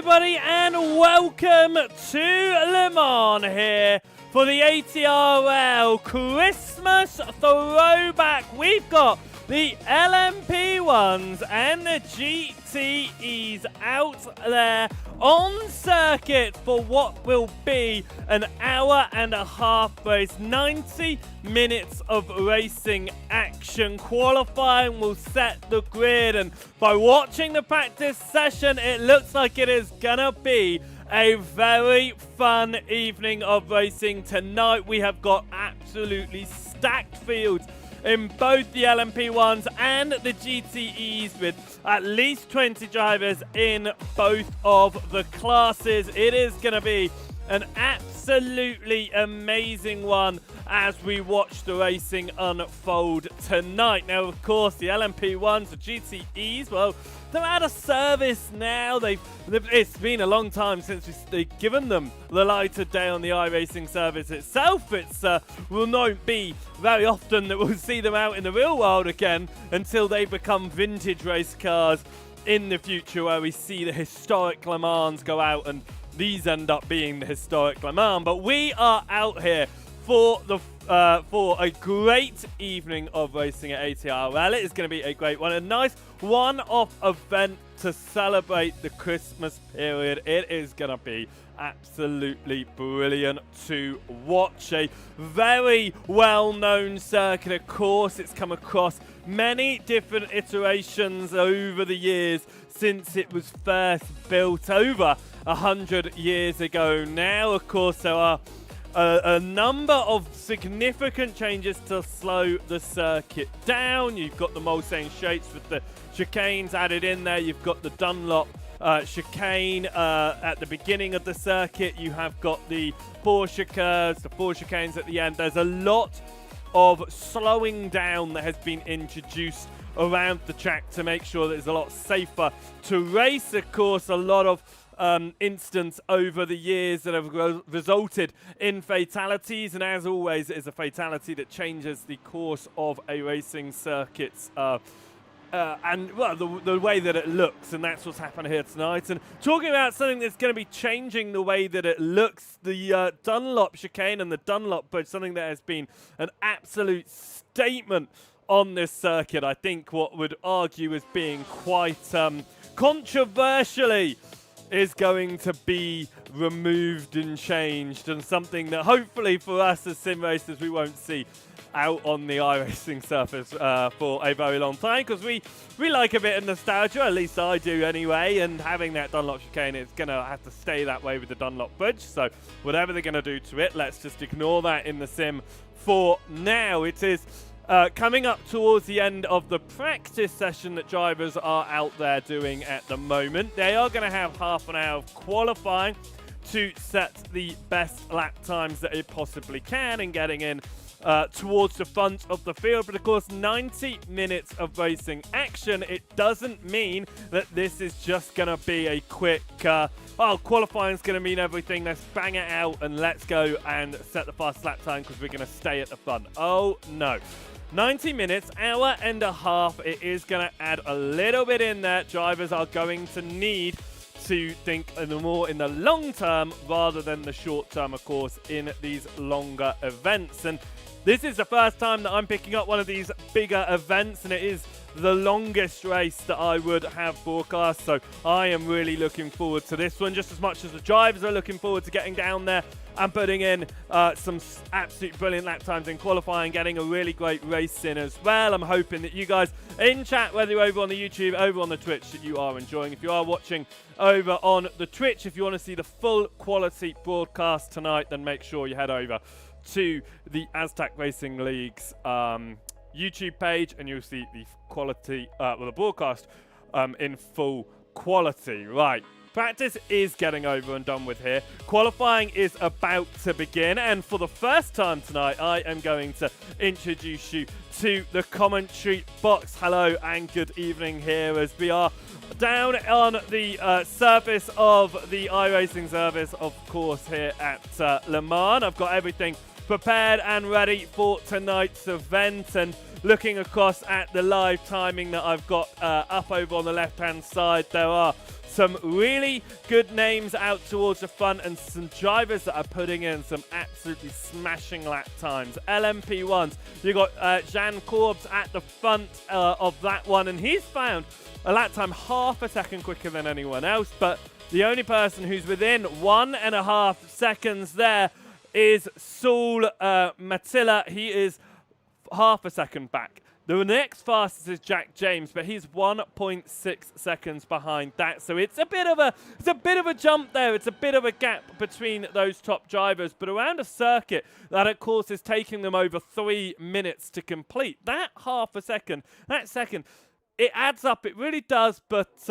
everybody, and welcome to Le Mans here for the ATRL Christmas Throwback. We've got the LMP1s and the GTEs out there on circuit for what will be an hour-and-a-half race, 90 minutes of racing action. Qualifying will set the grid, and by watching the practice session, it looks like it is gonna be a very fun evening of racing tonight. We have got absolutely stacked fields in both the LMP1s and the GTEs, with at least 20 drivers in both of the classes. It is going to be an absolutely amazing one as we watch the racing unfold tonight. Now, of course, the LMP1s, the GTEs, well, they're out of service now. It's been a long time since they've given them the light of day on the iRacing service itself. It's will not be very often that we'll see them out in the real world again until they become vintage race cars in the future, where we see the historic Le Mans go out and these end up being the historic Le Mans. But we are out here for a great evening of racing at ATRL. It is going to be a great one, a nice one-off event to celebrate the Christmas period. It is going to be absolutely brilliant to watch. A very well-known circuit, of course. It's come across many different iterations over the years since it was first built over 100 years ago now. Of course, there are a number of significant changes to slow the circuit down. You've got the Mulsanne shapes with the chicanes added in there. You've got the Dunlop chicane at the beginning of the circuit. You have got the Porsche curves, the four chicanes at the end. There's a lot of slowing down that has been introduced around the track to make sure that it's a lot safer to race. Of course, a lot of incidents over the years that have resulted in fatalities, and as always, it is a fatality that changes the course of a racing circuit's and well, the way that it looks, and that's what's happened here tonight. And talking about something that's going to be changing the way that it looks, the Dunlop chicane and the Dunlop bridge, something that has been an absolute statement on this circuit. I think what would argue as being quite controversially is going to be removed and changed, and something that hopefully for us as sim racers we won't see out on the iRacing surface for a very long time, because we like a bit of nostalgia, at least I do anyway, and having that Dunlop chicane, it's going to have to stay that way with the Dunlop bridge, so whatever they're going to do to it, let's just ignore that in the sim for now. It is coming up towards the end of the practice session that drivers are out there doing at the moment. They are going to have half an hour of qualifying to set the best lap times that it possibly can and getting in towards the front of the field. But of course, 90 minutes of racing action, it doesn't mean that this is just going to be a quick, qualifying is going to mean everything. Let's bang it out and let's go and set the fast lap time because we're going to stay at the front. Oh, no. 90 minutes, hour and a half. It is going to add a little bit in there. Drivers are going to need to think more in the long term rather than the short term, of course, in these longer events. And this is the first time that I'm picking up one of these bigger events, and it is the longest race that I would have broadcast. So I am really looking forward to this one, just as much as the drivers are looking forward to getting down there and putting in some absolute brilliant lap times in qualifying, getting a really great race in as well. I'm hoping that you guys in chat, whether you're over on the YouTube, over on the Twitch, that you are enjoying. If you are watching over on the Twitch, if you want to see the full quality broadcast tonight, then make sure you head over to the Aztec Racing League's YouTube page, and you'll see the quality, the broadcast in full quality. Right, practice is getting over and done with here. Qualifying is about to begin, and for the first time tonight, I am going to introduce you to the commentary box. Hello and good evening here as we are down on the surface of the iRacing service, of course, here at Le Mans. I've got everything prepared and ready for tonight's event, and looking across at the live timing that I've got up over on the left hand side, there are some really good names out towards the front and some drivers that are putting in some absolutely smashing lap times. LMP1s, you got Jean Corbs at the front of that one, and he's found a lap time half a second quicker than anyone else, but the only person who's within 1.5 seconds there is Saul Matilla. He is half a second back. The next fastest is Jack James, but he's 1.6 seconds behind that. So it's a bit of a jump there. It's a bit of a gap between those top drivers. But around a circuit that, of course, is taking them over 3 minutes to complete, that half a second, that second, it adds up. It really does. But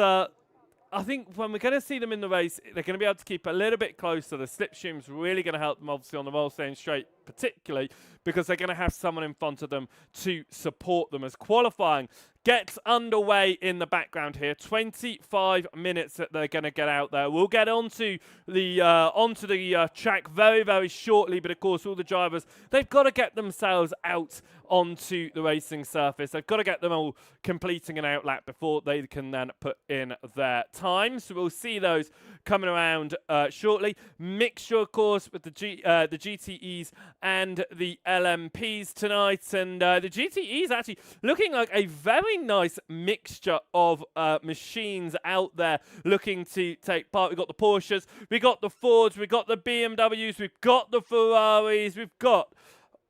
I think when we're going to see them in the race, they're going to be able to keep a little bit closer. The slipstream's really going to help them, obviously, on the roll staying straight, particularly because they're going to have someone in front of them to support them as qualifying gets underway in the background here. 25 minutes that they're going to get out there. We'll get onto the track very, very shortly, but of course all the drivers, they've got to get themselves out onto the racing surface. They've got to get them all completing an outlap before they can then put in their time. So we'll see those coming around shortly. Mixture, of course, with the GTEs and the LMPs tonight, and the GTEs actually looking like a very nice mixture of machines out there looking to take part. We've got the Porsches, we've got the Fords, we've got the BMWs, we've got the Ferraris, we've got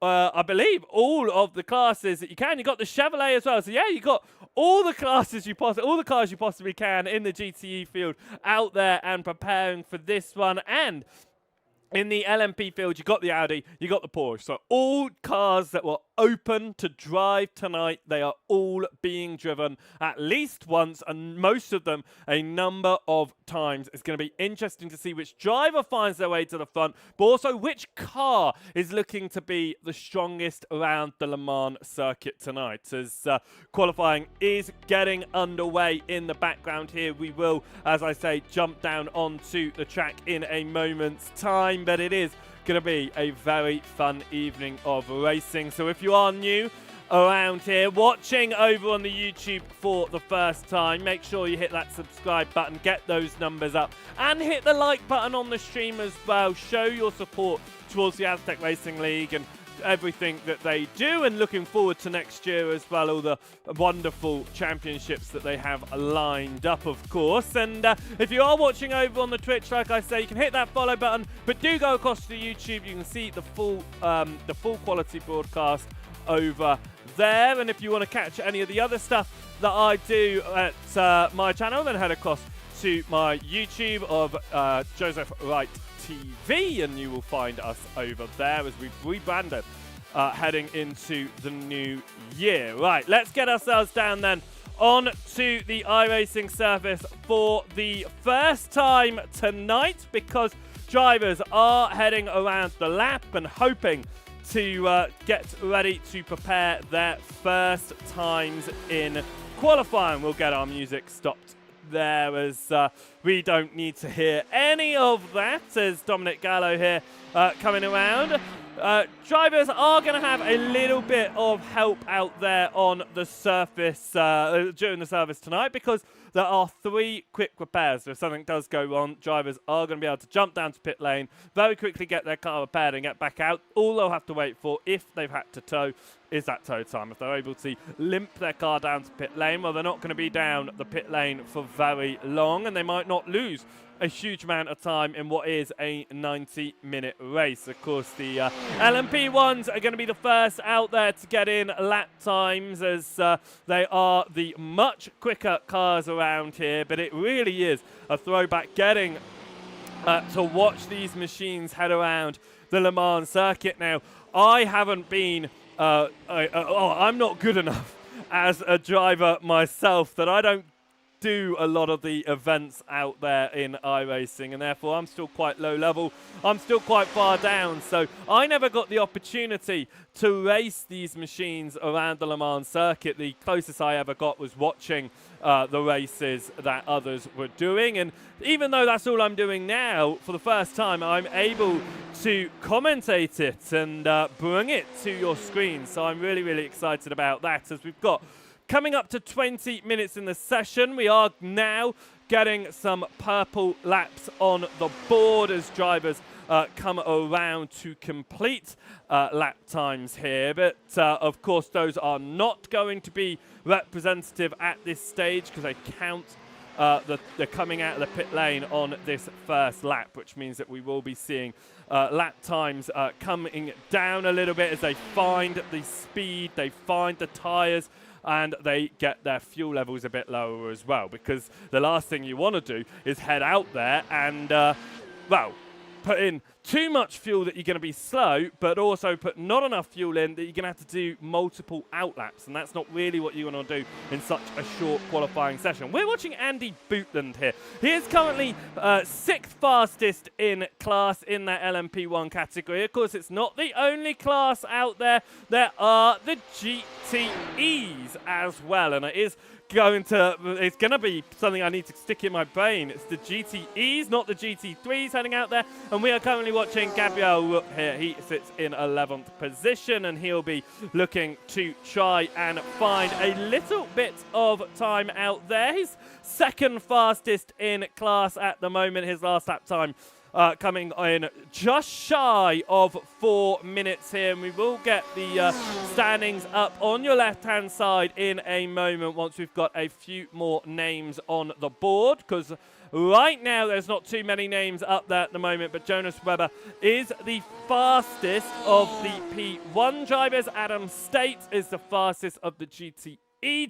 I believe all of the classes that you can. You got the Chevrolet as well. So yeah, you got all the classes all the cars you possibly can in the GTE field out there and preparing for this one. And in the LMP field, you got the Audi, you got the Porsche. So all cars that were open to drive tonight, they are all being driven at least once, and most of them a number of times. It's going to be interesting to see which driver finds their way to the front, but also which car is looking to be the strongest around the Le Mans circuit tonight. As qualifying is getting underway in the background here, we will, as I say, jump down onto the track in a moment's time, but it is going to be a very fun evening of racing. So if you are new around here, watching over on the YouTube for the first time, make sure you hit that subscribe button, get those numbers up, and hit the like button on the stream as well. Show your support towards the Aztec Racing League and everything that they do, and looking forward to next year as well, all the wonderful championships that they have lined up, of course. And if you are watching over on the Twitch, like I say, you can hit that follow button, but do go across to the YouTube. You can see the full quality broadcast over there. And if you want to catch any of the other stuff that I do at my channel, then head across to my YouTube of Joseph Wright TV, and you will find us over there as we've rebranded heading into the new year. Right, let's get ourselves down then on to the iRacing surface for the first time tonight, because drivers are heading around the lap and hoping to get ready to prepare their first times in qualifying. We'll get our music stopped there as we don't need to hear any of that, as Dominic Gallo here coming around. Drivers are going to have a little bit of help out there on the surface during the service tonight, because there are 3 quick repairs. So if something does go wrong, drivers are going to be able to jump down to pit lane, very quickly get their car repaired and get back out. All they'll have to wait for, if they've had to tow, is that tow time. If they're able to limp their car down to pit lane, well, they're not going to be down the pit lane for very long, and they might not lose a huge amount of time in what is a 90-minute race. Of course, the LMP1s are going to be the first out there to get in lap times, as they are the much quicker cars around here, but it really is a throwback getting to watch these machines head around the Le Mans circuit. Now, I haven't been I'm not good enough as a driver myself, that I don't do a lot of the events out there in iRacing, and therefore I'm still quite low level. I'm still quite far down, so I never got the opportunity to race these machines around the Le Mans circuit. The closest I ever got was watching the races that others were doing, and even though that's all I'm doing now, for the first time I'm able to commentate it and bring it to your screen. So I'm really, really excited about that, as we've got coming up to 20 minutes in the session. We are now getting some purple laps on the board as drivers come around to complete lap times here. But of course, those are not going to be representative at this stage because they count they're coming out of the pit lane on this first lap, which means that we will be seeing lap times coming down a little bit as they find the speed, they find the tyres, and they get their fuel levels a bit lower as well, because the last thing you want to do is head out there and, well, put in too much fuel that you're going to be slow, but also put not enough fuel in that you're going to have to do multiple outlaps, and that's not really what you want to do in such a short qualifying session. We're watching Andy Bootland here. He is currently 6th fastest in class in that LMP1 category. Of course, it's not the only class out there. There are the GTEs as well, and it's going to be something I need to stick in my brain. It's the GTEs, not the GT3s heading out there. And we are currently watching Gabriel Rook here. He sits in 11th position, and he'll be looking to try and find a little bit of time out there. He's 2nd fastest in class at the moment. His last lap time coming in just shy of 4 minutes here, and we will get the standings up on your left-hand side in a moment once we've got a few more names on the board, because right now there's not too many names up there at the moment, but Jonas Webber is the fastest of the P1 drivers. Adam State is the fastest of the GTE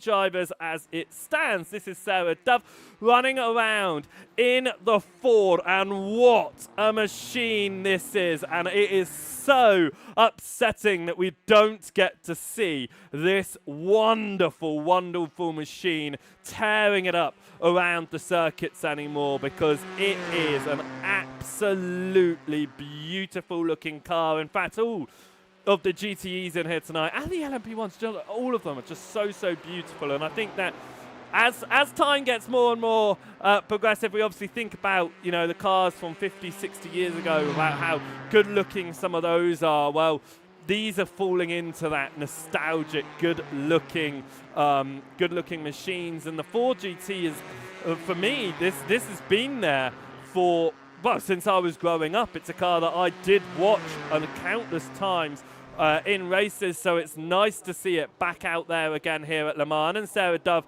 drivers as it stands. This is Sarah Dove running around in the Ford, and what a machine this is, and it is so upsetting that we don't get to see this wonderful, wonderful machine tearing it up around the circuits anymore, because it is an absolutely beautiful looking car. In fact, all of the GTEs in here tonight, and the LMP1s, all of them are just so beautiful. And I think that as time gets more and more progressive, we obviously think about, you know, the cars from 50, 60 years ago, about how good looking some of those are. Well, these are falling into that nostalgic, good looking machines. And the Ford GT is, for me, this has been there for, well, since I was growing up. It's a car that I did watch countless times in races, so it's nice to see it back out there again here at Le Mans. And Sarah Dove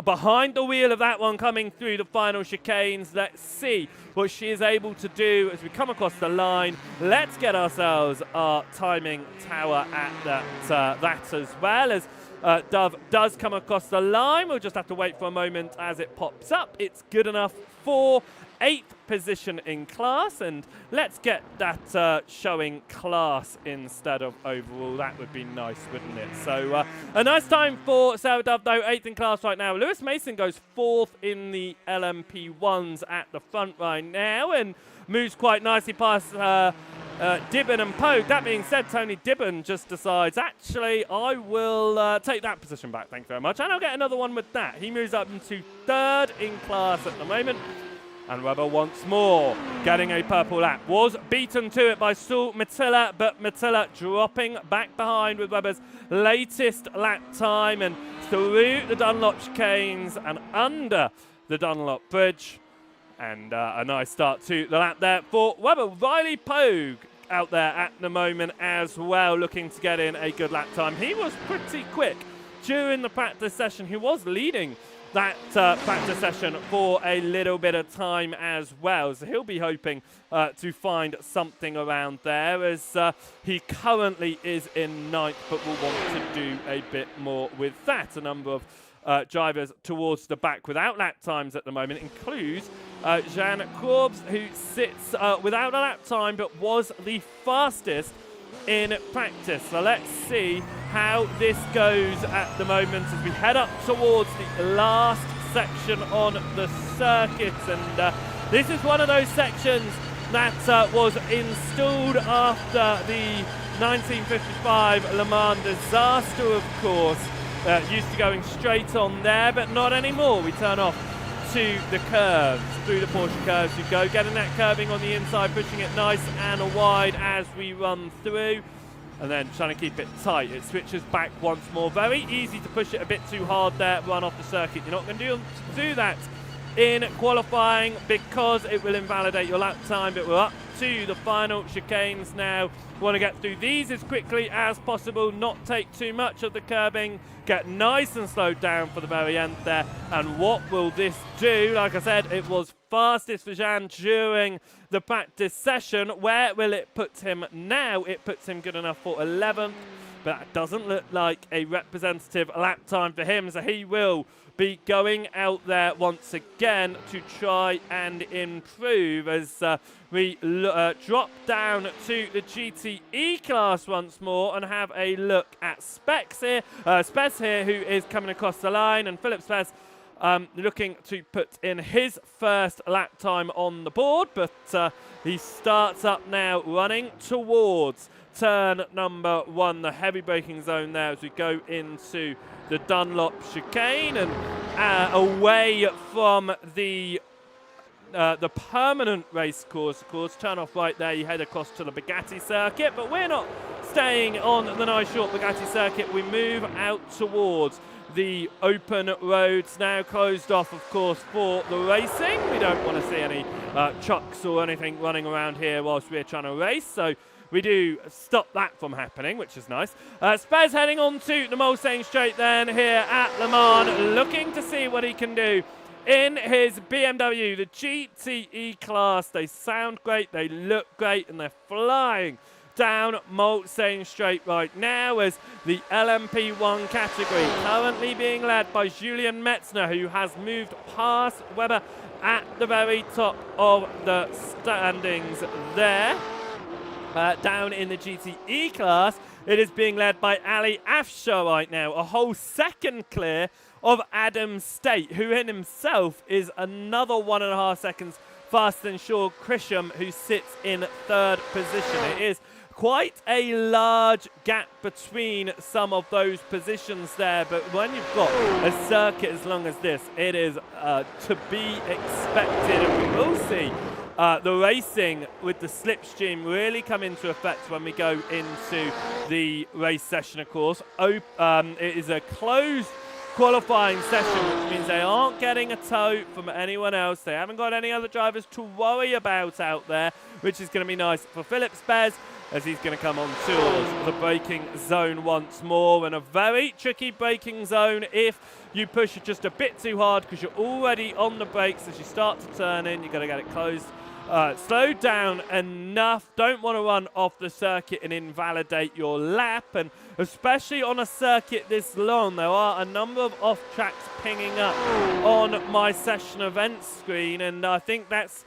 behind the wheel of that one, coming through the final chicanes. Let's see what she is able to do as we come across the line. Let's get ourselves our timing tower at that as well, as Dove does come across the line. We'll just have to wait for a moment as it pops up. It's good enough for 8th position in class, and let's get that showing class instead of overall. That would be nice, wouldn't it? So a nice time for Sarah Dove, though, 8th in class right now. Lewis Mason goes 4th in the LMP1s at the front right now, and moves quite nicely past Dibben and Pogue. That being said, Tony Dibben just decides, actually, I will take that position back, thank you very much, and I'll get another one with that. He moves up into 3rd in class at the moment. And Webber once more getting a purple lap. Was beaten to it by Saul Mattila, but Mattila dropping back behind with Webber's latest lap time, and through the Dunlop chicanes and under the Dunlop bridge. And a nice start to the lap there for Webber. Riley Pogue out there at the moment as well, looking to get in a good lap time. He was pretty quick during the practice session. He was leading that practice session for a little bit of time as well. So he'll be hoping to find something around there, as he currently is in 9th, but will want to do a bit more with that. A number of drivers towards the back without lap times at the moment includes Jean Corbs, who sits without a lap time but was the fastest in practice. So let's see how this goes at the moment as we head up towards the last section on the circuit. And this is one of those sections that was installed after the 1955 Le Mans disaster, of course. Used to going straight on there, but not anymore. We turn off to the curves, through the Porsche curves you go, getting that curving on the inside, pushing it nice and wide as we run through, and then trying to keep it tight. It switches back once more. Very easy to push it a bit too hard there, run off the circuit. You're not going to do that in qualifying because it will invalidate your lap time. But we're up to the final chicanes now. Want to get through these as quickly as possible, not take too much of the curbing, get nice and slowed down for the very end there. And what will this do? Like I said, it was fastest for Jan during the practice session. Where will it put him now? It puts him good enough for 11th, but that doesn't look like a representative lap time for him, so he will be going out there once again to try and improve as we drop down to the GTE class once more and have a look at Spez here, who is coming across the line, and Philip Spez looking to put in his first lap time on the board, but he starts up now running towards turn number 1, the heavy braking zone there as we go into the Dunlop chicane and away from the permanent race course. Of course, turn off right there, you head across to the Bugatti circuit, but we're not staying on the nice short Bugatti circuit. We move out towards the open roads, now closed off, of course, for the racing. We don't want to see any trucks or anything running around here whilst we're trying to race, so we do stop that from happening, which is nice. Spez heading on to the Mulsanne Straight then here at Le Mans, looking to see what he can do in his BMW, the GTE class. They sound great, they look great, and they're flying down Mulsanne Straight right now as the LMP1 category currently being led by Julian Metzner, who has moved past Webber at the very top of the standings there. Down in the GTE class, it is being led by Ali Afshar right now, a whole second clear of Adam State, who in himself is another 1.5 seconds faster than Sean Crisham, who sits in 3rd position. It is quite a large gap between some of those positions there, but when you've got a circuit as long as this, it is to be expected, and we will see the racing with the slipstream really come into effect when we go into the race session, of course. It is a closed qualifying session, which means they aren't getting a tow from anyone else. They haven't got any other drivers to worry about out there, which is going to be nice for Philip Spez as he's going to come on towards the braking zone once more. And a very tricky braking zone if you push it just a bit too hard, because you're already on the brakes as you start to turn in. You've got to get it closed. Slow down enough, don't want to run off the circuit and invalidate your lap, and especially on a circuit this long, there are a number of off-tracks pinging up on my session events screen, and I think that's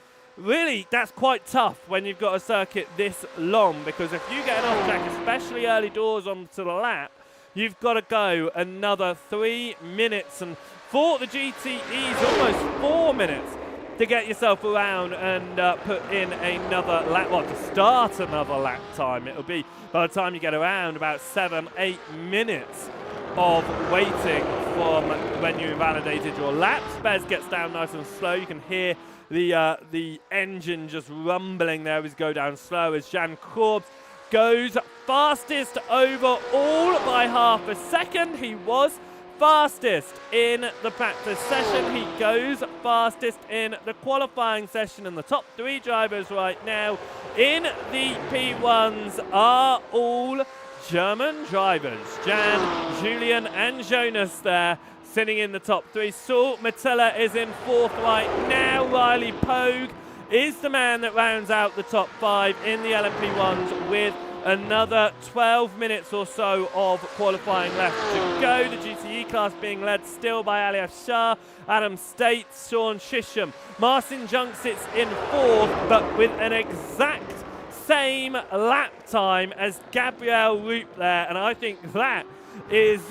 quite tough when you've got a circuit this long, because if you get an off-track, especially early doors onto the lap, you've got to go another 3 minutes, and for the GTEs, almost 4 minutes to get yourself around and put in another lap, well, to start another lap time. It'll be, by the time you get around, about 7-8 minutes of waiting from when you invalidated your lap. Spez gets down nice and slow. You can hear the engine just rumbling there as we go down slow as Jan Korbs goes fastest overall by half a second. He was fastest in the practice session. He goes fastest in the qualifying session, and the top 3 drivers right now in the P1s are all German drivers. Jan, Julian and Jonas there sitting in the top 3. Saul Mattilla is in 4th right now. Riley Pogue is the man that rounds out the top 5 in the LMP1s with another 12 minutes or so of qualifying left to go. The GTE class being led still by Ali Afshar, Adam State, Sean Shisham. Marcin Junk sits in 4th, but with an exact same lap time as Gabriel Roop there, and I think that is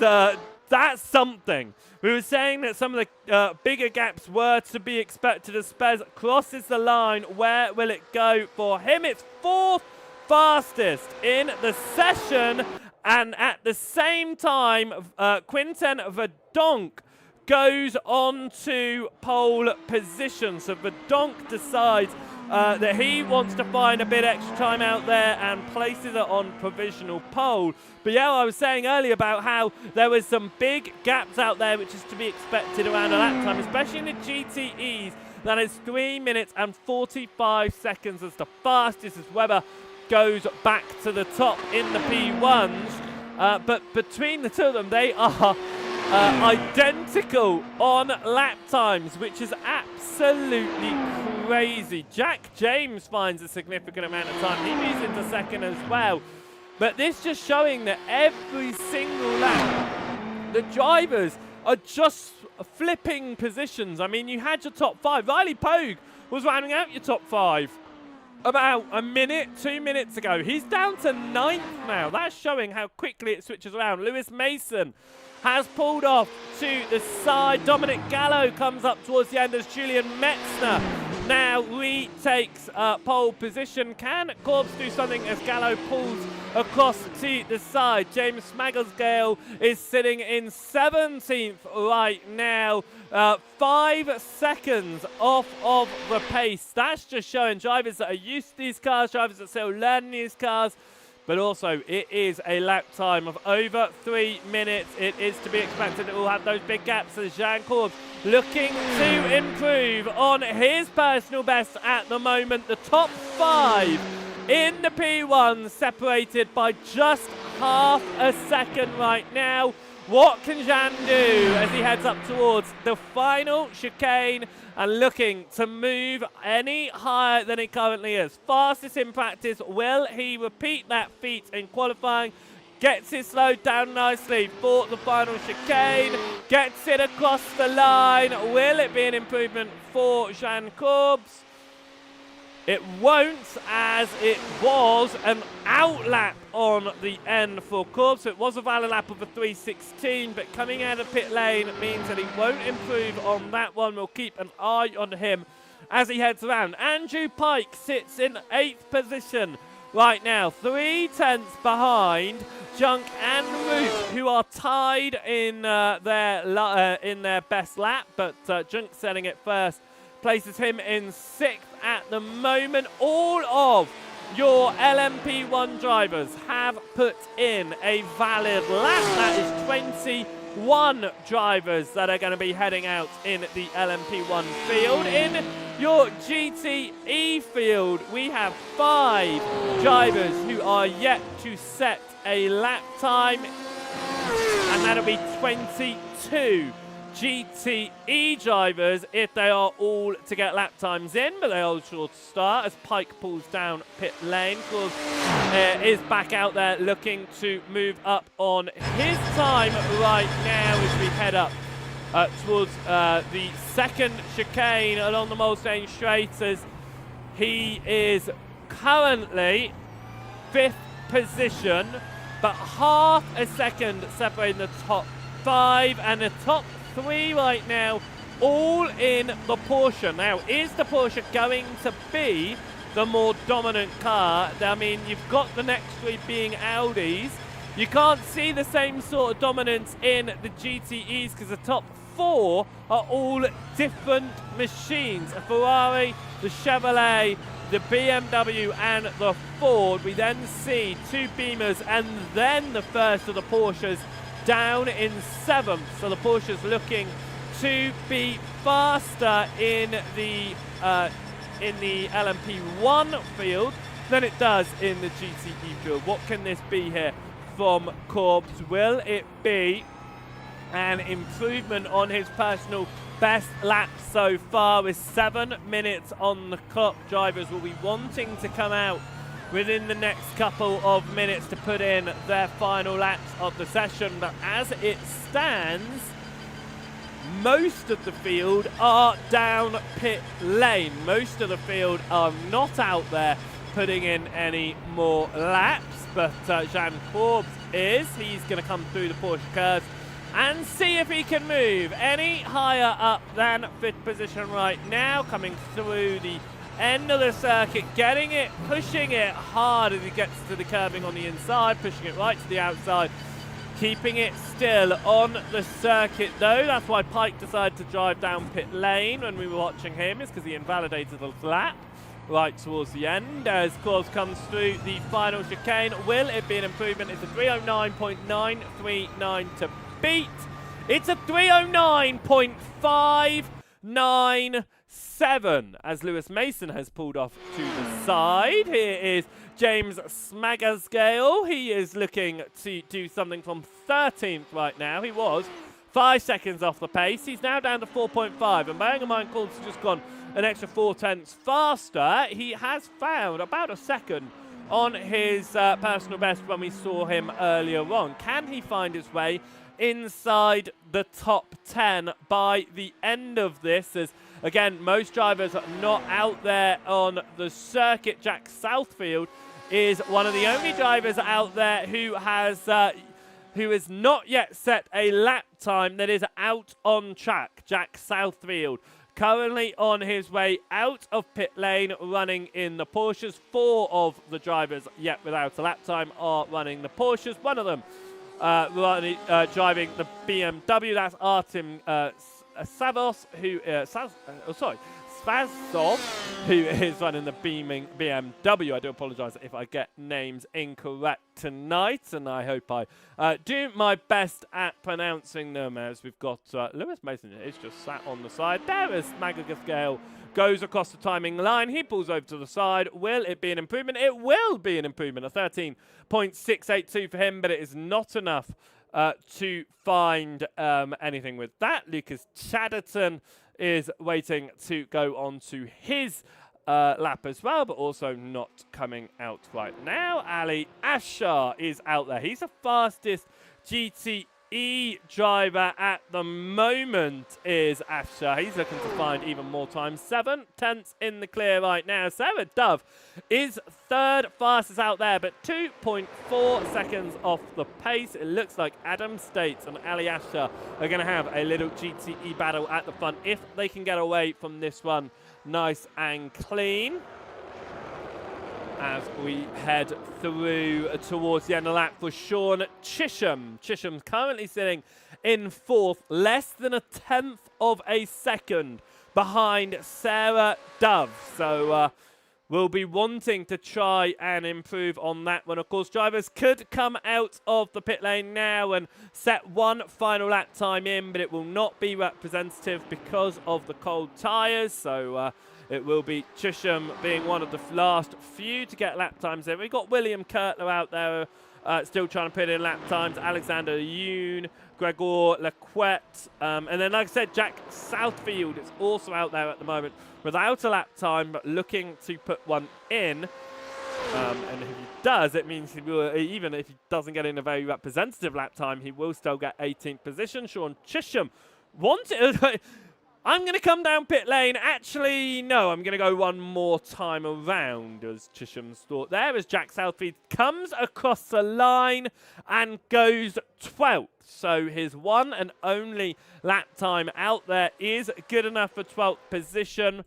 that's something. We were saying that some of the bigger gaps were to be expected as Spez crosses the line. Where will it go for him? It's 4th fastest in the session, and at the same time Quinten Verdonk goes on to pole position. So Verdonk decides that he wants to find a bit extra time out there and places it on provisional pole. But yeah, I was saying earlier about how there was some big gaps out there, which is to be expected around a lap time, especially in the GTEs. That is 3 minutes and 45 seconds as the fastest as Webber goes back to the top in the P1s. But between the two of them, they are identical on lap times, which is absolutely crazy. Jack James finds a significant amount of time. He moves into second as well. But this just showing that every single lap, the drivers are just flipping positions. I mean, you had your top 5. Riley Pogue was rounding out your top 5 about a minute, 2 minutes ago. He's down to 9th now. That's showing how quickly it switches around. Lewis Mason has pulled off to the side. Dominic Gallo comes up towards the end as Julian Metzner now retakes pole position. Can Corbs do something as Gallo pulls across to the side? James Smagglesgale is sitting in 17th right now. 5 seconds off of the pace. That's just showing drivers that are used to these cars, drivers that are still learning these cars. But also, it is a lap time of over 3 minutes. It is to be expected that we'll have those big gaps as Jean Corbs looking to improve on his personal best at the moment. The top 5 in the P1 separated by just half a second right now. What can Jean do as he heads up towards the final chicane and looking to move any higher than he currently is? Fastest in practice. Will he repeat that feat in qualifying? Gets it slowed down nicely for the final chicane. Gets it across the line. Will it be an improvement for Jean Corbs? It won't, as it was an outlap on the end for Corbs. So it was a valid lap of a 3:16, but coming out of pit lane means that he won't improve on that one. We'll keep an eye on him as he heads around. Andrew Pike sits in 8th position right now, 3/10 behind Junk and Root, who are tied in their best lap, but Junk setting it first places him in 6th at the moment. All of your LMP1 drivers have put in a valid lap. That is 21 drivers that are going to be heading out in the LMP1 field. In your GTE field, we have 5 drivers who are yet to set a lap time, and that'll be 22 GTE drivers if they are all to get lap times in, but they all sure to start as Pike pulls down pit lane. Corbs is back out there looking to move up on his time right now as we head up towards the second chicane along the Molestain Straight, as he is currently 5th position, but half a second separating the top 5 and the top 3 right now, all in the Porsche. Now, is the Porsche going to be the more dominant car? I mean, you've got the next 3 being Audis. You can't see the same sort of dominance in the GTEs because the top 4 are all different machines. A Ferrari, the Chevrolet, the BMW and the Ford. We then see 2 Beamers and then the first of the Porsches down in 7th. So the Porsche's looking to be faster in the LMP1 field than it does in the GTE field. What can this be here from Corbs? Will it be an improvement on his personal best lap so far? With 7 minutes on the clock, drivers will be wanting to come out within the next couple of minutes to put in their final laps of the session. But as it stands, most of the field are down pit lane. Most of the field are not out there putting in any more laps, but Jean Corbs is. He's going to come through the Porsche curves and see if he can move any higher up than 5th position right now, coming through the end of the circuit, getting it, pushing it hard as he gets to the curbing on the inside, pushing it right to the outside, keeping it still on the circuit though. That's why Pike decided to drive down pit lane when we were watching him, is because he invalidated the lap. right towards the end as course comes through the final chicane. Will it be an improvement? It's a 309.939 to beat. It's a 309.597 as Lewis Mason has pulled off to the side. Here is James Smagasgale. He is looking to do something from 13th right now. He was 5 seconds off the pace. He's now down to 4.5. And bearing in mind, Coul's just gone an extra 0.4 faster. He has found about a second on his personal best when we saw him earlier on. Can he find his way inside the top 10 by the end of this? As again, most drivers are not out there on the circuit. Jack Southfield is one of the only drivers out there who has not yet set a lap time that is out on track. Jack Southfield currently on his way out of pit lane, running in the Porsches. 4 of the drivers yet without a lap time are running the Porsches. One of them driving the BMW. That's Artem Savos, Spazov, who is running the BMW. I do apologise if I get names incorrect tonight, and I hope I do my best at pronouncing them, as we've got Lewis Mason is just sat on the side. There is Smagasgale goes across the timing line. He pulls over to the side. Will it be an improvement? It will be an improvement. A 13.682 for him, but it is not enough to find anything with that. Lucas Chatterton is waiting to go on to his lap as well, but also not coming out right now. Ali Ashar is out there. He's the fastest GTE driver at the moment, is Ashar. He's looking to find even more time. 7/10 in the clear right now. Sarah Dove is third fastest out there, but 2.4 seconds off the pace. It looks like Adam States and Ali Ashar are going to have a little GTE battle at the front if they can get away from this one nice and clean. As we head through towards the end of the lap for Sean Chisholm. Chisholm's currently sitting in 4th, less than a 1/10 of a second behind Sarah Dove. So we'll be wanting to try and improve on that one. Of course, drivers could come out of the pit lane now and set one final lap time in, but it will not be representative because of the cold tyres. So it will be Chisholm being one of the last few to get lap times in. We've got William Kurtler out there still trying to put in lap times. Alexander Yoon, Gregor Lequette. And then, like I said, Jack Southfield is also out there at the moment without a lap time, but looking to put one in. And if he does, it means he will, even if he doesn't get in a very representative lap time, he will still get 18th position. Sean Chisholm wanted... I'm going to come down pit lane. Actually, no, I'm going to go one more time around, as Chisholm's thought there, as Jack Southfield comes across the line and goes 12th. So his one and only lap time out there is good enough for 12th position,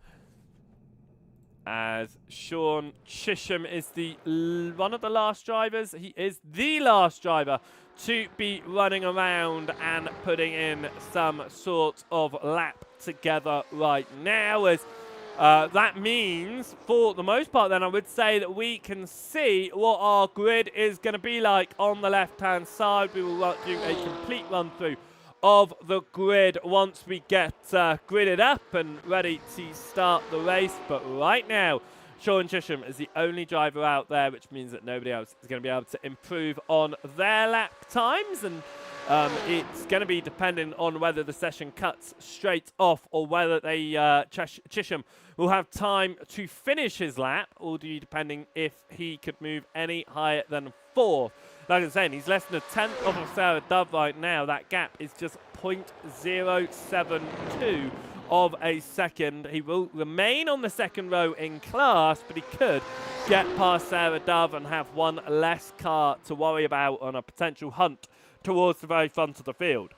as Sean Chisholm is one of the last drivers. He is the last driver to be running around and putting in some sort of lap together right now, as that means, for the most part then, I would say that we can see what our grid is going to be like on the left-hand side. We will do a complete run-through of the grid once we get gridded up and ready to start the race. But right now, Sean Chisholm is the only driver out there, which means that nobody else is going to be able to improve on their lap times. And it's going to be dependent on whether the session cuts straight off or whether they Chisholm will have time to finish his lap, or depending if he could move any higher than 4th. Like I was saying, he's less than a 10th off of Sarah Dove right now. That gap is just 0.072 of a second. He will remain on the second row in class, but he could get past Sarah Dove and have one less car to worry about on a potential hunt towards the very front of the field.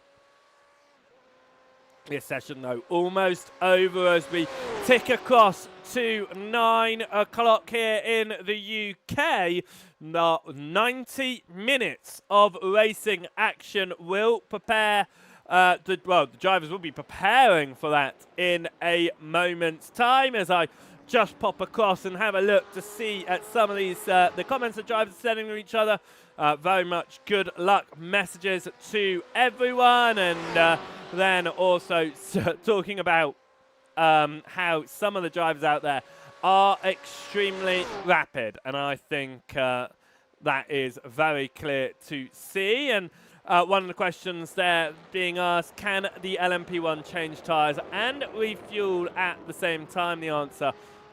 This session, though, almost over as we tick across to 9 o'clock here in the UK. Now, 90 minutes of racing action will prepare. The drivers will be preparing for that in a moment's time, as I just pop across and have a look to see at some of these, the comments that drivers are sending to each other. Very much good luck messages to everyone, and then also talking about how some of the drivers out there are extremely rapid, and I think that is very clear to see. And one of the questions there being asked, can the LMP1 change tyres and refuel at the same time? The answer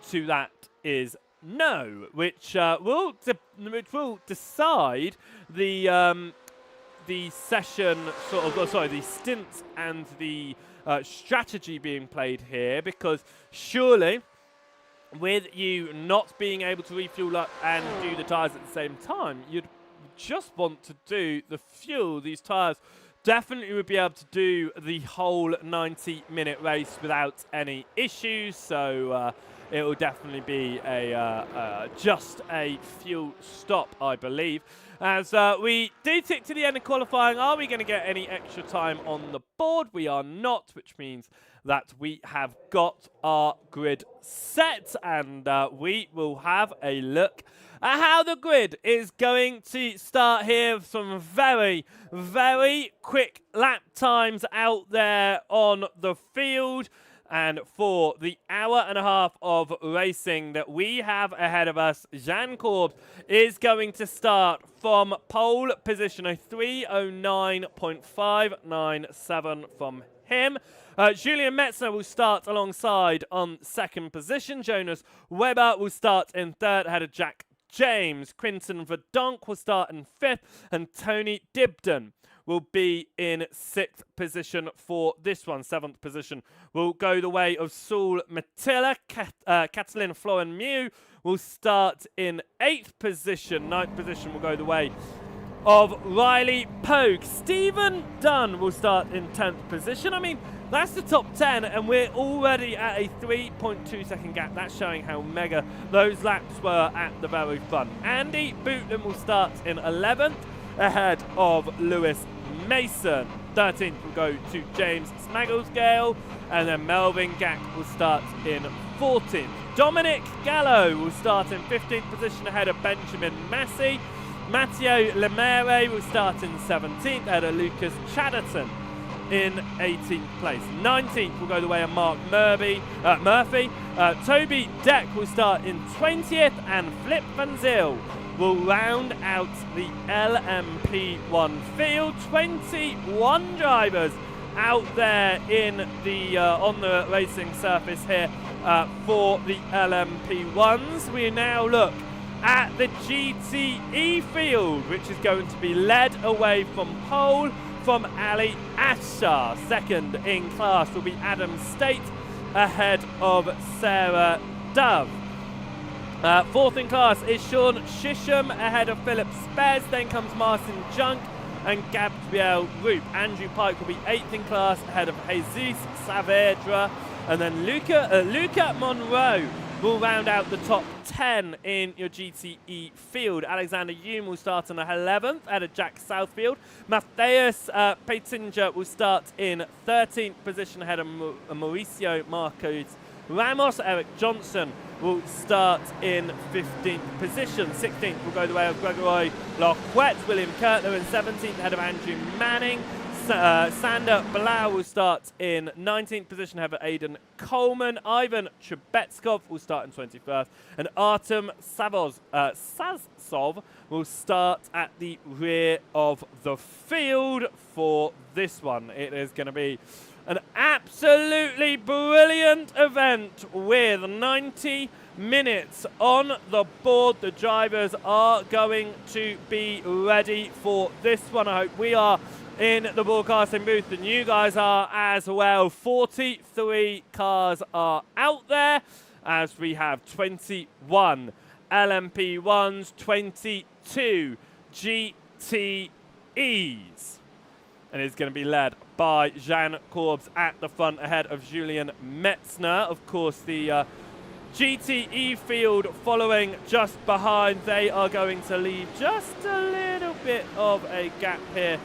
to that is no, which will decide the session the stints and the strategy being played here, because surely with you not being able to refuel up and do the tyres at the same time, you'd just want to do the fuel. These tyres definitely would be able to do the whole 90-minute race without any issues, so it will definitely be just a fuel stop, I believe. As we do tick to the end of qualifying, are we going to get any extra time on the board? We are not, which means that we have got our grid set, and we will have a look at how the grid is going to start here. Some very, very quick lap times out there on the field. And for the hour and a half of racing that we have ahead of us, Jan Korbs is going to start from pole position, a 3:09.597 from him. Julian Metzner will start alongside on second position. Jonas Weber will start in third ahead of Jack James. Quinton Verdonk will start in fifth, and Tony Dibden will be in sixth position for this one. Seventh position will go the way of Saul Matilla. Catalin Florin Mew will start in eighth position. Ninth position will go the way of Riley Pogue. Stephen Dunn will start in 10th position. I mean, that's the top 10, and we're already at a 3.2 second gap. That's showing how mega those laps were at the very front. Andy Bootland will start in 11th ahead of Lewis Mason. 13th will go to James Smagglesgale, and then Melvin Gack will start in 14th. Dominic Gallo will start in 15th position ahead of Benjamin Massey. Matteo Lemere will start in 17th ahead of Lucas Chatterton in 18th place. 19th will go the way of Mark Murphy. Toby Deck will start in 20th, and Flip Van Zyl will round out the LMP1 field. 21 drivers out there in the on the racing surface here for the LMP1s. We now look at the GTE field, which is going to be led away from pole from Ali Ashar. Second in class will be Adam State ahead of Sarah Dove. Fourth in class is Sean Shisham ahead of Philip Spez. Then comes Martin Junk and Gabriel Roop. Andrew Pike will be eighth in class ahead of Jesus Saavedra. And then Luca Monroe will round out the top 10 in your GTE field. Alexander Hume will start in 11th ahead of Jack Southfield. Matthias Peitinger will start in 13th position ahead of Mauricio Marcos Ramos. Eric Johnson will start in 15th position. 16th will go the way of Gregory Loquette. William Kurtler in 17th ahead of Andrew Manning. Sander Blau will start in 19th position ahead of Aidan Coleman. Ivan Trebetskov will start in 21st. And Artem Sazsov will start at the rear of the field for this one. It is going to be an absolutely brilliant event with 90 minutes on the board. The drivers are going to be ready for this one. I hope we are in the broadcasting booth, and you guys are as well. 43 cars are out there as we have 21 LMP1s, 22 GTEs. And it's going to be led by Jan Korbs at the front ahead of Julian Metzner. Of course, the GTE field following just behind. They are going to leave just a little bit of a gap here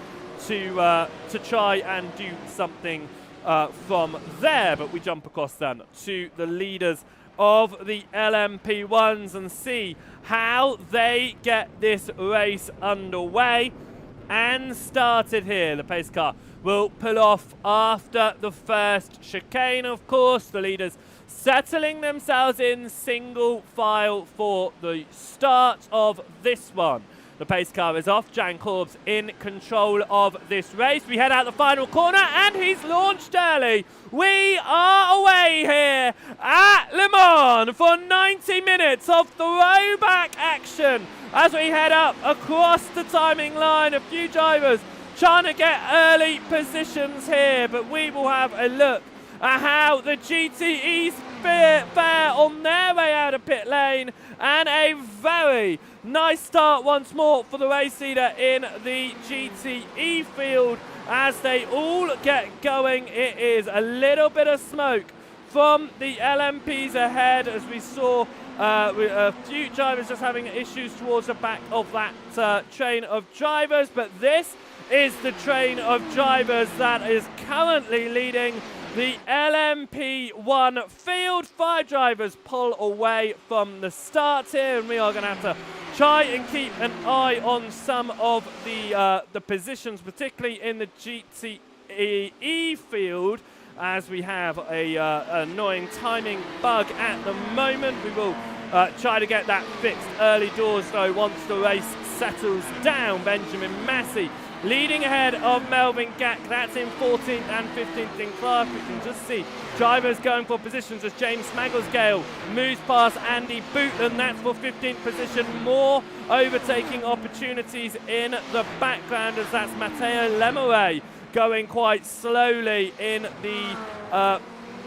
to try and do something from there. But we jump across then to the leaders of the LMP1s and see how they get this race underway and started here. The pace car will pull off after the first chicane, of course. The leaders settling themselves in single file for the start of this one. The pace car is off. Jan Corbs in control of this race. We head out the final corner and he's launched early. We are away here at Le Mans for 90 minutes of throwback action as we head up across the timing line. A few drivers trying to get early positions here, but we will have a look at how the GTEs fare on their way out of pit lane, and a very nice start once more for the race leader in the GTE field as they all get going. It is a little bit of smoke from the LMPs ahead as we saw a few drivers just having issues towards the back of that train of drivers, but this is the train of drivers that is currently leading the LMP1 field. 5 drivers pull away from the start here, and we are going to have to try and keep an eye on some of the positions, particularly in the GTE field, as we have a annoying timing bug at the moment. We will try to get that fixed early doors, though, once the race settles down. Benjamin Massey leading ahead of Melvin Gack. That's in 14th and 15th in class. We can just see drivers going for positions as James Smagglesgale moves past Andy Bootland. That's for 15th position. More overtaking opportunities in the background as that's Matteo Lemeray going quite slowly in the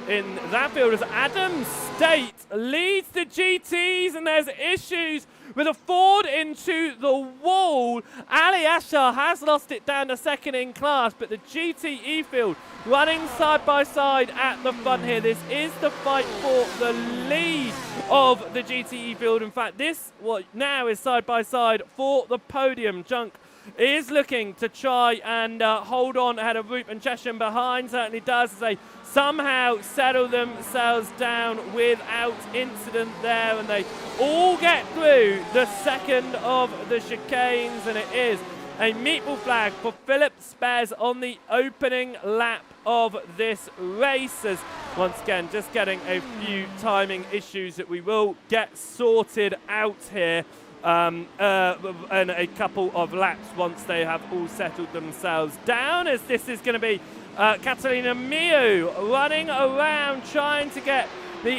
in that field as Adam State leads the GTs, and there's issues with a Ford into the wall. Ali Ashar has lost it down to second in class, but the GTE field running side by side at the front here. This is the fight for the lead of the GTE field. In fact, this what now is side by side for the podium. Junk is looking to try and hold on ahead of Roop and Chesham behind. Certainly does, as they somehow settle themselves down without incident there, and they all get through the second of the chicanes, and it is a meatball flag for Philip Spez on the opening lap of this race, as once again just getting a few timing issues that we will get sorted out here and a couple of laps once they have all settled themselves down, as this is going to be Catalina Miu running around trying to get the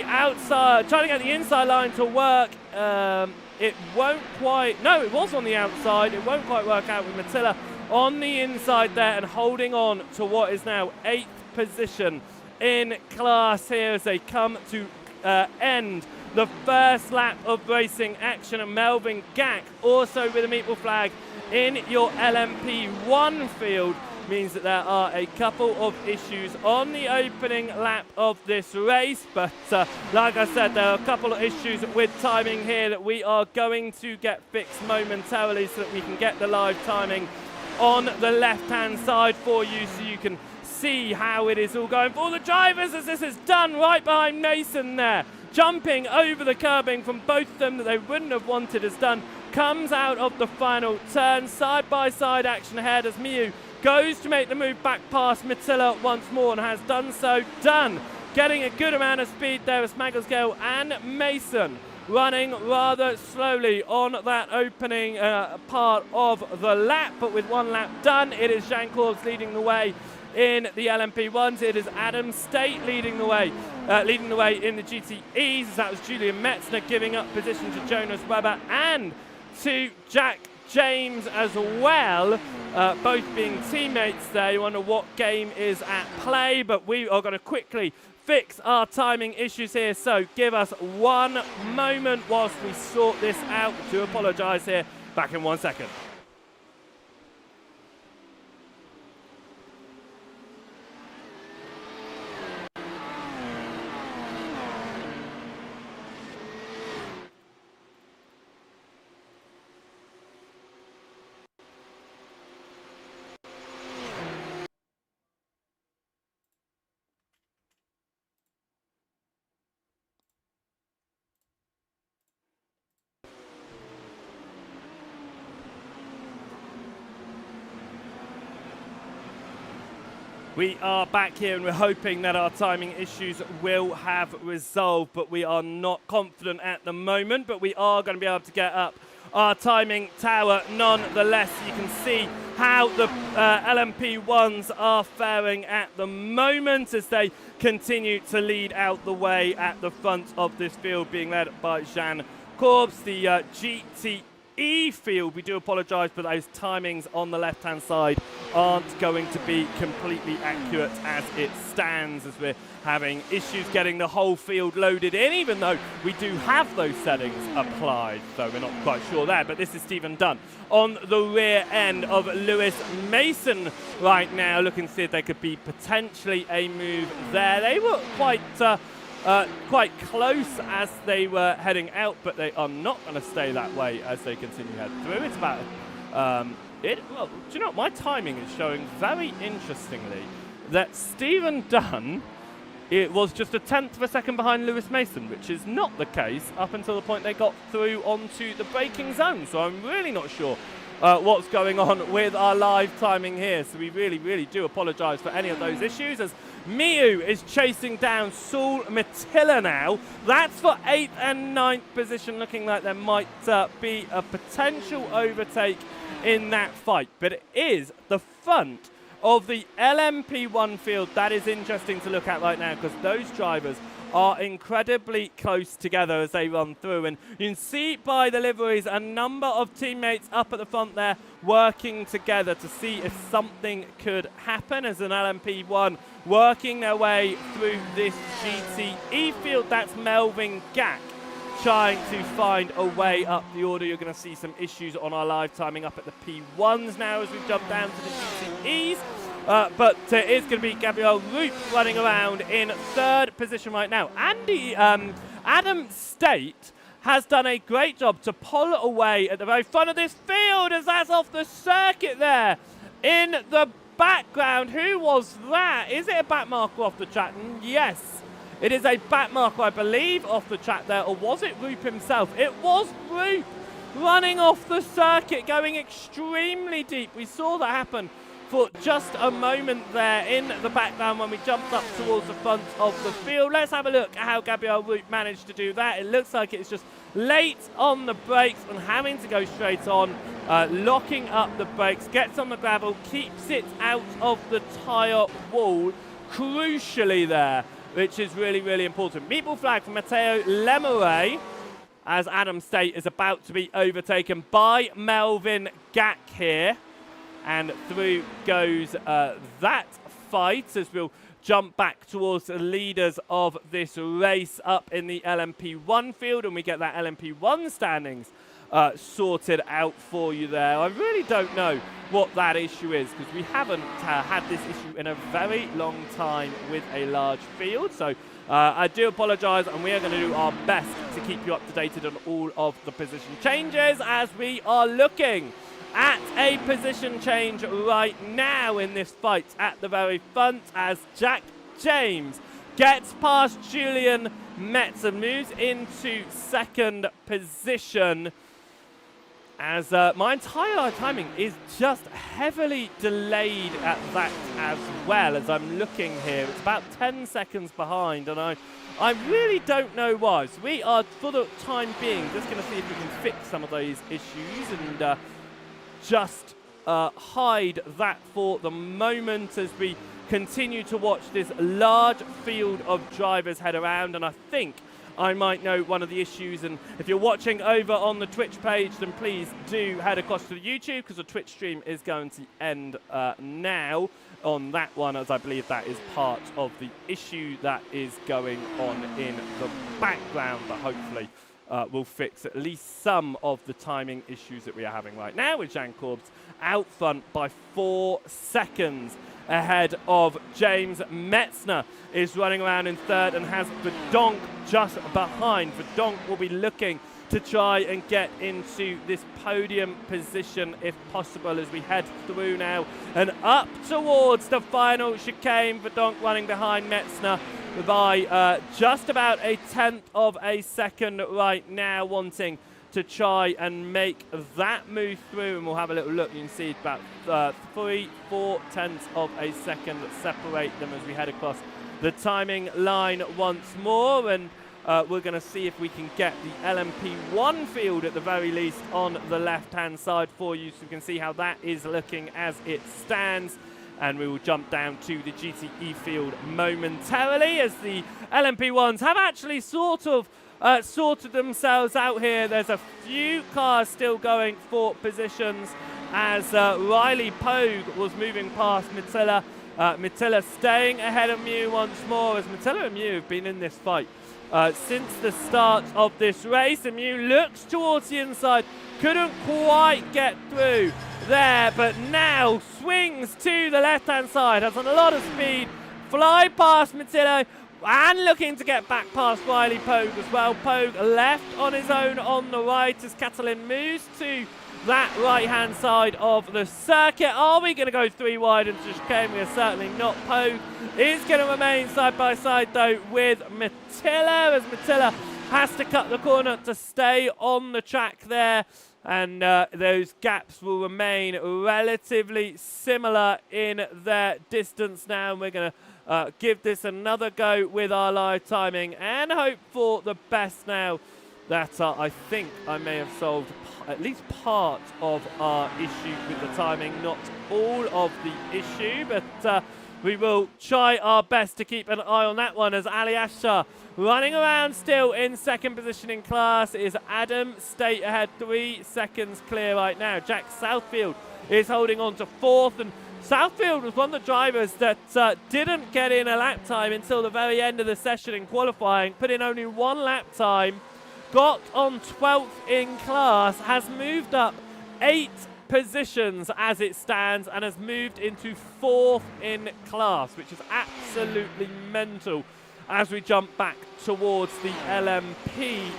inside line to work. It won't quite, no, it was on the outside. It won't quite work out with Mattila on the inside there and holding on to what is now 8th position in class here as they come to end the first lap of racing action. And Melvin Gack also with a meatball flag in your LMP1 field means that there are a couple of issues on the opening lap of this race, but like I said, there are a couple of issues with timing here that we are going to get fixed momentarily so that we can get the live timing on the left hand side for you so you can see how it is all going for the drivers, as this is done right behind Mason there, jumping over the curbing from both of them that they wouldn't have wanted as done, comes out of the final turn. Side by side action ahead as Miu goes to make the move back past Mattila once more and has done so. Done getting a good amount of speed there as Smagglesgale and Mason running rather slowly on that opening part of the lap, but with one lap done, it is Jean Corbs leading the way in the LMP1s. It is Adam State leading the way in the GTEs. That was Julian Metzner giving up position to Jonas Weber and to Jack James as well, both being teammates there. You wonder what game is at play, but we are going to quickly fix our timing issues here, so give us one moment whilst we sort this out. I do apologise here. Back in 1 second. We are back here and we're hoping that our timing issues will have resolved, but we are not confident at the moment, but we are going to be able to get up our timing tower nonetheless. You can see how the LMP1s are faring at the moment as they continue to lead out the way at the front of this field, being led by Jan Korbs, the GTE field. We do apologise, but those timings on the left-hand side aren't going to be completely accurate as it stands, as we're having issues getting the whole field loaded in, even though we do have those settings applied, so we're not quite sure there. But this is Stephen Dunn on the rear end of Lewis Mason right now, looking to see if there could be potentially a move there. They were quite close as they were heading out, but they are not going to stay that way as they continue to head through. It's about well, do you know what? My timing is showing very interestingly that Stephen Dunn, it was just a tenth of a second behind Lewis Mason, which is not the case up until the point they got through onto the braking zone. So I'm really not sure what's going on with our live timing here. So we really do apologise for any of those issues, as Miu is chasing down Saul Matilla now. That's for 8th and 9th position, looking like there might be a potential overtake in that fight. But it is the front of the LMP1 field that is interesting to look at right now, because those drivers are incredibly close together as they run through, and you can see by the liveries a number of teammates up at the front there working together to see if something could happen as an LMP1 working their way through this GTE field. That's Melvin Gack trying to find a way up the order. You're going to see some issues on our live timing up at the P1s now as we jump down to the GTEs. But it is going to be Gabriel Roop running around in 3rd position right now. Adam State has done a great job to pull away at the very front of this field, as that's off the circuit there in the background. Who was that? Is it a back marker off the track? Yes. It is a back marker, I believe, off the track there, or was it Roop himself? It was Roop running off the circuit, going extremely deep. We saw that happen for just a moment there in the background when we jumped up towards the front of the field. Let's have a look at how Gabriel Roop managed to do that. It looks like it's just late on the brakes and having to go straight on, locking up the brakes, gets on the gravel, keeps it out of the tyre wall, crucially there, which is really important. Meatball flag for Matteo Lemeray as Adam State is about to be overtaken by Melvin Gack here. And through goes that fight as we'll jump back towards the leaders of this race up in the LMP1 field, and we get that LMP1 standings sorted out for you there. I really don't know what that issue is, because we haven't had this issue in a very long time with a large field. So I do apologise, and we are going to do our best to keep you up to date on all of the position changes as we are looking at a position change right now in this fight at the very front, as Jack James gets past Julian Metzer, moves into 2nd position, as my entire timing is just heavily delayed at that as well. As I'm looking here, it's about 10 seconds behind, and I really don't know why. So we are, for the time being, just going to see if we can fix some of those issues and just hide that for the moment as we continue to watch this large field of drivers head around. And I think I might know one of the issues, and if you're watching over on the Twitch page, then please do head across to the YouTube, because the Twitch stream is going to end now on that one, as I believe that is part of the issue that is going on in the background, but hopefully will fix at least some of the timing issues that we are having right now, with Jan Korbs out front by 4 seconds ahead of James. Metzner is running around in 3rd and has Verdonk just behind. Verdonk will be looking to try and get into this podium position if possible as we head through now and up towards the final chicane. Verdonk running behind Metzner by just about a tenth of a second right now, wanting to try and make that move through, and we'll have a little look. You can see about 3/4 of a second separate them as we head across the timing line once more, and we're going to see if we can get the LMP1 field at the very least on the left-hand side for you, so we can see how that is looking as it stands. And we will jump down to the GTE field momentarily as the LMP1s have actually sort of sorted themselves out here. There's a few cars still going for positions as Riley Pogue was moving past Mattila. Mattila staying ahead of Mew once more, as Mattila and Mew have been in this fight since the start of this race. And Mew looks towards the inside, couldn't quite get through there, but now swings to the left-hand side, has a lot of speed, fly past Mattila, and looking to get back past Riley Pogue as well. Pogue left on his own on the right as Catalin moves to that right-hand side of the circuit. Are we going to go 3 wide into chicane? We are certainly not. Pogue is going to remain side by side though with Mattila, as Mattila has to cut the corner to stay on the track there. And those gaps will remain relatively similar in their distance now. And we're going to give this another go with our live timing and hope for the best now that I think I may have solved at least part of our issue with the timing. Not all of the issue, but we will try our best to keep an eye on that one as Ali Ashar running around still in second position in class. Is Adam State ahead, 3 seconds clear right now. Jack Southfield is holding on to 4th, and Southfield was one of the drivers that didn't get in a lap time until the very end of the session in qualifying, put in only 1 lap time, got on 12th in class, has moved up 8 positions as it stands, and has moved into 4th in class, which is absolutely mental as we jump back towards the LMP1s.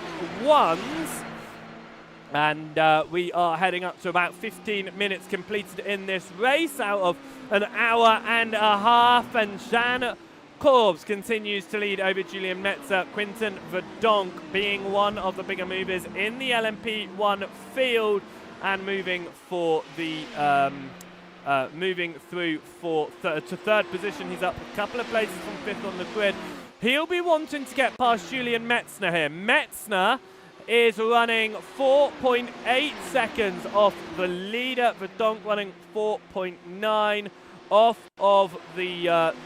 And we are heading up to about 15 minutes completed in this race out of an hour and a half, and Jean Corbs continues to lead over Julian Metzer. Quinton Verdonk being one of the bigger movers in the LMP1 field, and moving for the moving through to 3rd position. He's up a couple of places from 5th on the grid. He'll be wanting to get past Julian Metzner here. Metzner is running 4.8 seconds off the leader. Verdonk running 4.9 off of the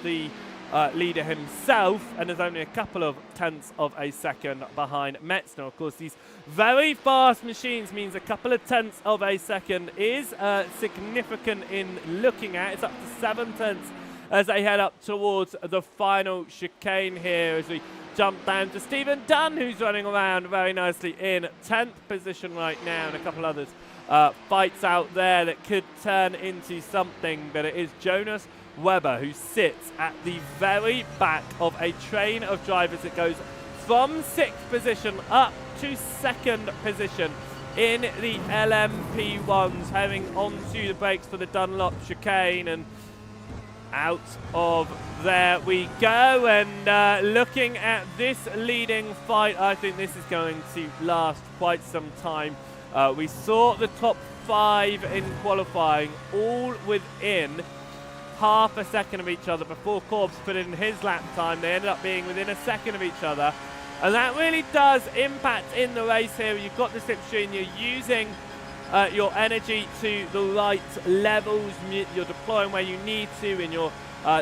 leader himself, and there's only a couple of tenths of a second behind Metzner. Of course, these very fast machines means a couple of tenths of a second is significant in looking at. It's up to 7 tenths as they head up towards the final chicane here, as we jump down to Stephen Dunn, who's running around very nicely in 10th position right now, and a couple others fights out there that could turn into something, but it is Jonas Weber who sits at the very back of a train of drivers that goes from 6th position up to 2nd position in the LMP1s, heading onto the brakes for the Dunlop chicane, and out of there we go. And looking at this leading fight, I think this is going to last quite some time. We saw the top 5 in qualifying all within half a second of each other before Corbs put in his lap time. They ended up being within a second of each other, and that really does impact in the race here. You've got the slipstream, you're using your energy to the right levels, you're deploying where you need to, and you're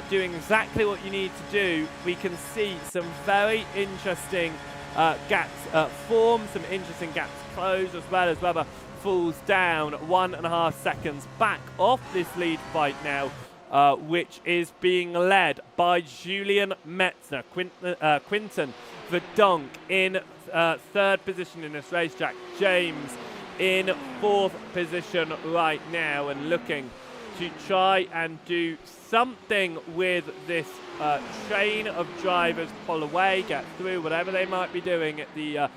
doing exactly what you need to do. We can see some very interesting gaps form, some interesting gaps close, as well as Weber falls down 1.5 seconds back off this lead fight now, which is being led by Julian Metzner. Quinton Verdonk in 3rd position in this race. Jack James in 4th position right now, and looking to try and do something with this train of drivers, pull away, get through, whatever they might be doing at the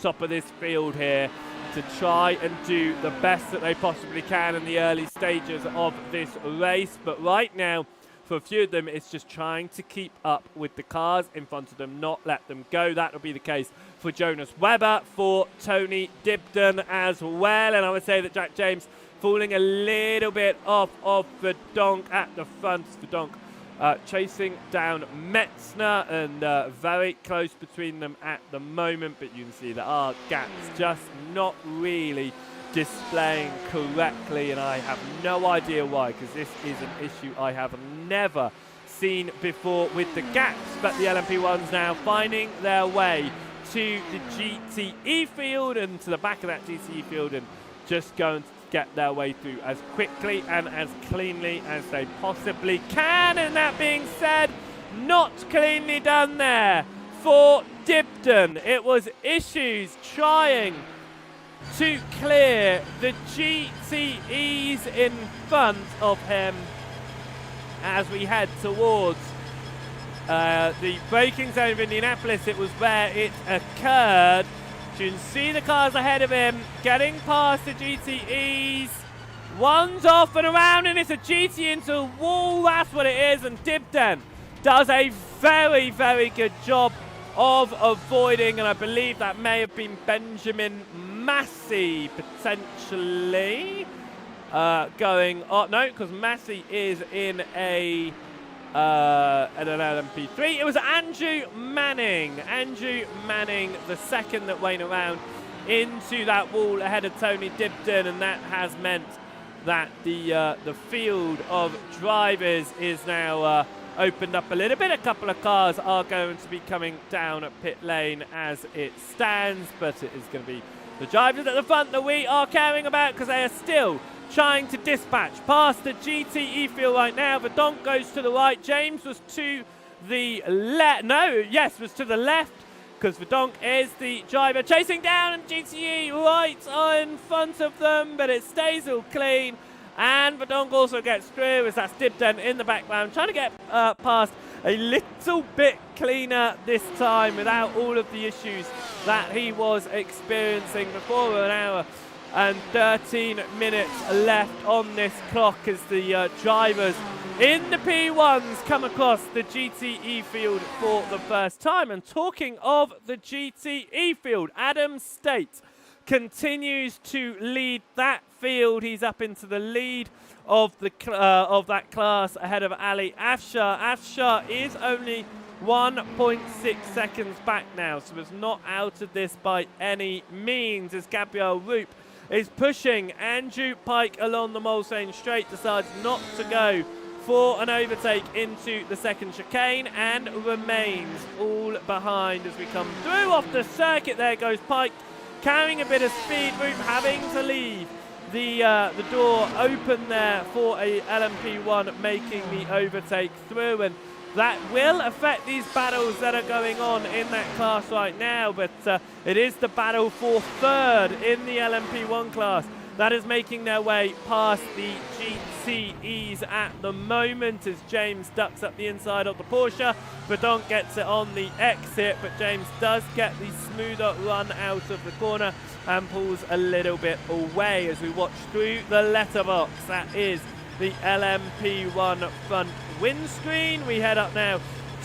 top of this field here, to try and do the best that they possibly can in the early stages of this race. But right now, for a few of them, it's just trying to keep up with the cars in front of them, not let them go. That will be the case for Jonas Webber, for Tony Dibden as well. And I would say that Jack James falling a little bit off of Verdonk at the front. Verdonk chasing down Metzner, and very close between them at the moment. But you can see there are gaps just not really displaying correctly, and I have no idea why, because this is an issue I have never seen before with the gaps. But the LMP1s now finding their way to the GTE field and to the back of that GTE field, and just going to get their way through as quickly and as cleanly as they possibly can. And that being said, not cleanly done there for Dibden. It was issues trying to clear the GTEs in front of him as we head towards the braking zone of Indianapolis. It was where it occurred. You can see the cars ahead of him getting past the GTEs. One's off and around, and it's a GT into a wall. That's what it is, and Dibden does a very, very good job of avoiding, and I believe that may have been Benjamin Massey potentially going up. No, because Massey is in an LMP3. It was Andrew Manning. Andrew Manning, the second that went around into that wall ahead of Tony Dibden, and that has meant that the field of drivers is now opened up a little bit. A couple of cars are going to be coming down at pit lane as it stands, but it is going to be the drivers at the front that we are caring about, because they are still trying to dispatch past the GTE field right now. Verdonk goes to the right. James was to the left. Was to the left, because Verdonk is the driver chasing down, and GTE right in front of them, but it stays all clean. And Verdonk also gets through, as that's Dibden in the background, trying to get past a little bit cleaner this time without all of the issues that he was experiencing before. An hour and 13 minutes left on this clock as the drivers in the P1s come across the GTE field for the first time. And talking of the GTE field, Adam State continues to lead that field. He's up into the lead of that class ahead of Ali Afshar. Afshar is only 1.6 seconds back now, so it's not out of this by any means, as Gabriel Roop is pushing Andrew Pike along the Mulsanne Straight, decides not to go for an overtake into the second chicane, and remains all behind as we come through off the circuit. There goes Pike, carrying a bit of speed. Roop having to leave the door open there for a LMP1 making the overtake through, and that will affect these battles that are going on in that class right now. But it is the battle for third in the LMP1 class that is making their way past the GTEs at the moment, as James ducks up the inside of the Porsche. Verdonk gets it on the exit, but James does get the smoother run out of the corner and pulls a little bit away as we watch through the letterbox. That is the LMP1 front windscreen. We head up now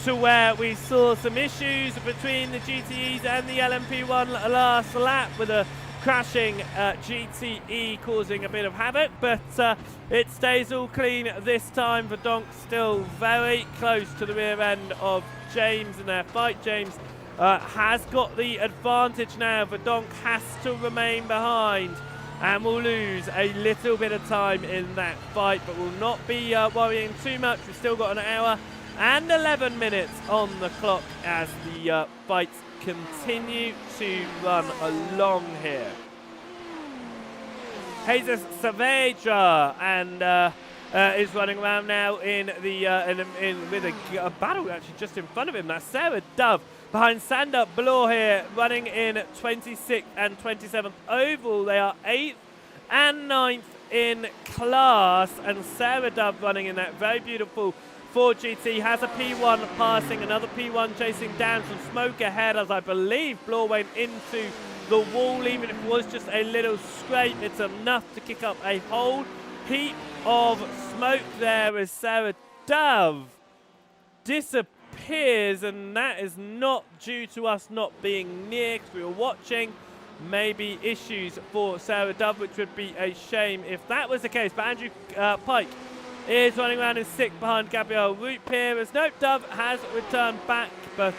to where we saw some issues between the GTEs and the LMP1 last lap, with a crashing GTE causing a bit of havoc, but it stays all clean this time. Verdonk still very close to the rear end of James in their fight. James has got the advantage now. Verdonk has to remain behind and will lose a little bit of time in that fight, but will not be worrying too much. We've still got an hour and 11 minutes on the clock as the fights continue to run along here. Jesus Saavedra and is running around now in the with a battle actually just in front of him. That's Sarah Dove behind Sander Bloor here, running in 26th and 27th overall. They are 8th and 9th in class, and Sarah Dove running in that very beautiful Ford GT has a P1 passing, another P1 chasing down, some smoke ahead, as I believe Bloor went into the wall. Even if it was just a little scrape, it's enough to kick up a whole heap of smoke there as Sarah Dove disappears, and that is not due to us not being near, because we were watching. Maybe issues for Sarah Dove, which would be a shame if that was the case. But Andrew Pike is running around in 6th behind Gabrielle Root here, as Nope Dove has returned back, but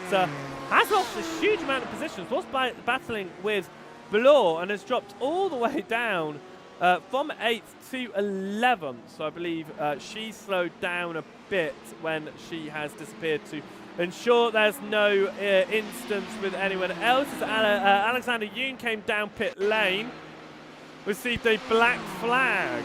has lost a huge amount of positions, was battling with Blore, and has dropped all the way down from 8th to 11th. So I believe she slowed down a bit when she has disappeared to ensure there's no instance with anyone else. As Alexander Yoon came down pit lane, received a black flag.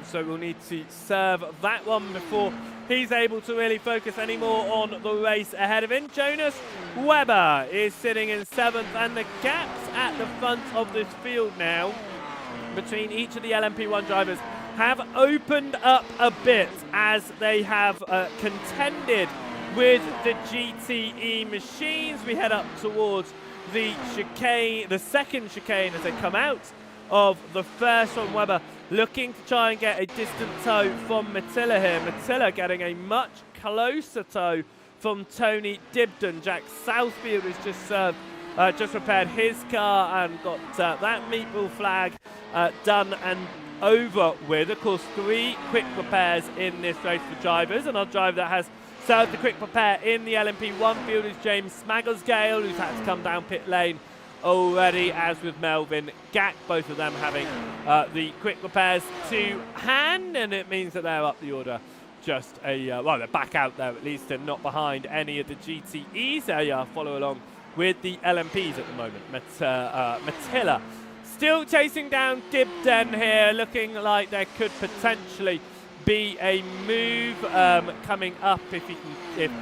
So we'll need to serve that one before he's able to really focus any more on the race ahead of him. Jonas Weber is sitting in 7th, and the gaps at the front of this field now between each of the LMP1 drivers have opened up a bit as they have contended with the GTE machines. We head up towards the chicane, the second chicane, as they come out of the first one. Weber looking to try and get a distant tow from Mattila here. Mattila getting a much closer tow from Tony Dibden. Jack Southfield has just repaired his car and got that meatball flag done and over with. Of course, 3 quick repairs in this race for drivers, and our driver that has served the quick repair in the LMP1 field is James Smagglesgale, who's had to come down pit lane already, as with Melvin Gack, both of them having the quick repairs to hand, and it means that they're up the order just well, they're back out there at least and not behind any of the GTEs. They follow along with the LMPs at the moment. Mattila still chasing down Dibden here, looking like there could potentially be a move coming up if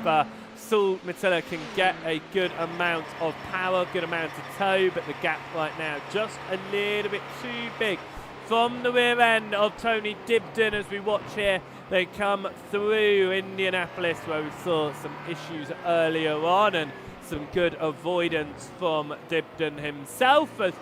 Saul Mattila can get a good amount of power, good amount of tow, but the gap right now just a little bit too big from the rear end of Tony Dibden. As we watch here, they come through Indianapolis, where we saw some issues earlier on and some good avoidance from Dibden himself, as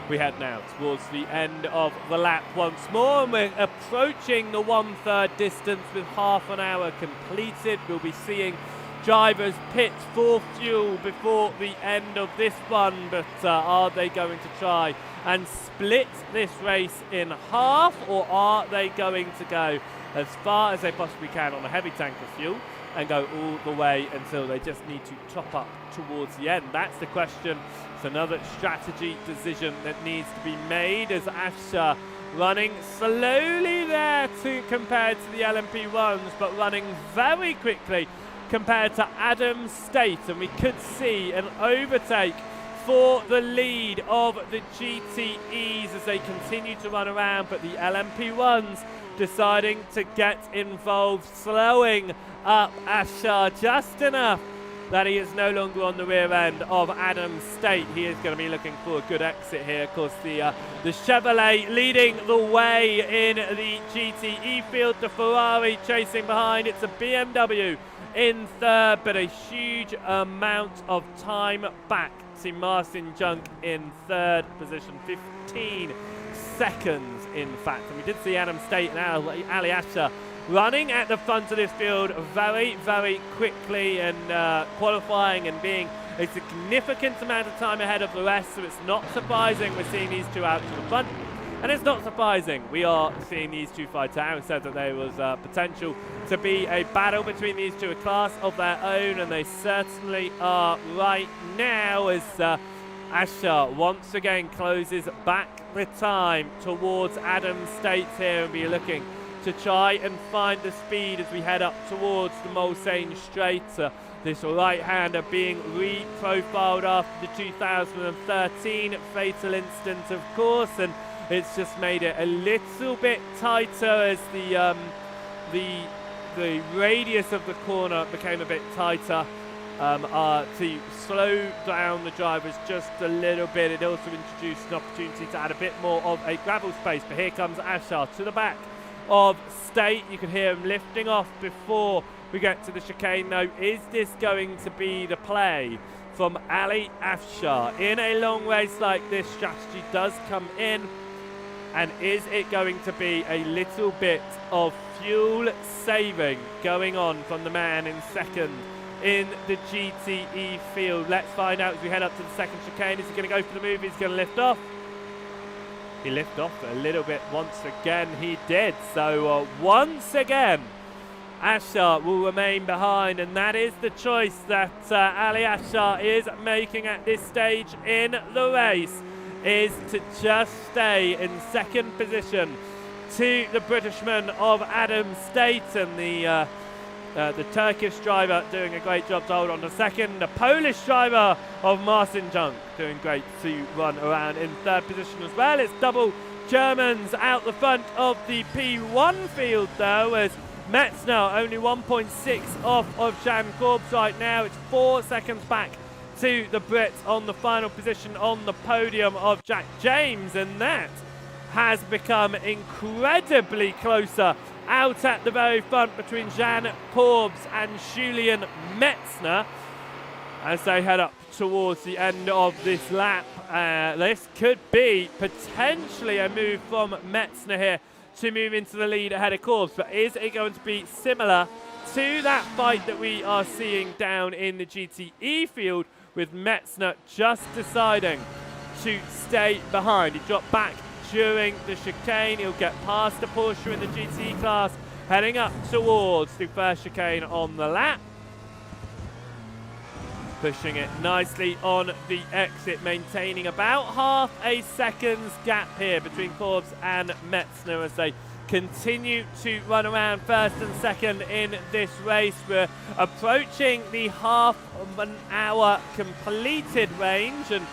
we head now towards the end of the lap once more, and we're approaching the 1/3 distance with half an hour completed. We'll be seeing drivers pit for fuel before the end of this one, but are they going to try and split this race in half, or are they going to go as far as they possibly can on a heavy tank of fuel and go all the way until they just need to top up towards the end? That's the question. It's another strategy decision that needs to be made, as Asher running slowly there compared to the LMP1s, but running very quickly compared to Adam State, and we could see an overtake for the lead of the GTEs as they continue to run around, but the LMP1s deciding to get involved, slowing up Asher just enough that he is no longer on the rear end of Adam State. He is going to be looking for a good exit here. Of course, the Chevrolet leading the way in the GTE field, the Ferrari chasing behind. It's a BMW in 3rd, but a huge amount of time back to Marcin Junk in 3rd position, 15 seconds in fact. And we did see Adam State and Ali Asher running at the front of this field very, very quickly and qualifying and being a significant amount of time ahead of the rest, so it's not surprising we're seeing these two out to the front. And it's not surprising we are seeing these two fight out. We said that there was potential to be a battle between these two, a class of their own, and they certainly are right now, as Asher once again closes back the time towards Adam State here, and be looking to try and find the speed as we head up towards the Mulsanne Straight. This right-hander being re-profiled after the 2013 fatal incident, of course, and it's just made it a little bit tighter as the radius of the corner became a bit tighter to slow down the drivers just a little bit. It also introduced an opportunity to add a bit more of a gravel space, but here comes Asher to the back of State. You can hear him lifting off before we get to the chicane though. Is this going to be the play from Ali Afshar? In a long race like this, strategy does come in. And is it going to be a little bit of fuel saving going on from the man in second in the GTE field? Let's find out as we head up to the second chicane. Is he going to go for the move? He's going to lift off. He lifted off a little bit once again. He did. So once again, Ashar will remain behind, and that is the choice that Ali Ashar is making at this stage in the race, is to just stay in second position to the Britishman of Adam State, and the Turkish driver doing a great job to hold on to second. The Polish driver of Marcin Junk doing great to run around in third position as well. It's double Germans out the front of the P1 field though, as Metzner only 1.6 off of Jan Korbs right now. It's 4 seconds back to the Brits on the final position on the podium of Jack James, and that has become incredibly closer out at the very front between Jan Korbs and Julian Metzner as they head up towards the end of this lap. This could be potentially a move from Metzner here to move into the lead ahead of Korbs, but is it going to be similar to that fight that we are seeing down in the GTE field, with Metzner just deciding to stay behind? He dropped back during the chicane. He'll get past the Porsche in the GTE class, heading up towards the first chicane on the lap. Pushing it nicely on the exit, maintaining about half a second's gap here between Korbs and Metzner as they continue to run around first and second in this race. We're approaching the half of an hour completed range and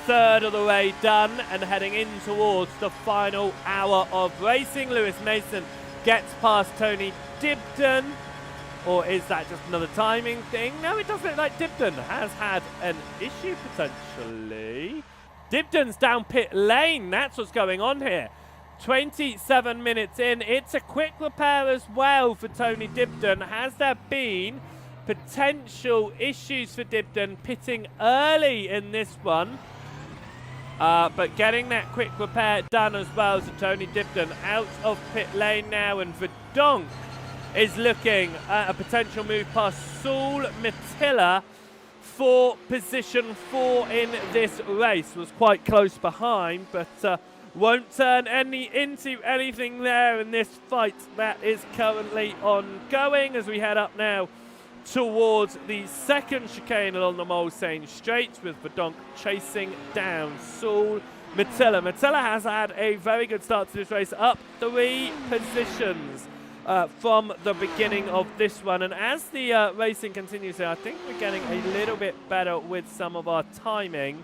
third of the way done, and heading in towards the final hour of racing. Lewis Mason gets past Tony Dibden, or is that just another timing thing? No, it does look like Dibden has had an issue potentially. Dibden's down pit lane, that's what's going on here. 27 minutes in, it's a quick repair as well for Tony Dibden. Has there been potential issues for Dibden pitting early in this one? But getting that quick repair done as well. So Tony Dibden out of pit lane now, and Verdonk is looking at a potential move past Saul Matilla for position 4 in this race. Was quite close behind, but won't turn into anything there in this fight that is currently ongoing as we head up now towards the second chicane along the Mulsanne Straits, with Verdonk chasing down Saul Matilla. Matilla has had a very good start to this race, up 3 positions from the beginning of this one, and as the racing continues here, I think we're getting a little bit better with some of our timing.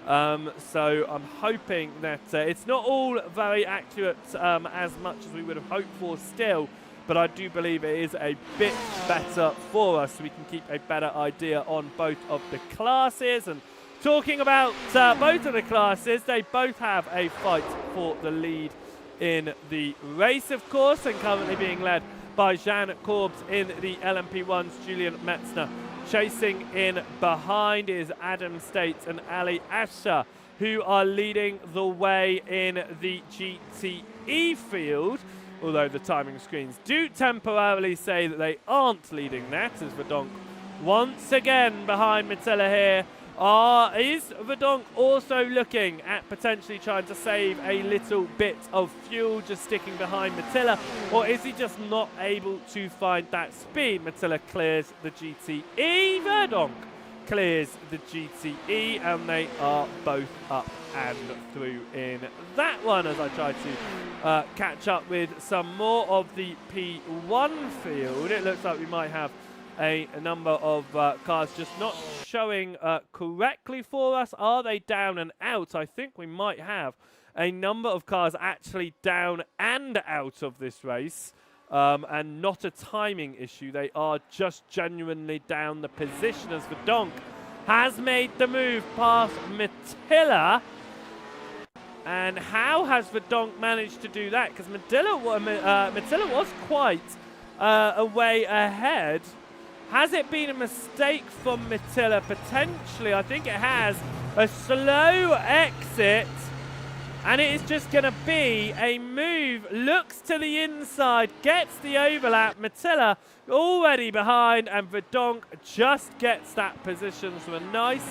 So I'm hoping that it's not all very accurate as much as we would have hoped for still, but I do believe it is a bit better for us, so we can keep a better idea on both of the classes. And talking about both of the classes, they both have a fight for the lead in the race, of course, and currently being led by Jan Korbs in the LMP1's Julian Metzner. Chasing in behind is Adam States and Ali Ashar, who are leading the way in the GTE field, although the timing screens do temporarily say that they aren't leading that, as Verdonk once again behind Matilla here. Is Verdonk also looking at potentially trying to save a little bit of fuel, just sticking behind Matilla, or is he just not able to find that speed? Matilla clears the GTE, Verdonk clears the GTE, and they are both up and through in that one as I try to catch up with some more of the P1 field. It looks like we might have a number of cars just not showing correctly for us. Are they down and out? I think we might have a number of cars actually down and out of this race, and not a timing issue. They are just genuinely down the position, as Verdonk has made the move past Matilla. And how has Verdonk managed to do that? Because Matilla was quite a way ahead. Has it been a mistake from Matilla? Potentially, I think it has. A slow exit And it is just going to be a move, looks to the inside, gets the overlap. Mattila already behind, and Verdonk just gets that position. So a nice,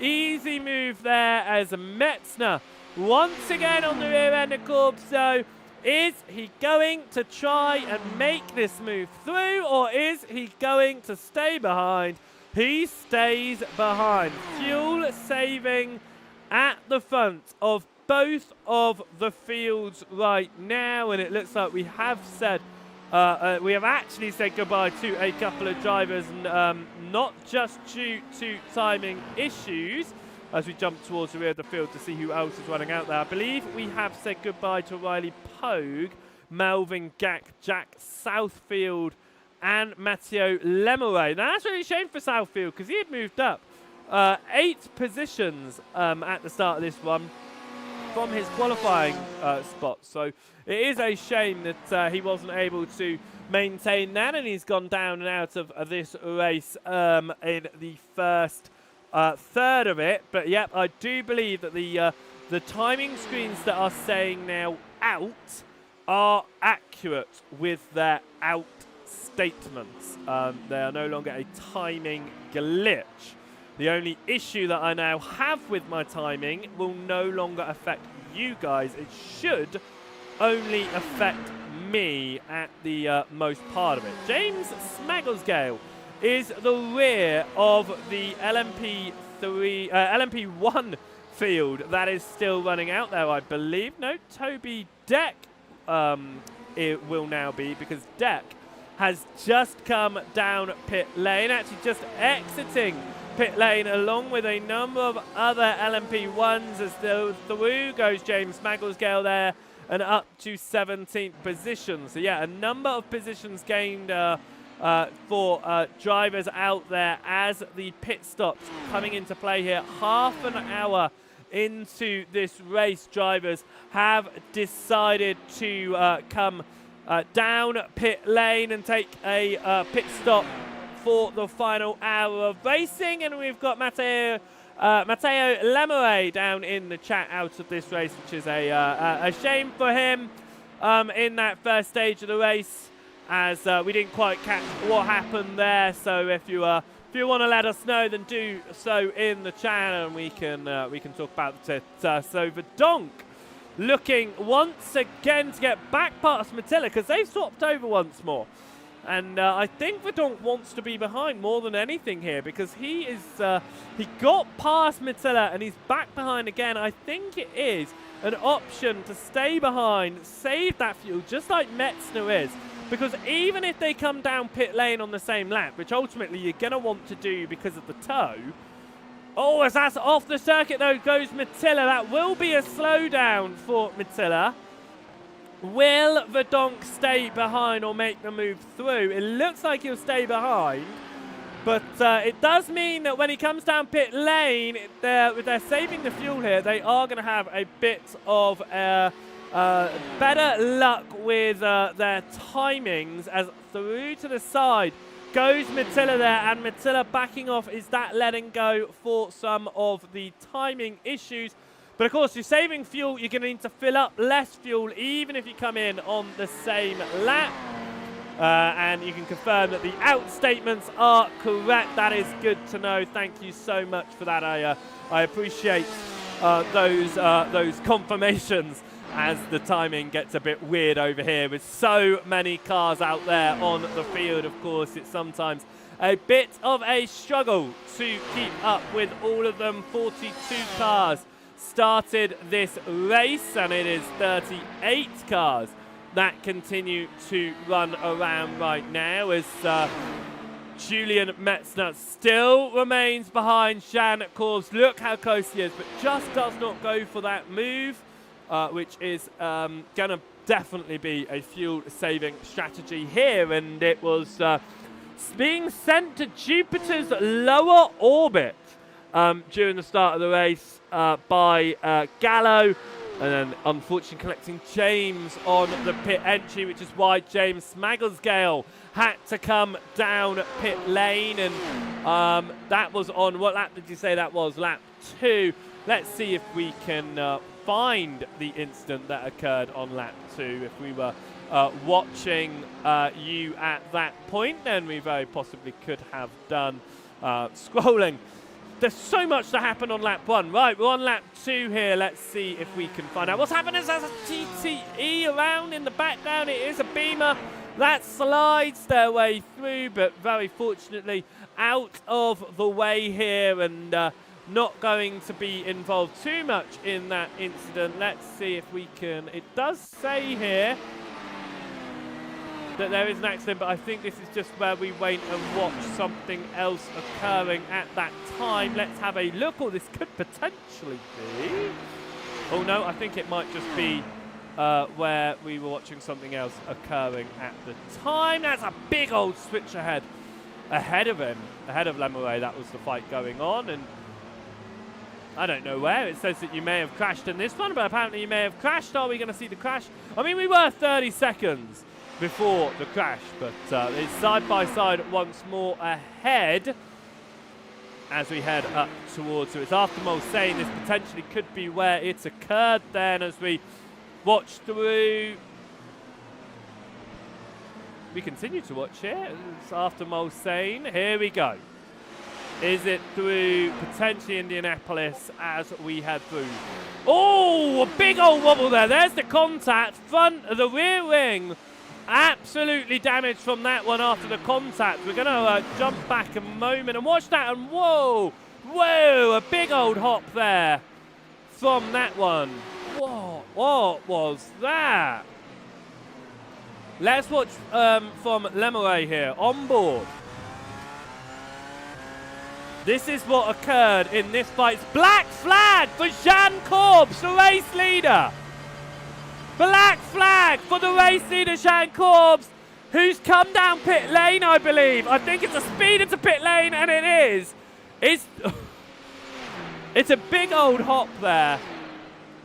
easy move there as Metzner once again on the rear end of Corbs. So is he going to try and make this move through, or is he going to stay behind? He stays behind. Fuel saving at the front of both of the fields right now, and it looks like we have said we have actually said goodbye to a couple of drivers, not just due to timing issues, as we jump towards the rear of the field to see who else is running out there. I believe we have said goodbye to Riley Pogue, Melvin Gack, Jack Southfield, and Matteo Lemeray. Now that's really a shame for Southfield, because he had moved up 8 positions at the start of this one from his qualifying spot. So it is a shame that he wasn't able to maintain that, and he's gone down and out of this race in the first third of it. But yep, I do believe that the timing screens that are saying now out are accurate with their out statements. They are no longer a timing glitch. The only issue that I now have with my timing will no longer affect you guys. It should only affect me at the most part of it. James Smagglesgale is the rear of the LMP1 field that is still running out there, I believe. No, Toby Deck it will now be, because Deck has just come down pit lane, actually just exiting pit lane along with a number of other LMP1s, as through goes James Smagglesgale there and up to 17th position. So yeah, a number of positions gained for drivers out there as the pit stops coming into play here. Half an hour into this race, drivers have decided to come down pit lane and take a pit stop for the final hour of racing. And we've got Matteo Lemeray down in the chat out of this race, which is a shame for him in that first stage of the race, as we didn't quite catch what happened there. So if you want to let us know, then do so in the chat, and we can talk about it. So Verdonk looking once again to get back past Mattila, because they've swapped over once more. And I think Verdonk wants to be behind more than anything here, because he got past Mattila and he's back behind again. I think it is an option to stay behind, save that fuel, just like Metzner is. Because even if they come down pit lane on the same lap, which ultimately you're going to want to do because of the tow. Oh, as that's off the circuit though goes Mattila. That will be a slowdown for Mattila. Will Verdonk stay behind or make the move through? It looks like he'll stay behind, but it does mean that when he comes down pit lane, they're saving the fuel here. They are going to have a bit of better luck with their timings, as through to the side goes Mattila there, and Mattila backing off. Is that letting go for some of the timing issues? But of course, you're saving fuel, you're going to need to fill up less fuel even if you come in on the same lap. And you can confirm that the out statements are correct. That is good to know. Thank you so much for that. I appreciate those confirmations, as the timing gets a bit weird over here with so many cars out there on the field. Of course, it's sometimes a bit of a struggle to keep up with all of them. 42 cars started this race, and it is 38 cars that continue to run around right now, as Julian Metzner still remains behind Jan Corbs. Look how close he is, but just does not go for that move, which is going to definitely be a fuel-saving strategy here, and it was being sent to Jupiter's lower orbit during the start of the race by Gallo, and then unfortunately collecting James on the pit entry, which is why James Smagglesgale had to come down pit lane. And that was on, what lap did you say that was? Lap 2. Let's see if we can find the incident that occurred on lap 2. If we were watching you at that point, then we very possibly could have done scrolling. There's so much to happen on lap 1. Right, we're on lap 2 here. Let's see if we can find out what's happening. There's a GTE around in the background. It is a Beamer that slides their way through, but very fortunately out of the way here and not going to be involved too much in that incident. Let's see if we can. It does say here that there is an accident, but I think this is just where we wait and watch something else occurring at that time. Let's have a look. Oh, this could potentially be. Oh no, I think it might just be where we were watching something else occurring at the time. That's a big old switch ahead of him, ahead of Lemeray. That was the fight going on, and I don't know where. It says that you may have crashed in this one, but apparently you may have crashed. Are we going to see the crash? I mean, we were 30 seconds before the crash, but it's side by side once more ahead as we head up towards it. It's after Mulsanne. This potentially could be where it's occurred then as we watch through. We continue to watch here. It's after Mulsanne. Here we go. Is it through potentially Indianapolis as we head through? Oh, a big old wobble there. There's the contact. Front of the rear wing. Absolutely damaged from that one after the contact. We're going to jump back a moment and watch that. And whoa, whoa, a big old hop there from that one. Whoa, what was that? Let's watch from Lemeray here on board. This is what occurred in this fight. Black flag for Jean Corbs, the race leader. Black flag for the race leader, Jean Corbs, who's come down pit lane, I believe. I think it's a speed into pit lane, and it is. It's a big old hop there.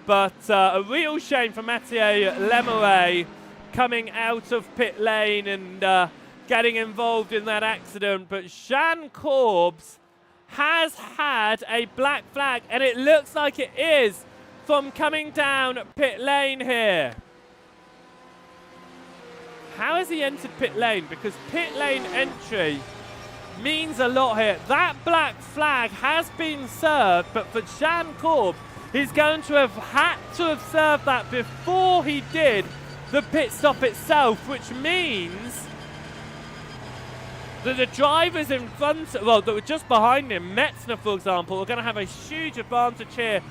But a real shame for Mathieu Lemeray coming out of pit lane and getting involved in that accident. But Jean Corbs has had a black flag, and it looks like it is from coming down pit lane here. How has he entered pit lane? Because pit lane entry means a lot here. That black flag has been served, but for Jean Corbs, he's going to have had to have served that before he did the pit stop itself, which means that the drivers in front, well, that were just behind him, Metzner, for example, are going to have a huge advantage here.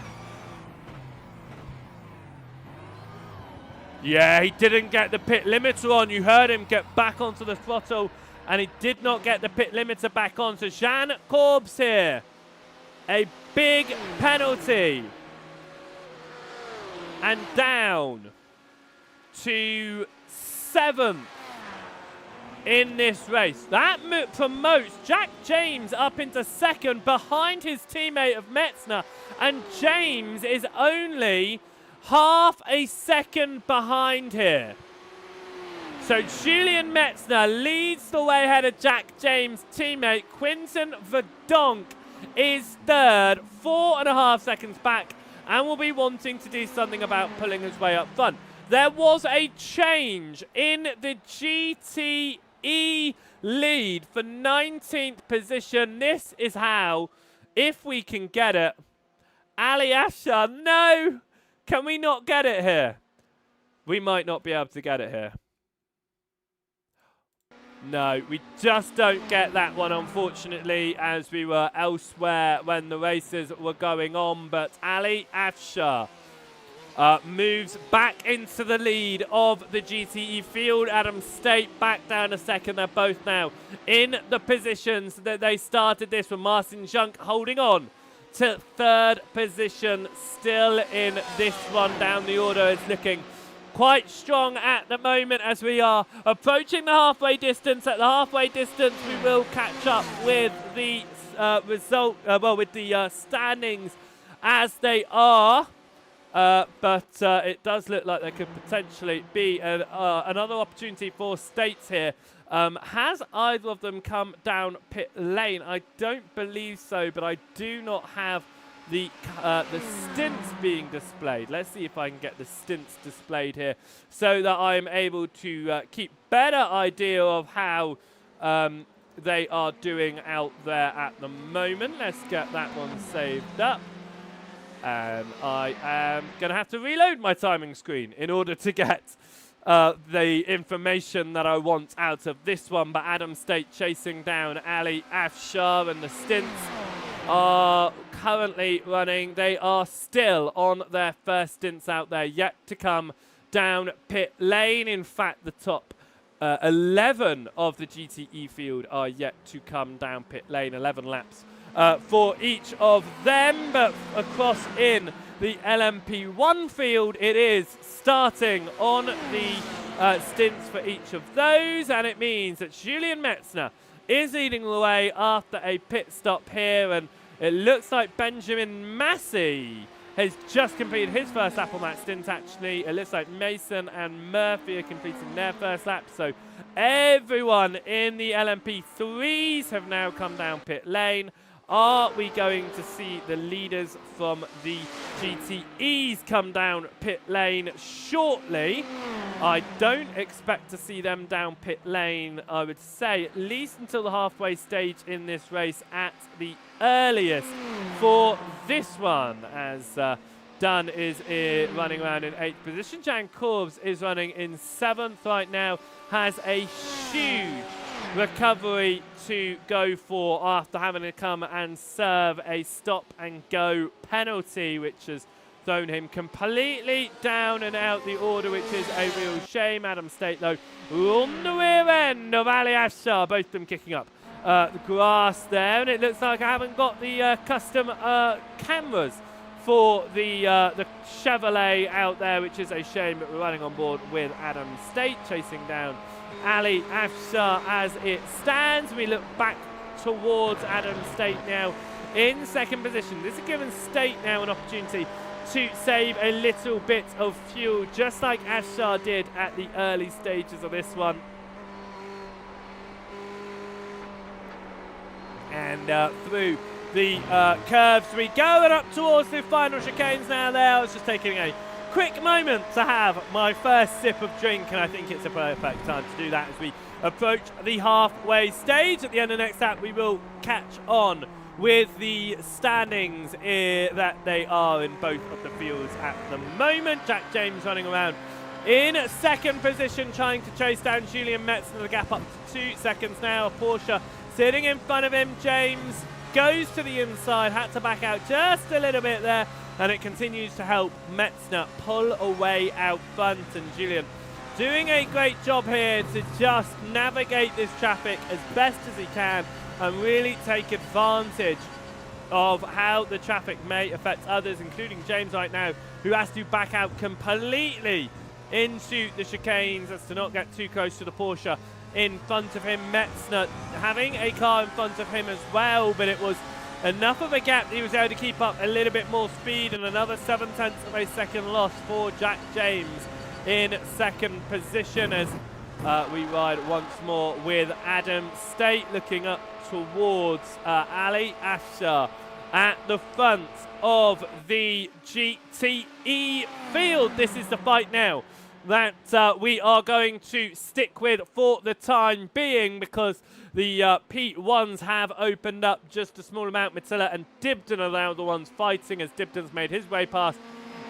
Yeah, he didn't get the pit limiter on. You heard him get back onto the throttle, and he did not get the pit limiter back on. So Jean Corbs here, a big penalty. And down to 7th in this race. That promotes Jack James up into 2nd behind his teammate of Metzner, and James is only half a second behind here. So Julian Metzner leads the way ahead of Jack James' teammate. Quinton Verdonk is 3rd, 4.5 seconds back, and will be wanting to do something about pulling his way up front. There was a change in the GTE lead for 19th position. This is how, if we can get it. Ali Afshar, no! Can we not get it here? We might not be able to get it here. No, we just don't get that one, unfortunately, as we were elsewhere when the races were going on. But Ali Afshar moves back into the lead of the GTE field. Adam State back down a second. They're both now in the positions that they started this with. Martin Junk holding on to 3rd position, still in this one down the order. Is looking quite strong at the moment as we are approaching the halfway distance. At the halfway distance, we will catch up with the standings as they are. But it does look like there could potentially be another opportunity for States here. Has either of them come down pit lane? I don't believe so, but I do not have the stints being displayed. Let's see if I can get the stints displayed here so that I'm able to keep better idea of how they are doing out there at the moment. Let's get that one saved up. And I am going to have to reload my timing screen in order to get the information that I want out of this one. But Adam State chasing down Ali Afshar, and the stints are currently running. They are still on their first stints out there, yet to come down pit lane. In fact, the top 11 of the GTE field are yet to come down pit lane. 11 laps for each of them, but across in the LMP1 field, it is starting on the stints for each of those, and it means that Julian Metzner is leading the way after a pit stop here, and it looks like Benjamin Massey has just completed his first lap on that stint. Actually, it looks like Mason and Murphy are completing their first lap, so everyone in the LMP3s have now come down pit lane. Are we going to see the leaders from the GTEs come down pit lane shortly? I don't expect to see them down pit lane, I would say, at least until the halfway stage in this race at the earliest for this one, as Dunn is running around in 8th position. Jan Corbs is running in 7th right now, has a huge recovery to go for after having to come and serve a stop and go penalty, which has thrown him completely down and out the order, which is a real shame. Adam State, though, on the rear end of Ali Afshar, both of them kicking up the grass there, and it looks like I haven't got the custom cameras for the Chevrolet out there, which is a shame, but we're running on board with Adam State chasing down Ali Afshar as it stands. We look back towards Adam State now in 2nd position. This has given State now an opportunity to save a little bit of fuel, just like Afshar did at the early stages of this one. And through the curves we go, and up towards the final chicanes now there. I was just taking a quick moment to have my first sip of drink, and I think it's a perfect time to do that as we approach the halfway stage. At the end of the next lap, we will catch on with the standings that they are in both of the fields at the moment. Jack James running around in 2nd position, trying to chase down Julian Metzner. The gap up to 2 seconds now. Porsche sitting in front of him. James goes to the inside, had to back out just a little bit there, and it continues to help Metzner pull away out front. And Julian doing a great job here to just navigate this traffic as best as he can and really take advantage of how the traffic may affect others, including James right now, who has to back out completely into the chicanes as to not get too close to the Porsche in front of him. Metzner having a car in front of him as well, but it was enough of a gap that he was able to keep up a little bit more speed, and another 0.7 of a second loss for Jack James in 2nd position as we ride once more with Adam State looking up towards Ali Afshar at the front of the GTE field. This is the fight now that we are going to stick with for the time being, because the P1s have opened up just a small amount. Mattila and Dibden are now the ones fighting as Dibden's made his way past,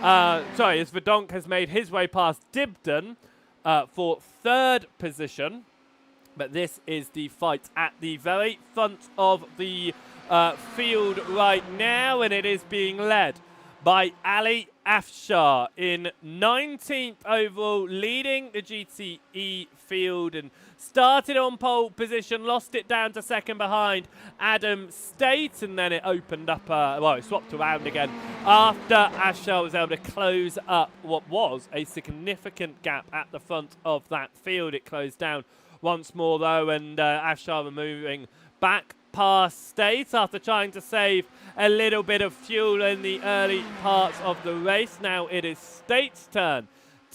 as Verdonk has made his way past Dibden for 3rd position. But this is the fight at the very front of the field right now, and it is being led by Ali Afshar in 19th overall, leading the GTE field, and started on pole position, lost it down to 2nd behind Adam State, and then it opened up, it swapped around again after Afshar was able to close up what was a significant gap at the front of that field. It closed down once more though, and Afshar moving back past State after trying to save a little bit of fuel in the early parts of the race. Now it is State's turn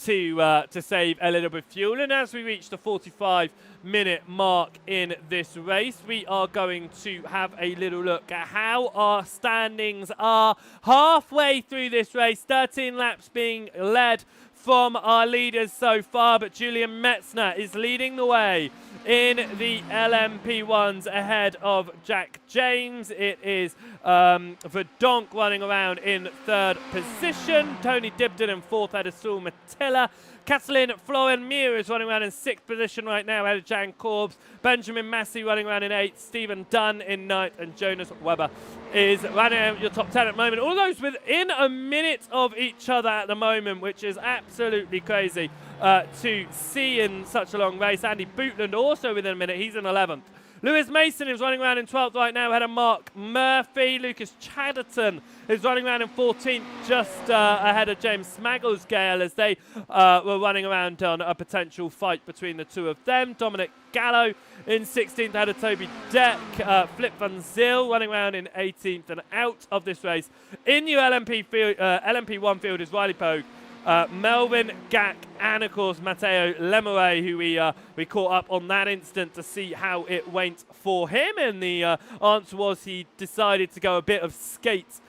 to save a little bit of fuel. And as we reach the 45-minute mark in this race, we are going to have a little look at how our standings are halfway through this race. 13 laps being led from our leaders so far, but Julian Metzner is leading the way in the LMP1s ahead of Jack James. It is Verdonk running around in third position. Tony Dibden in fourth ahead of Saul Matilla. Kathleen Florin Mir is running around in sixth position right now ahead of Jan Corbs. Benjamin Massey running around in eighth. Stephen Dunn in ninth. And Jonas Weber is running out your top 10 at the moment. All those within a minute of each other at the moment, which is absolutely crazy to see in such a long race. Andy Bootland also within a minute. He's in 11th. Lewis Mason is running around in 12th right now ahead of Mark Murphy. Lucas Chatterton is running around in 14th just ahead of James Smagglesgale as they were running around on a potential fight between the two of them. Dominic Gallo in 16th ahead of Toby Deck. Flip Van Zyl running around in 18th, and out of this race in your LMP1 field is Riley Pogue, Melvin Gack, and of course Matteo Lemeray, who we caught up on that instant to see how it went for him, and the answer was he decided to go a bit of skate,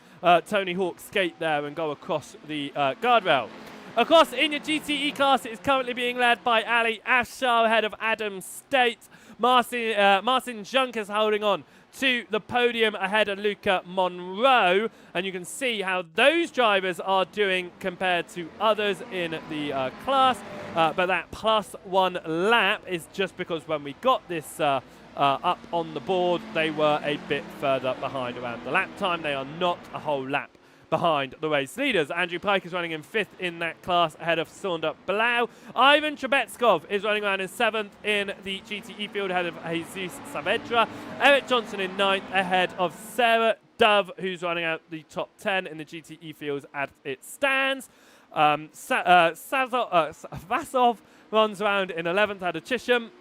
Tony Hawk skate there, and go across the guardrail. Of course, in your GTE class, it is currently being led by Ali Afshar ahead of Adam State. Martin Junk is holding on to the podium ahead of Luca Monroe, and you can see how those drivers are doing compared to others in the class, but that +1 lap is just because when we got this up on the board, they were a bit further behind around the lap time. They are not a whole lap behind the race leaders. Andrew Pike is running in 5th in that class ahead of Saundar Blau. Ivan Trebetskov is running around in 7th in the GTE field ahead of Jesus Saavedra. Eric Johnson in 9th ahead of Sarah Dove, who's running out the top 10 in the GTE fields as it stands. Vasov runs around in 11th ahead of Chisholm.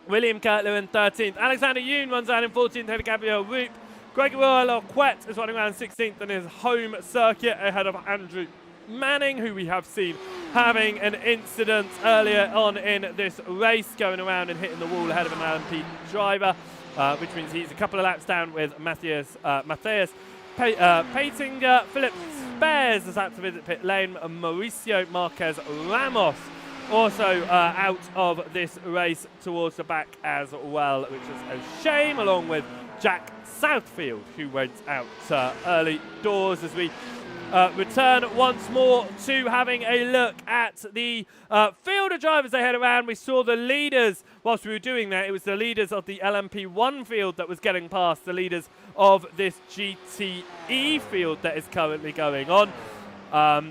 William Kirtler in 13th. Alexander Yoon runs around in 14th ahead of Gabriel Roop. Gregory Loquette is running around 16th in his home circuit ahead of Andrew Manning, who we have seen having an incident earlier on in this race, going around and hitting the wall ahead of an LMP driver, which means he's a couple of laps down with Matthias Paitinger. Philip Spares is out to visit pit lane. Mauricio Marquez Ramos also out of this race towards the back as well, which is a shame, along with Jack Southfield, who went out early doors. As we return once more to having a look at the field of drivers they had around. We saw the leaders, whilst we were doing that, it was the leaders of the LMP1 field that was getting past the leaders of this GTE field that is currently going on.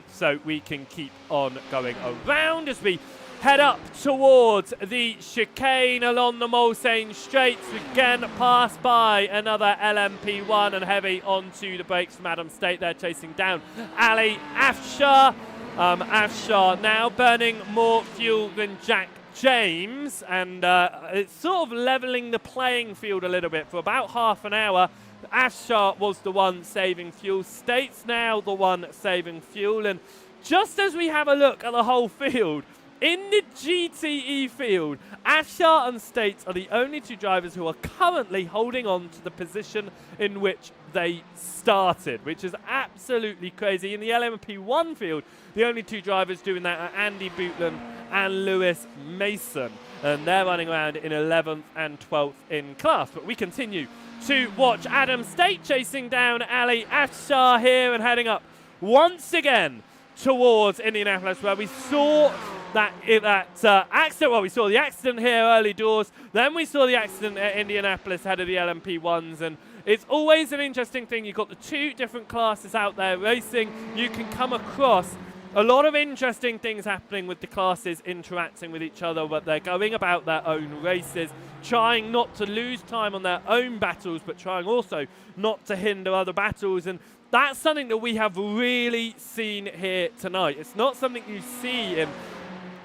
So we can keep on going around as we head up towards the chicane along the Mulsanne Straits. We again pass by another LMP1 and heavy onto the brakes from Adam State. They're chasing down Ali Afshar. Afshar now burning more fuel than Jack James, and it's sort of levelling the playing field a little bit. For about half an hour, Afshar was the one saving fuel. State's now the one saving fuel, and just as we have a look at the whole field, in the GTE field, Afshar and State are the only two drivers who are currently holding on to the position in which they started, which is absolutely crazy. In the LMP1 field, the only two drivers doing that are Andy Bootland and Lewis Mason, and they're running around in 11th and 12th in class. But we continue to watch Adam State chasing down Ali Afshar here and heading up once again towards Indianapolis, where we saw that accident. Well, we saw the accident here early doors, then we saw the accident at Indianapolis ahead of the LMP1s, and it's always an interesting thing. You've got the two different classes out there racing. You can come across a lot of interesting things happening with the classes interacting with each other, but they're going about their own races, trying not to lose time on their own battles, but trying also not to hinder other battles. And that's something that we have really seen here tonight. It's not something you see in,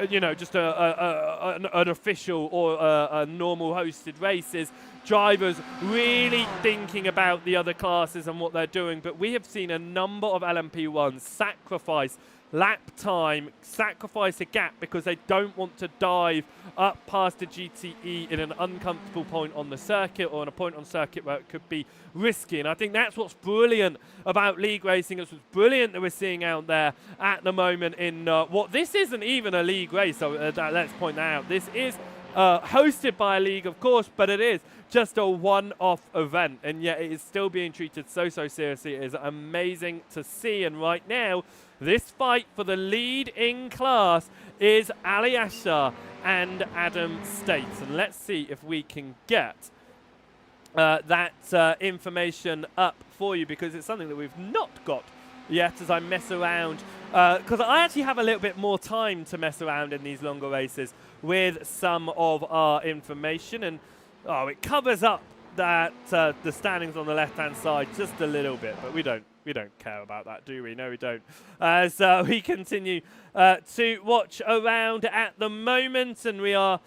you know, just an official or a normal hosted races. Drivers really thinking about the other classes and what they're doing. But we have seen a number of LMP1s sacrifice lap time, sacrifice a gap because they don't want to dive up past the GTE in an uncomfortable point on the circuit or on a point on circuit where it could be risky. And I think that's what's brilliant about league racing. It's what's brilliant that we're seeing out there at the moment in what this isn't even a league race. So let's point that out. This is hosted by a league, of course, but it is just a one-off event, and yet it is still being treated so seriously. It is amazing to see, and right now, this fight for the lead in class is Ali Ashar and Adam States, and let's see if we can get that information up for you, because it's something that we've not got yet as I mess around, because I actually have a little bit more time to mess around in these longer races with some of our information, and it covers up that the standings on the left-hand side just a little bit, but we don't care about that, do we? No, we don't. As we continue to watch around at the moment, and we are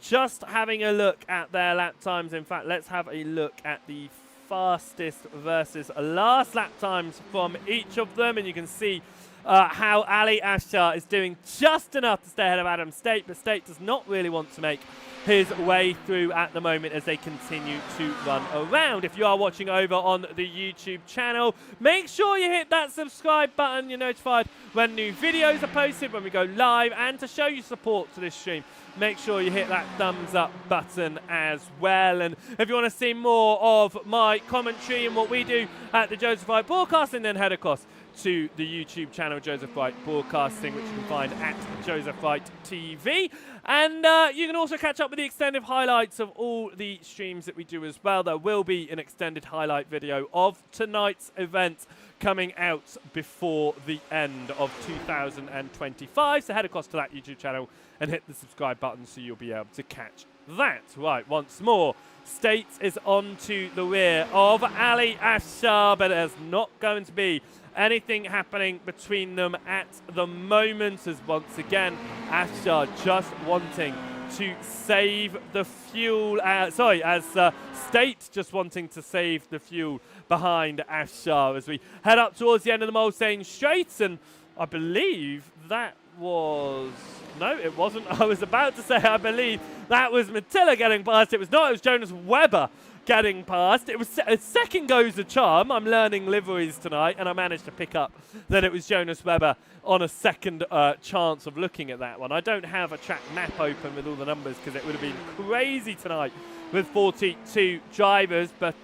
just having a look at their lap times. In fact, let's have a look at the fastest versus last lap times from each of them, and you can see how Ali Ashar is doing just enough to stay ahead of Adam State, but State does not really want to make his way through at the moment as they continue to run around. If you are watching over on the YouTube channel, make sure you hit that subscribe button. You're notified when new videos are posted, when we go live, and to show your support to this stream, make sure you hit that thumbs up button as well. And if you want to see more of my commentary and what we do at the Joseph Wright Broadcasting, then head across to the YouTube channel Joseph Wright Broadcasting, which you can find at Joseph Wright TV. And you can also catch up with the extended highlights of all the streams that we do as well. There will be an extended highlight video of tonight's event coming out before the end of 2025. So head across to that YouTube channel and hit the subscribe button so you'll be able to catch that. Right, once more, State is on to the rear of Ali Ashar, but there's not going to be anything happening between them at the moment, as once again Ashar just wanting to save the fuel, State just wanting to save the fuel behind Ashar as we head up towards the end of the Mulsanne Straight. And I believe that was... No, it wasn't. I was about to say I believe that was Mattila getting past. It was not. It was Jonas Webber getting past. It was a second goes the charm. I'm learning liveries tonight, and I managed to pick up that it was Jonas Webber on a second chance of looking at that one. I don't have a track map open with all the numbers because it would have been crazy tonight with 42 drivers, but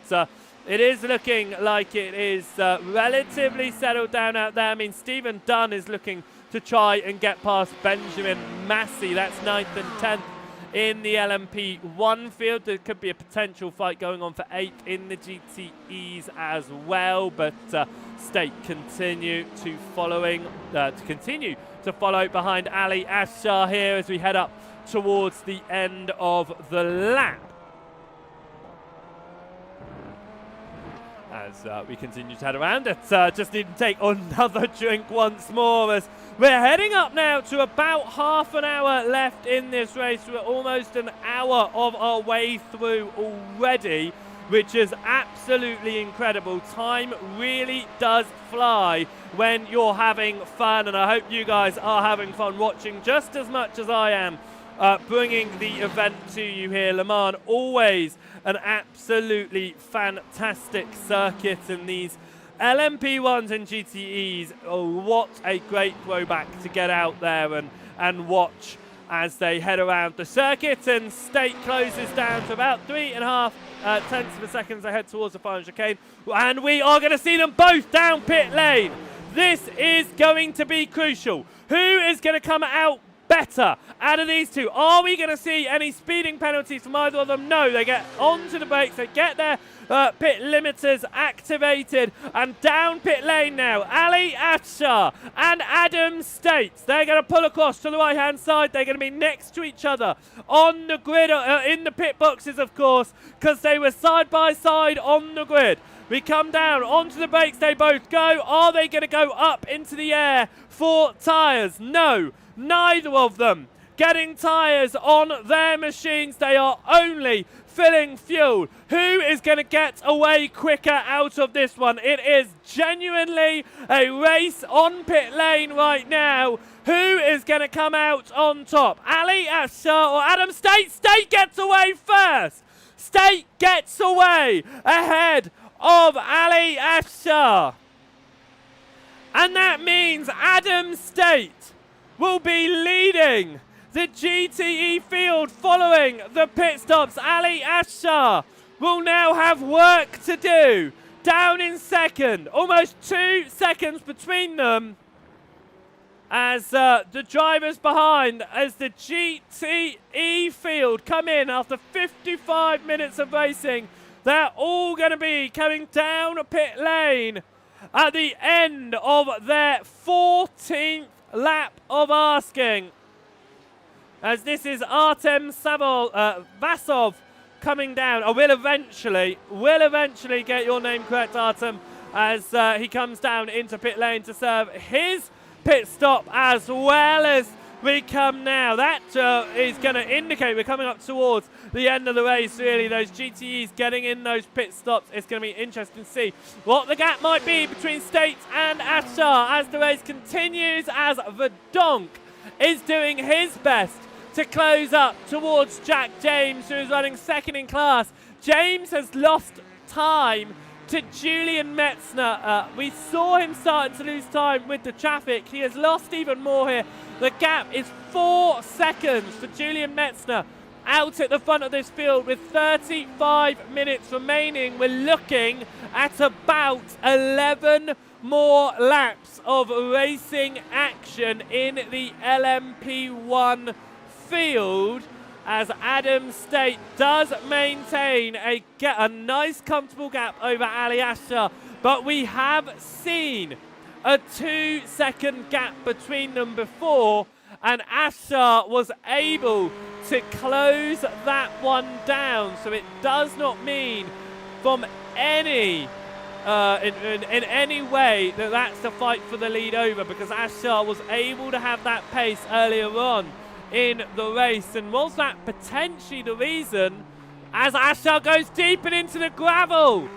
it is looking like it is relatively settled down out there. I mean, Stephen Dunn is looking to try and get past Benjamin Massey. That's 9th and 10th in the LMP1 field. There could be a potential fight going on for 8th in the GTEs as well, but State continue to follow behind Ali Ashar here as we head up towards the end of the lap. As we continue to head around it, just need to take another drink once more as we're heading up now to about half an hour left in this race. We're almost an hour of our way through already, which is absolutely incredible. Time really does fly when you're having fun, and I hope you guys are having fun watching just as much as I am bringing the event to you here. Le Mans, always an absolutely fantastic circuit, and these LMP1s and GTEs, oh, what a great throwback to get out there and watch as they head around the circuit. And State closes down to about 3.5 tenths of a second as they head towards the final chicane, and we are going to see them both down pit lane. This is going to be crucial. Who is going to come out better out of these two? Are we going to see any speeding penalties from either of them? No, they get onto the brakes, they get their pit limiters activated, and down pit lane now, Ali Ashar and Adam States. They're going to pull across to the right hand side. They're going to be next to each other on the grid, in the pit boxes of course, because they were side by side on the grid. We come down onto the brakes, they both go. Are they going to go up into the air for tyres? No, neither of them getting tyres on their machines. They are only filling fuel. Who is going to get away quicker out of this one? It is genuinely a race on pit lane right now. Who is going to come out on top? Ali Ashar or Adam State? State gets away first. State gets away ahead of Ali Ashar. And that means Adam State will be leading the GTE field following the pit stops. Ali Ashar will now have work to do. Down in second, almost 2 seconds between them as the drivers behind, as the GTE field come in after 55 minutes of racing. They're all going to be coming down pit lane at the end of their 14th lap of asking. As this is Artem Vasov coming down. I will eventually get your name correct, Artem, as he comes down into pit lane to serve his pit stop as well as we come now. That is going to indicate we're coming up towards the end of the race, really. Those GTEs getting in those pit stops. It's going to be interesting to see what the gap might be between State and Ashar as the race continues, as Verdonk is doing his best to close up towards Jack James, who is running second in class. James has lost time to Julian Metzner. We saw him starting to lose time with the traffic. He has lost even more here. The gap is 4 seconds for Julian Metzner out at the front of this field with 35 minutes remaining. We're looking at about 11 more laps of racing action in the LMP1 field, as Adam State does maintain a nice comfortable gap over Ali Ashar, but we have seen a 2 second gap between them before, and Ashar was able to close that one down. So it does not mean from any in any way that that's the fight for the lead over, because Ashar was able to have that pace earlier on in the race. And was that potentially the reason, as Ashar goes deep and into the gravel?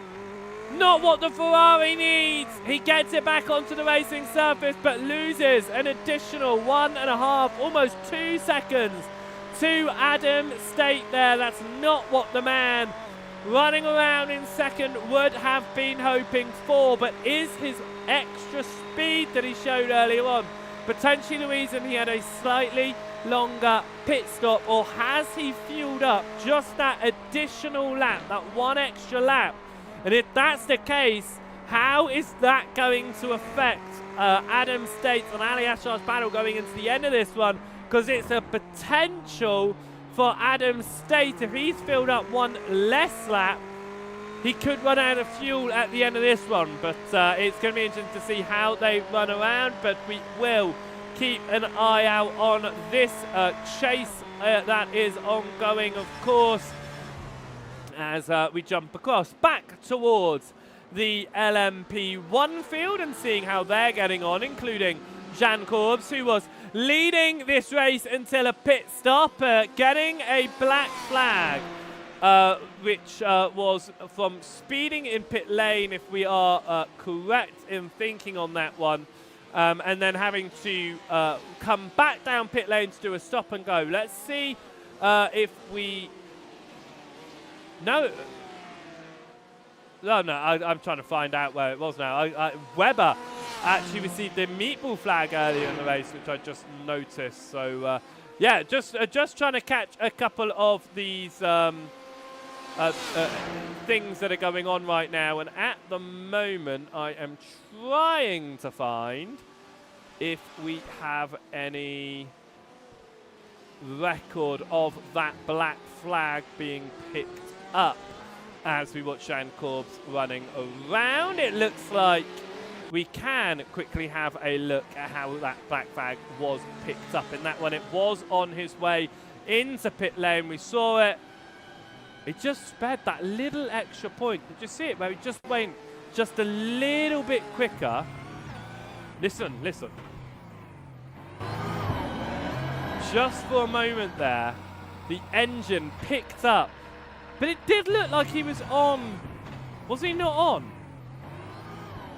Not what the Ferrari needs. He gets it back onto the racing surface, but loses an additional 1.5, almost 2 seconds to Adam State there. That's not what the man running around in second would have been hoping for, but is his extra speed that he showed earlier on potentially the reason he had a slightly longer pit stop, or has he fueled up just that additional lap, that one extra lap? And if that's the case, how is that going to affect Adam State and Ali Ashar's battle going into the end of this one? Because it's a potential for Adam State, if he's filled up one less lap, he could run out of fuel at the end of this one. But it's going to be interesting to see how they run around, but we will keep an eye out on this chase that is ongoing, of course, as we jump across back towards the LMP1 field and seeing how they're getting on, including Jan Corbs, who was leading this race until a pit stop, getting a black flag, which was from speeding in pit lane, if we are correct in thinking on that one, and then having to come back down pit lane to do a stop and go. Let's see if we... No, I'm trying to find out where it was now. Webber actually received the meatball flag earlier in the race, which I just noticed. So, yeah, just trying to catch a couple of these things that are going on right now. And at the moment, I am trying to find if we have any record of that black flag being picked up as we watch Shane Corbs running around. It looks like we can quickly have a look at how that black flag was picked up in that one. It was on his way into pit lane. We saw it. It just sped that little extra point. Did you see it? Where he just went just a little bit quicker. Listen, listen. just for a moment there, the engine picked up. But it did look like he was on. Was he not on?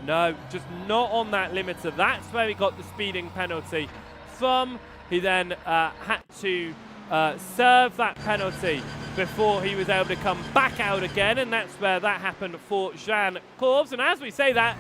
No, just not on that limiter. That's where he got the speeding penalty from. He then had to serve that penalty before he was able to come back out again, and that's where that happened for Jean Corbs. And as we say that,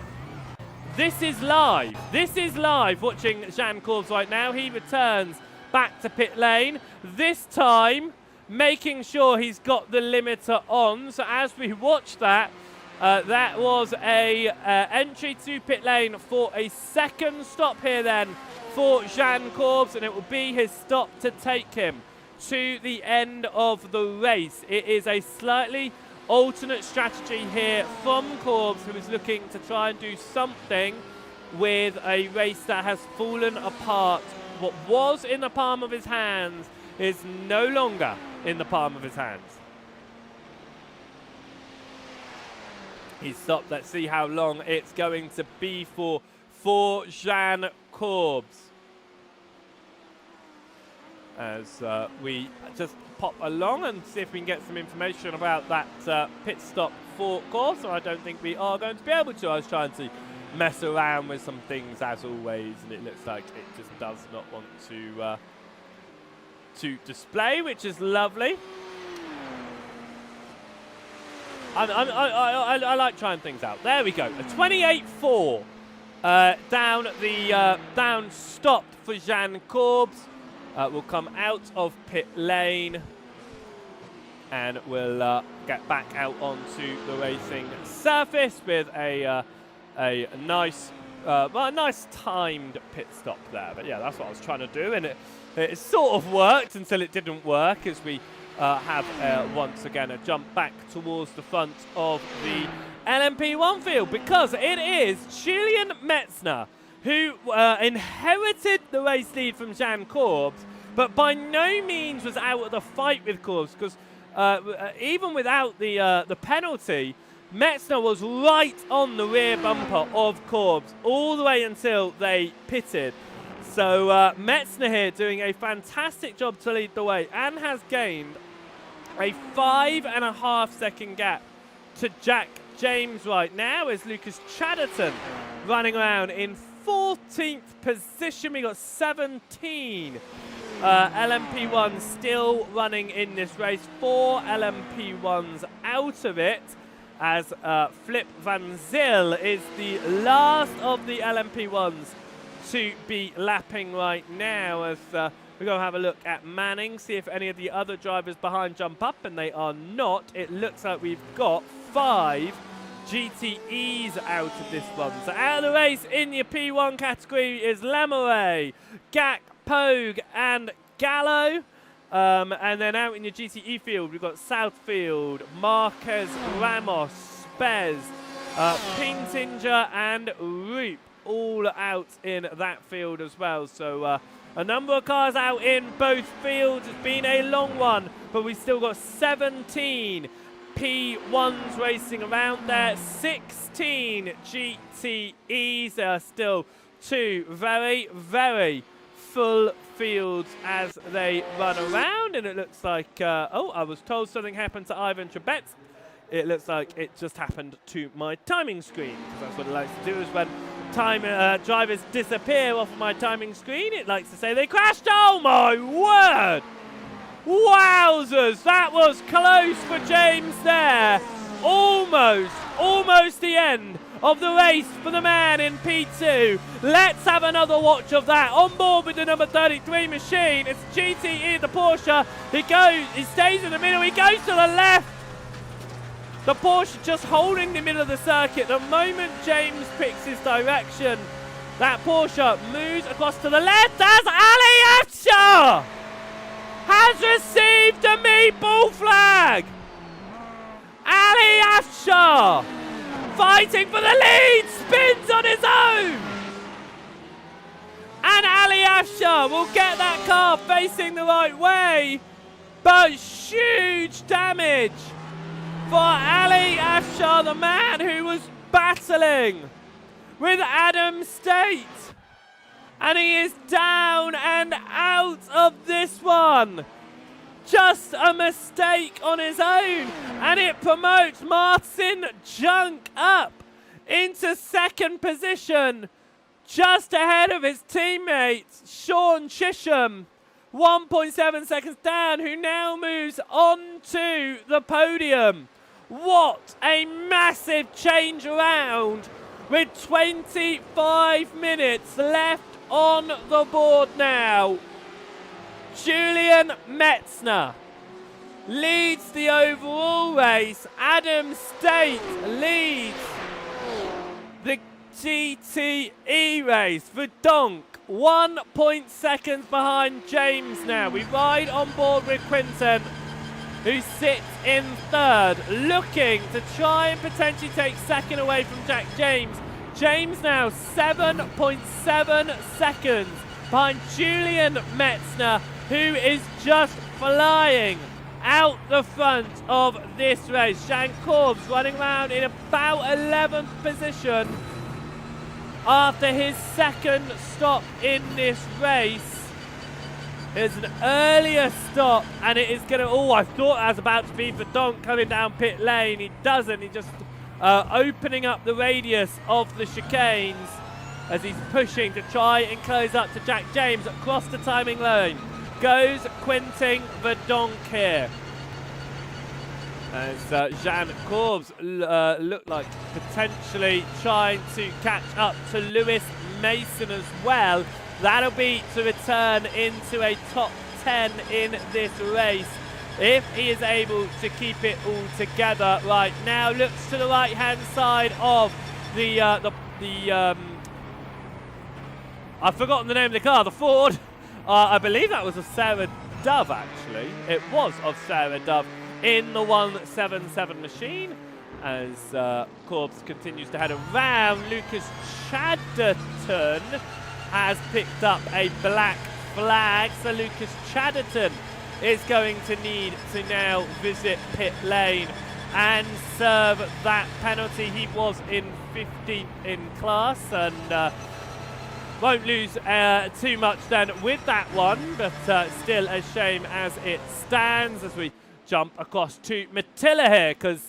this is live. This is live watching Jean Corbs right now. He returns back to pit lane, this time making sure he's got the limiter on. So as we watch that, that was a entry to pit lane for a second stop here then for Jean Corbs, and it will be his stop to take him to the end of the race. It is a slightly alternate strategy here from Corbs, who is looking to try and do something with a race that has fallen apart. What was in the palm of his hands is no longer in the palm of his hands. He's stopped. Let's see how long it's going to be for Jean Corbs. As we just pop along and see if we can get some information about that pit stop for Corbs. So I don't think we are going to be able to. I was trying to mess around with some things as always, and it looks like it just does not want to display, which is lovely. I like trying things out. There we go. A 28.4 down stopped for Jean Corbs. Will come out of pit lane and we'll get back out onto the racing surface with a nice, well, a nice timed pit stop there. But yeah, that's what I was trying to do, and it sort of worked until it didn't work, as we have once again a jump back towards the front of the LMP1 field, because it is Julian Metzner who inherited the race lead from Jean Corbs, but by no means was out of the fight with Corbs, because even without the penalty, Metzner was right on the rear bumper of Corbs all the way until they pitted. So Metzner here doing a fantastic job to lead the way, and has gained a 5.5 second gap to Jack James right now, as Lucas Chatterton running around in 14th position. We got 17 LMP1s still running in this race. 4 LMP1s out of it, as Flip Van Zyl is the last of the LMP1s to be lapping right now, as we're going to have a look at Manning, see if any of the other drivers behind jump up, and they are not. It looks like we've got 5 GTEs out of this one. So out of the race in the P1 category is Lemeray, Gak, Pogue and Gallo. And then out in the GTE field, we've got Southfield, Marquez, Ramos, Spez, Pintinger and Roop, all out in that field as well. So a number of cars out in both fields. It's been a long one, but we've still got 17 P1s racing around there, 16 GTEs. There are still 2 very, very full fields as they run around, and it looks like, oh, I was told something happened to Ivan Trebet. It looks like it just happened to my timing screen, because that's what it likes to do, is when drivers disappear off of my timing screen, it likes to say they crashed. Oh my word! Wowzers, that was close for James there. Almost the end of the race for the man in P2. Let's have another watch of that. On board with the number 33 machine, it's GTE, the Porsche. He stays in the middle, he goes to the left. The Porsche just holding the middle of the circuit. The moment James picks his direction, that Porsche moves across to the left as Ali Afshar has received a meatball flag. Ali Afshar, fighting for the lead, spins on his own. And Ali Afshar will get that car facing the right way, but huge damage for Ali Afshar, the man who was battling with Adam State. And he is down and out of this one. Just a mistake on his own. And it promotes Martin Junk up into second position, just ahead of his teammate, Sean Chisholm. 1.7 seconds down, who now moves on to the podium. What a massive change around with 25 minutes left on the board now. Julian Metzner leads the overall race. Adam State leads the GTE race. Verdonk 1 seconds behind James now. We ride on board with Quinton, who sits in third, looking to try and potentially take second away from Jack James. James now 7.7 seconds behind Julian Metzner, who is just flying out the front of this race. Jean Corbs running around in about 11th position after his second stop in this race. There's an earlier stop, and it is going to... Oh, I thought that was about to be Verdonk coming down pit lane. He doesn't. He just opening up the radius of the chicanes as he's pushing to try and close up to Jack James across the timing lane. Goes Quentin Verdonk here. As Jean Corbs looked like potentially trying to catch up to Lewis Mason as well. That'll be to return into a top 10 in this race if he is able to keep it all together right now. Looks to the right-hand side of the I've forgotten the name of the car, the Ford. I believe that was a Sarah Dove, actually. It was of Sarah Dove in the 177 machine as Corbs continues to head around. Lucas Chatterton has picked up a black flag, so Lucas Chatterton is going to need to now visit pit lane and serve that penalty. He was in 15th in class and won't lose too much then with that one, but still a shame as it stands as we jump across to Mattila here, because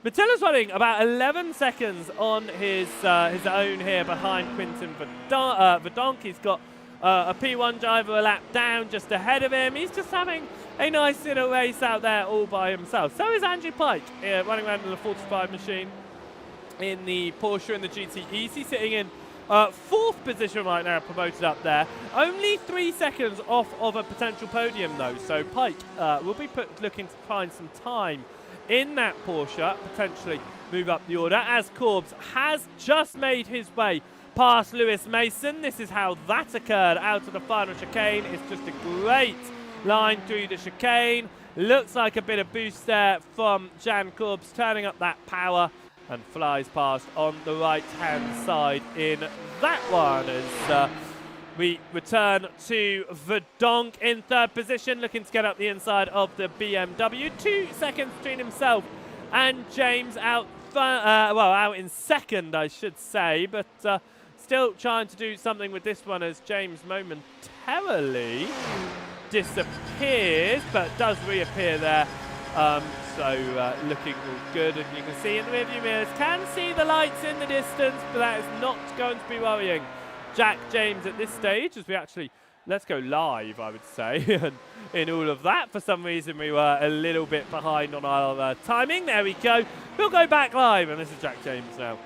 Mattila's running about 11 seconds on his own here behind Quinton Verdonk. He's got a P1 driver a lap down just ahead of him. He's just having a nice little race out there all by himself. So is Andrew Pike running around in the 45 machine in the Porsche and the GTE. He's sitting in fourth position right now, promoted up there. Only 3 seconds off of a potential podium though, so Pike will be looking to find some time in that Porsche, potentially move up the order, as Corbs has just made his way past Lewis Mason. This is how that occurred out of the final chicane. It's just a great line through the chicane. Looks like a bit of boost there from Jan Corbs, turning up that power and flies past on the right-hand side in that one as we return to Verdonk in third position, looking to get up the inside of the BMW. 2 seconds between himself and James out in second, I should say, but still trying to do something with this one as James momentarily disappears, but does reappear there. So looking all good, and you can see in the rearview mirrors, can see the lights in the distance, but that is not going to be worrying Jack James at this stage, as we actually, let's go live, I would say, and in all of that. For some reason, we were a little bit behind on our timing. There we go. We'll go back live, and this is Jack James now.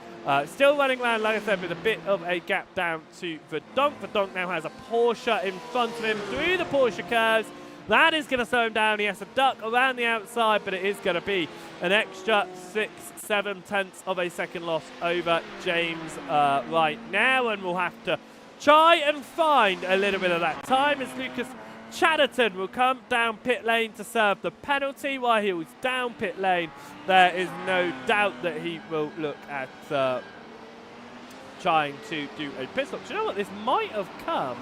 Still running around, like I said, with a bit of a gap down to Verdonk. Verdonk now has a Porsche in front of him through the Porsche curves. That is going to slow him down. He has to duck around the outside, but it is going to be an extra 6-7 tenths of a second loss over James right now, and we'll have to try and find a little bit of that time as Lucas Chatterton will come down pit lane to serve the penalty. While he was down pit lane, there is no doubt that he will look at trying to do a pit stop. Do you know what? This might have come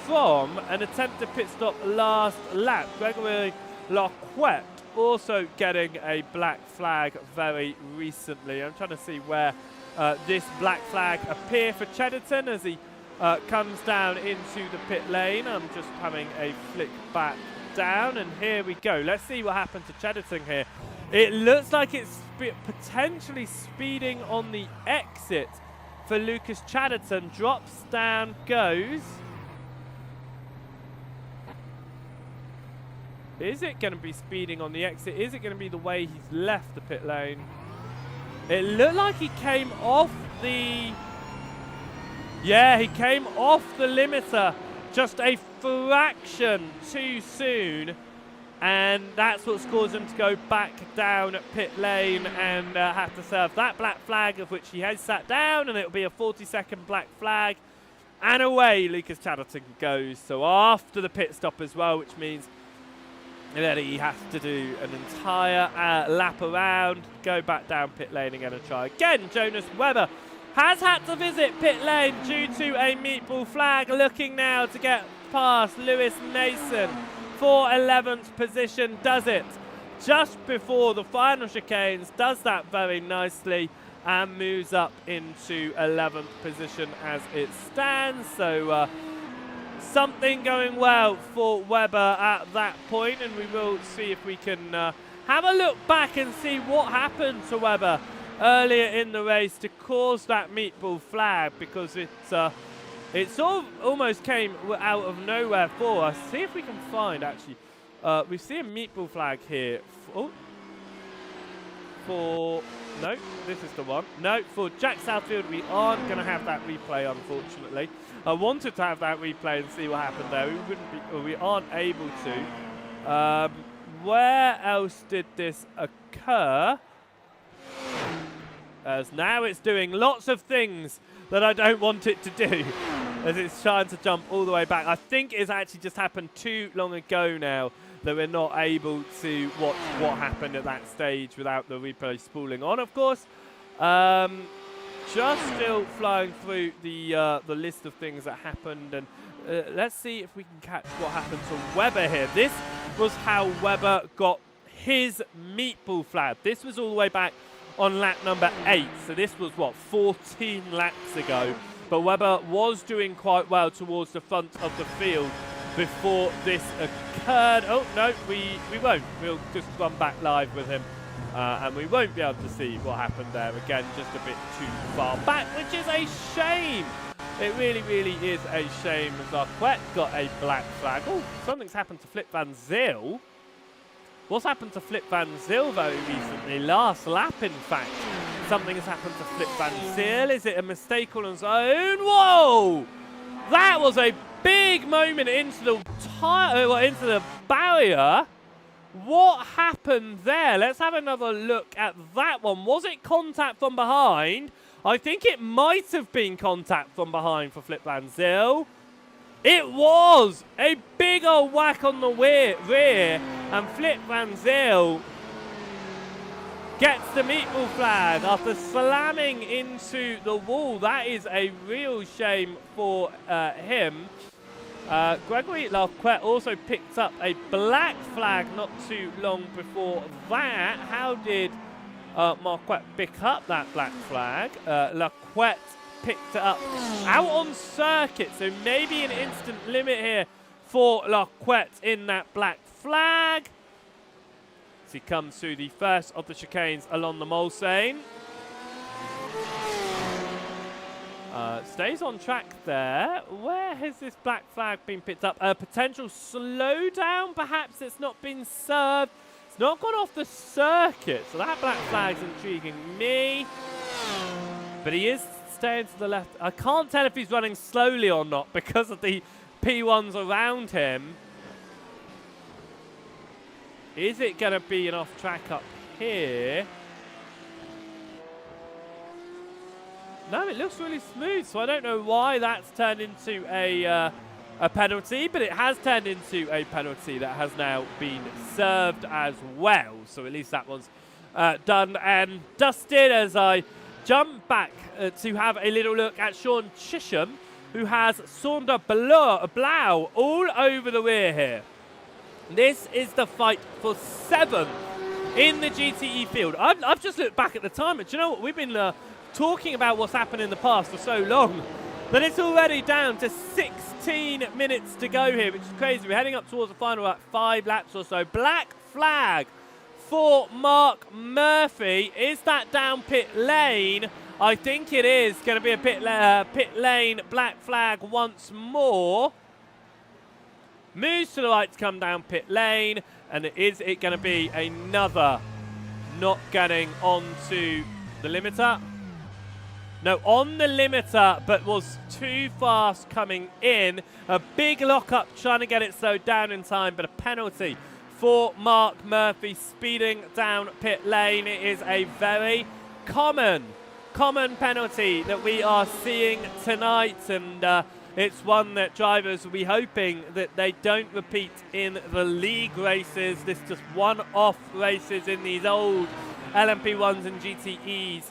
from an attempted pit stop last lap. Gregory Lacquette also getting a black flag very recently. I'm trying to see where this black flag appeared for Chatterton as he comes down into the pit lane. I'm just having a flick back down, and here we go. Let's see what happened to Chatterton here. It looks like it's potentially speeding on the exit for Lucas Chatterton. Drops down, goes. Is it going to be speeding on the exit? Is it going to be the way he's left the pit lane? It looked like he came off the... Yeah, he came off the limiter just a fraction too soon. And that's what's caused him to go back down pit lane and have to serve that black flag, of which he has sat down, and it'll be a 40-second black flag. And away Lucas Chatterton goes. So after the pit stop as well, which means that he has to do an entire lap around, go back down pit lane again and try again. Jonas Webber has had to visit pit lane due to a meatball flag, looking now to get past Lewis Nason for 11th position. Does it just before the final chicanes, does that very nicely and moves up into 11th position as it stands. So something going well for Webber at that point, and we will see if we can have a look back and see what happened to Webber earlier in the race to cause that meatball flag, because it sort of almost came out of nowhere for us. See if we can find, actually, we see a meatball flag here. No, this is the one. No, for Jack Southfield, we aren't going to have that replay, unfortunately. I wanted to have that replay and see what happened there. We wouldn't be, or we aren't able to. Where else did this occur? As now it's doing lots of things that I don't want it to do, as it's trying to jump all the way back. I think it's actually just happened too long ago now that we're not able to watch what happened at that stage without the replay spooling on, of course. Just still flying through the list of things that happened, and let's see if we can catch what happened to Webber here. This was how Webber got his meatball flag. This was all the way back on lap number 8, so this was, what, 14 laps ago. But Webber was doing quite well towards the front of the field before this occurred. Oh, no, we won't. We'll just run back live with him, and we won't be able to see what happened there. Again, just a bit too far back, which is a shame. It really, really is a shame. Zarquette got a black flag. Oh, something's happened to Flip Van Zyl. What's happened to Flip Van Zyl very recently? Last lap, in fact. Something has happened to Flip Van Zyl. Is it a mistake on his own? Whoa! That was a big moment into the into the barrier. What happened there? Let's have another look at that one. Was it contact from behind? I think it might have been contact from behind for Flip Van Zyl. It was a big old whack on the rear, and Flip Van Zyl gets the meatball flag after slamming into the wall. That is a real shame for him. Gregory Larquette also picked up a black flag not too long before that. How did Marquette pick up that black flag? Larquette picked it up out on circuit, so maybe an instant limit here for Larquette in that black flag. As he comes through the first of the chicanes along the Mulsanne. Stays on track there. Where has this black flag been picked up? A potential slowdown, perhaps. It's not been served. It's not gone off the circuit, so that black flag's intriguing me. But he is staying to the left. I can't tell if he's running slowly or not because of the P1s around him. Is it going to be an off track up here? No, it looks really smooth, so I don't know why that's turned into a penalty, but it has turned into a penalty that has now been served as well. So at least that one's done and dusted, as I jump back to have a little look at Sean Chisholm, who has Saunder Blau all over the rear here. This is the fight for 7th in the GTE field. I've just looked back at the time, and do you know what? We've been talking about what's happened in the past for so long. But it's already down to 16 minutes to go here, which is crazy. We're heading up towards the final, like 5 laps or so. Black flag for Mark Murphy. Is that down pit lane? I think it is going to be a pit lane black flag once more. Moves to the right to come down pit lane, and is it going to be another not getting onto the limiter? No, on the limiter, but was too fast coming in. A big lock-up trying to get it slowed down in time, but a penalty for Mark Murphy speeding down pit lane. It is a very common penalty that we are seeing tonight, and it's one that drivers will be hoping that they don't repeat in the league races. This is just one-off races in these old LMP1s and GTEs.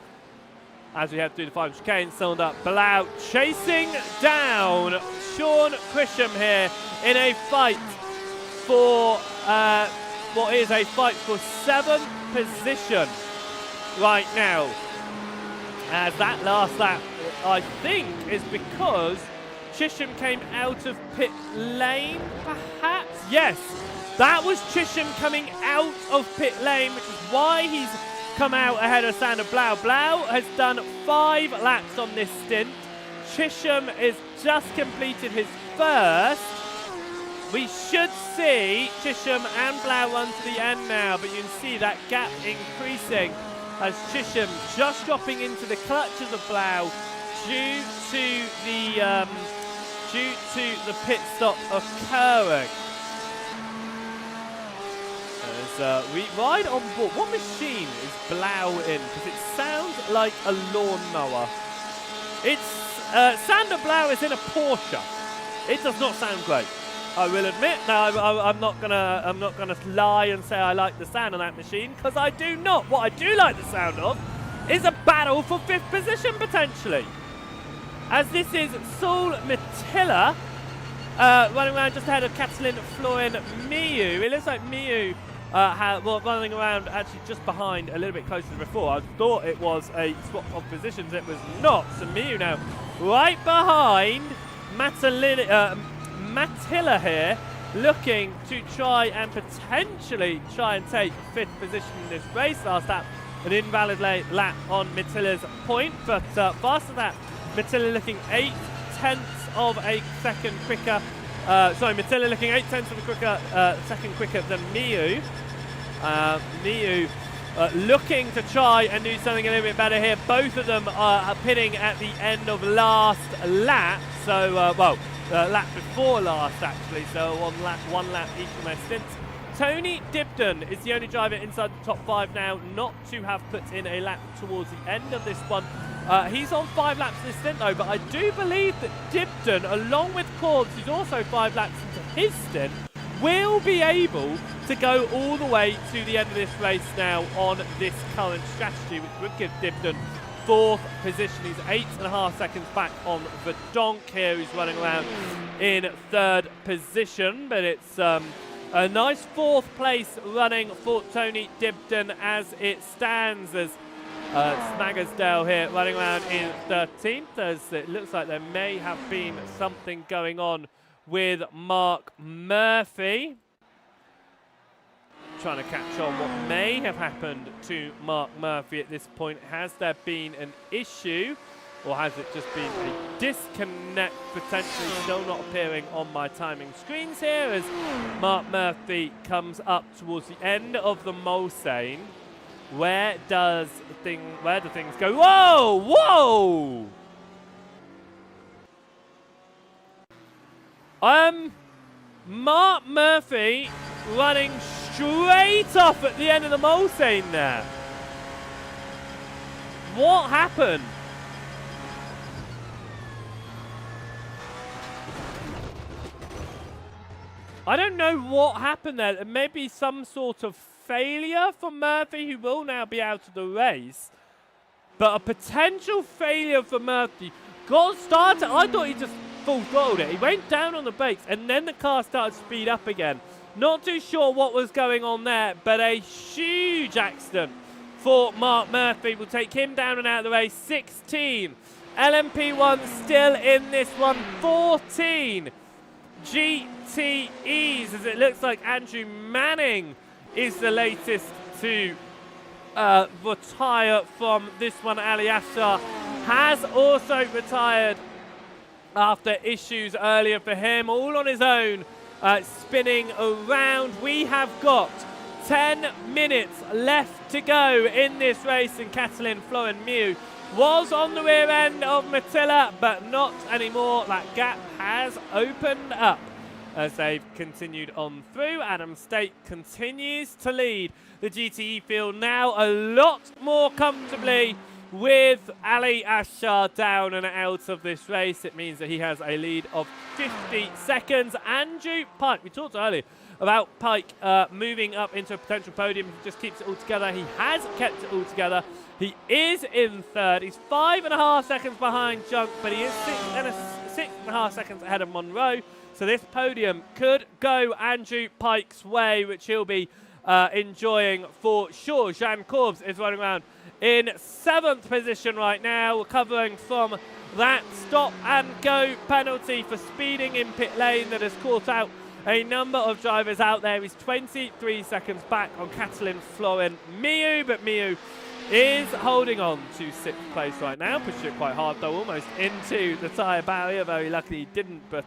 As we head through the final chicane, cylinder up Blau chasing down Sean Crisham here in a fight for what is a fight for 7th position right now. As that last lap, I think, is because Chisholm came out of pit lane, perhaps? Yes, that was Chisholm coming out of pit lane, which is why he's come out ahead of Sander Blau. Blau has done 5 laps on this stint. Chisholm has just completed his first. We should see Chisholm and Blau run to the end now, but you can see that gap increasing as Chisholm just dropping into the clutches of Blau due to the pit stop occurring. As we ride on board, what machine is Blau in? Because it sounds like a lawnmower. It's Sander Blau is in a Porsche. It does not sound great, I will admit. Now I'm not gonna lie and say I like the sound of that machine, because I do not. What I do like the sound of is a battle for 5th position potentially. As this is Saul Mattila running around just ahead of Katalin Florin Miu. It looks like Miu running around actually just behind, a little bit closer than before. I thought it was a swap of positions. It was not. So Miu now right behind Mattila here, looking to try and potentially take 5th position in this race. Last lap, an invalid lap on Mattila's point, but faster that. Mattila looking 0.8 of a second quicker. Mattila looking 0.8 of a second quicker than Miu. Miu looking to try and do something a little bit better here. Both of them are pitting at the end of last lap. So, lap before last actually. So one lap each of their stints. Tony Dibden is the only driver inside the top 5 now not to have put in a lap towards the end of this one. He's on 5 laps this stint though, but I do believe that Dibden, along with Cords, who's also 5 laps into his stint, will be able to go all the way to the end of this race now on this current strategy, which would give Dibden 4th position. He's 8.5 seconds back on Verdonk here, who's running around in 3rd position, but it's a nice 4th place running for Tony Dibden as it stands, as Smaggersdale here running around in 13th, as it looks like there may have been something going on with Mark Murphy. Trying to catch on what may have happened to Mark Murphy at this point. Has there been an issue, or has it just been a disconnect, potentially still not appearing on my timing screens here as Mark Murphy comes up towards the end of the Mulsanne. Where do things go? Whoa! Mark Murphy running straight off at the end of the Mulsanne there. What happened? I don't know what happened there. There may be some sort of failure for Murphy, who will now be out of the race. But a potential failure for Murphy. Got started. I thought he just full throttled it. He went down on the brakes and then the car started to speed up again. Not too sure what was going on there, but a huge accident for Mark Murphy will take him down and out of the race. 16 LMP1 still in this one. 14 GTEs, as it looks like Andrew Manning is the latest to retire from this one. Ali Afshar has also retired after issues earlier for him, all on his own, spinning around. We have got 10 minutes left to go in this race, and Catalin Florent-Mieux was on the rear end of Mattila, but not anymore. That gap has opened up as they've continued on through. Adam State continues to lead the GTE field now a lot more comfortably with Ali Afshar down and out of this race. It means that he has a lead of 50 seconds. Andrew Pike, we talked earlier about Pike moving up into a potential podium. He just keeps it all together. He has kept it all together. He is in third. He's 5.5 seconds behind Junk, but he is 6.5 seconds ahead of Monroe. So this podium could go Andrew Pike's way, which he'll be enjoying for sure. Jean Corbs is running around in 7th position right now, recovering from that stop and go penalty for speeding in pit lane that has caught out a number of drivers out there. He's 23 seconds back on Catalin Florent-Mieux, but Mieux is holding on to 6th place right now. Pushed it quite hard though, almost into the tyre barrier. Very lucky he didn't, but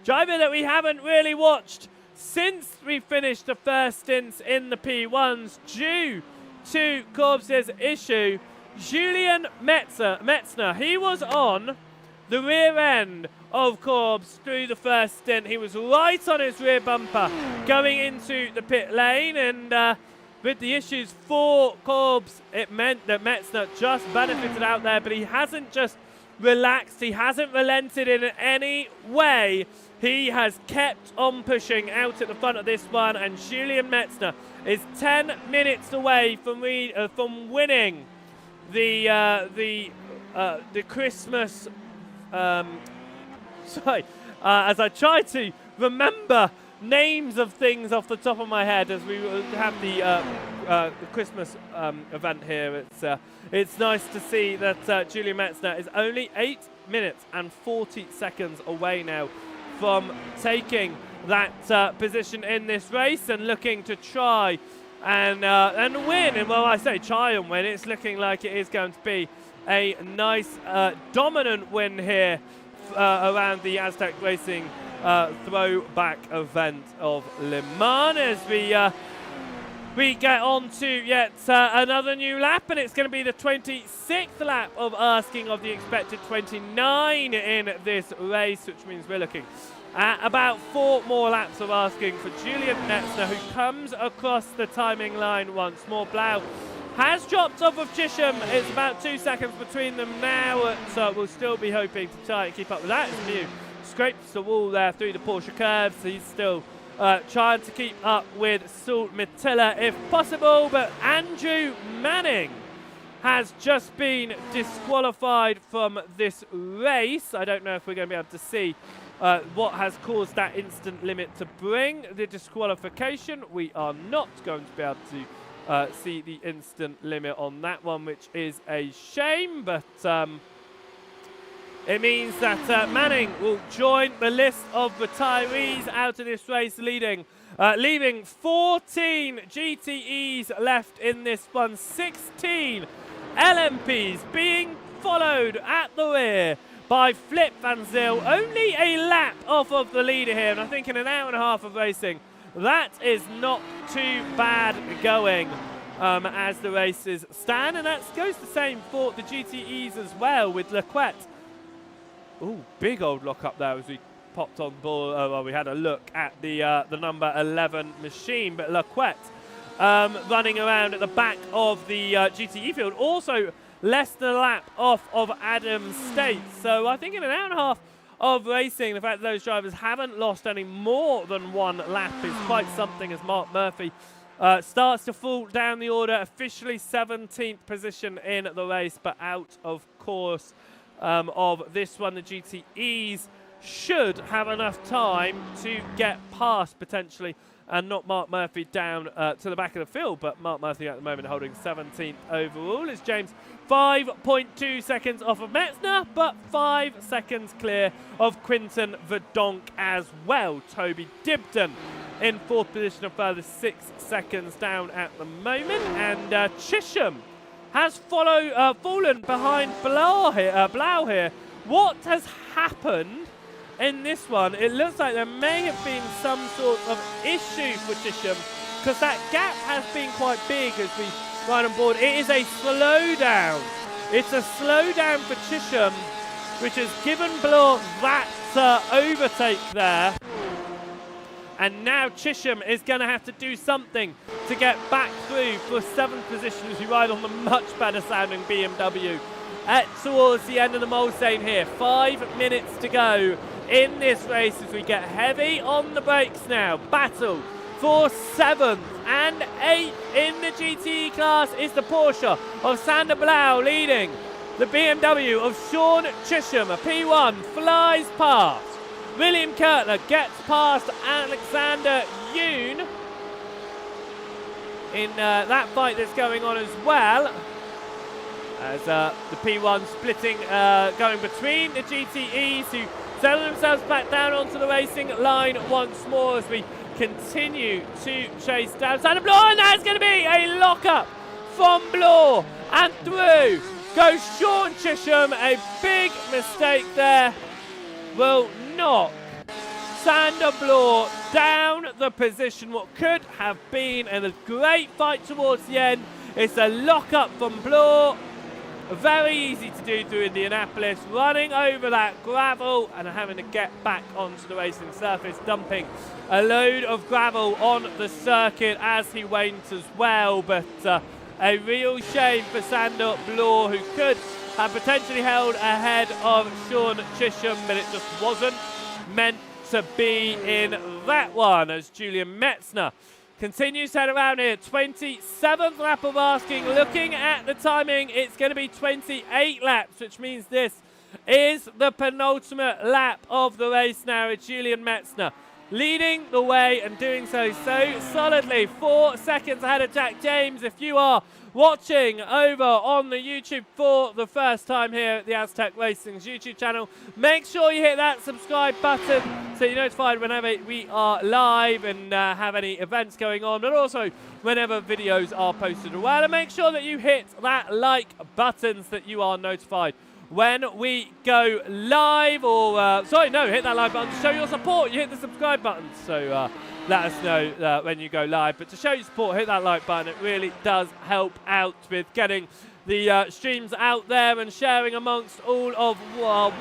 driver that we haven't really watched since we finished the first stints in the P1s due to Corbs' issue, Julian Metzner. He was on the rear end of Corbs through the first stint. He was right on his rear bumper going into the pit lane, and with the issues for Corbs, it meant that Metzner just benefited out there, but he hasn't just relaxed, he hasn't relented in any way. He has kept on pushing out at the front of this one, and Julian Metzner is 10 minutes away from winning the Christmas. Sorry, as I try to remember names of things off the top of my head as we have the Christmas event here. It's nice to see that Julian Metzner is only 8 minutes and 40 seconds away now from taking that position in this race and looking to try and win. And well, I say try and win, it's looking like it is going to be a nice dominant win here around the Aztec Racing throwback event of Le Mans as we get on to yet another new lap, and it's going to be the 26th lap of asking of the expected 29 in this race, which means we're looking at about 4 more laps of asking for Julian Metzner, who comes across the timing line once more. Blau has dropped off of Chisholm. It's about 2 seconds between them now, so we'll still be hoping to try and keep up with that. As Mew scrapes the wall there through the Porsche curves. He's still trying to keep up with Salt Mattila if possible, but Andrew Manning has just been disqualified from this race. I don't know if we're going to be able to see what has caused that instant limit to bring the disqualification. We are not going to be able to see the instant limit on that one, which is a shame, but it means that Manning will join the list of retirees out of this race, leaving 14 GTEs left in this one, 16 LMPs being followed at the rear by Flip Van Zyl, only a lap off of the leader here, and I think in an hour and a half of racing, that is not too bad going as the races stand, and that goes the same for the GTEs as well, with Lequette. Ooh, big old lock up there as we popped on board. Well, we had a look at the number 11 machine, but Lequette running around at the back of the GTE field, also less than a lap off of Adam State. So I think in an hour and a half of racing, the fact that those drivers haven't lost any more than 1 lap is quite something, as Mark Murphy starts to fall down the order, officially 17th position in the race, but out of course of this one. The GTEs should have enough time to get past potentially and not Mark Murphy down to the back of the field, but Mark Murphy at the moment holding 17th overall. Is James 5.2 seconds off of Metzner, but 5 seconds clear of Quinton Verdonk as well. Toby Dibden in 4th position, a further 6 seconds down at the moment, and Chisholm has fallen behind Blau here. What has happened in this one? It looks like there may have been some sort of issue for Chisholm, because that gap has been quite big as we ride on board. It is a slowdown. It's a slowdown for Chisholm, which has given Blau that overtake there. And now Chisholm is going to have to do something to get back through for 7th position as we ride on the much better sounding BMW. Towards the end of the Mulsanne here, 5 minutes to go in this race as we get heavy on the brakes now. Battle for 7th and 8th in the GTE class is the Porsche of Sander Blau, leading the BMW of Sean Chisholm. A P1 flies past. William Kurtler gets past Alexander Yoon in that fight that's going on as well, as the P1 splitting, going between the GTEs, who settle themselves back down onto the racing line once more as we continue to chase down Sander Blau, and that's going to be a lock-up from Blau, and through goes Sean Chisholm. A big mistake there will knock Sander Blau down the position. What could have been a great fight towards the end. It's a lock-up from Blau. Very easy to do through Indianapolis, running over that gravel and having to get back onto the racing surface, dumping a load of gravel on the circuit as he went as well. But a real shame for Sander Blau, who could have potentially held ahead of Sean Chisholm, but it just wasn't meant to be in that one, as Julian Metzner continues to head around here. 27th lap of asking. Looking at the timing, it's going to be 28 laps, which means this is the penultimate lap of the race now. It's Julian Metzner leading the way and doing so solidly. 4 seconds ahead of Jack James. If you are watching over on the YouTube for the first time here at the Aztec Racing's YouTube channel, make sure you hit that subscribe button so you're notified whenever we are live and have any events going on, but also whenever videos are posted as well. And make sure that you hit that like button so that you are notified when we go live, or hit that like button to show your support. You hit the subscribe button, so let us know when you go live. But to show your support, hit that like button. It really does help out with getting the streams out there and sharing amongst all of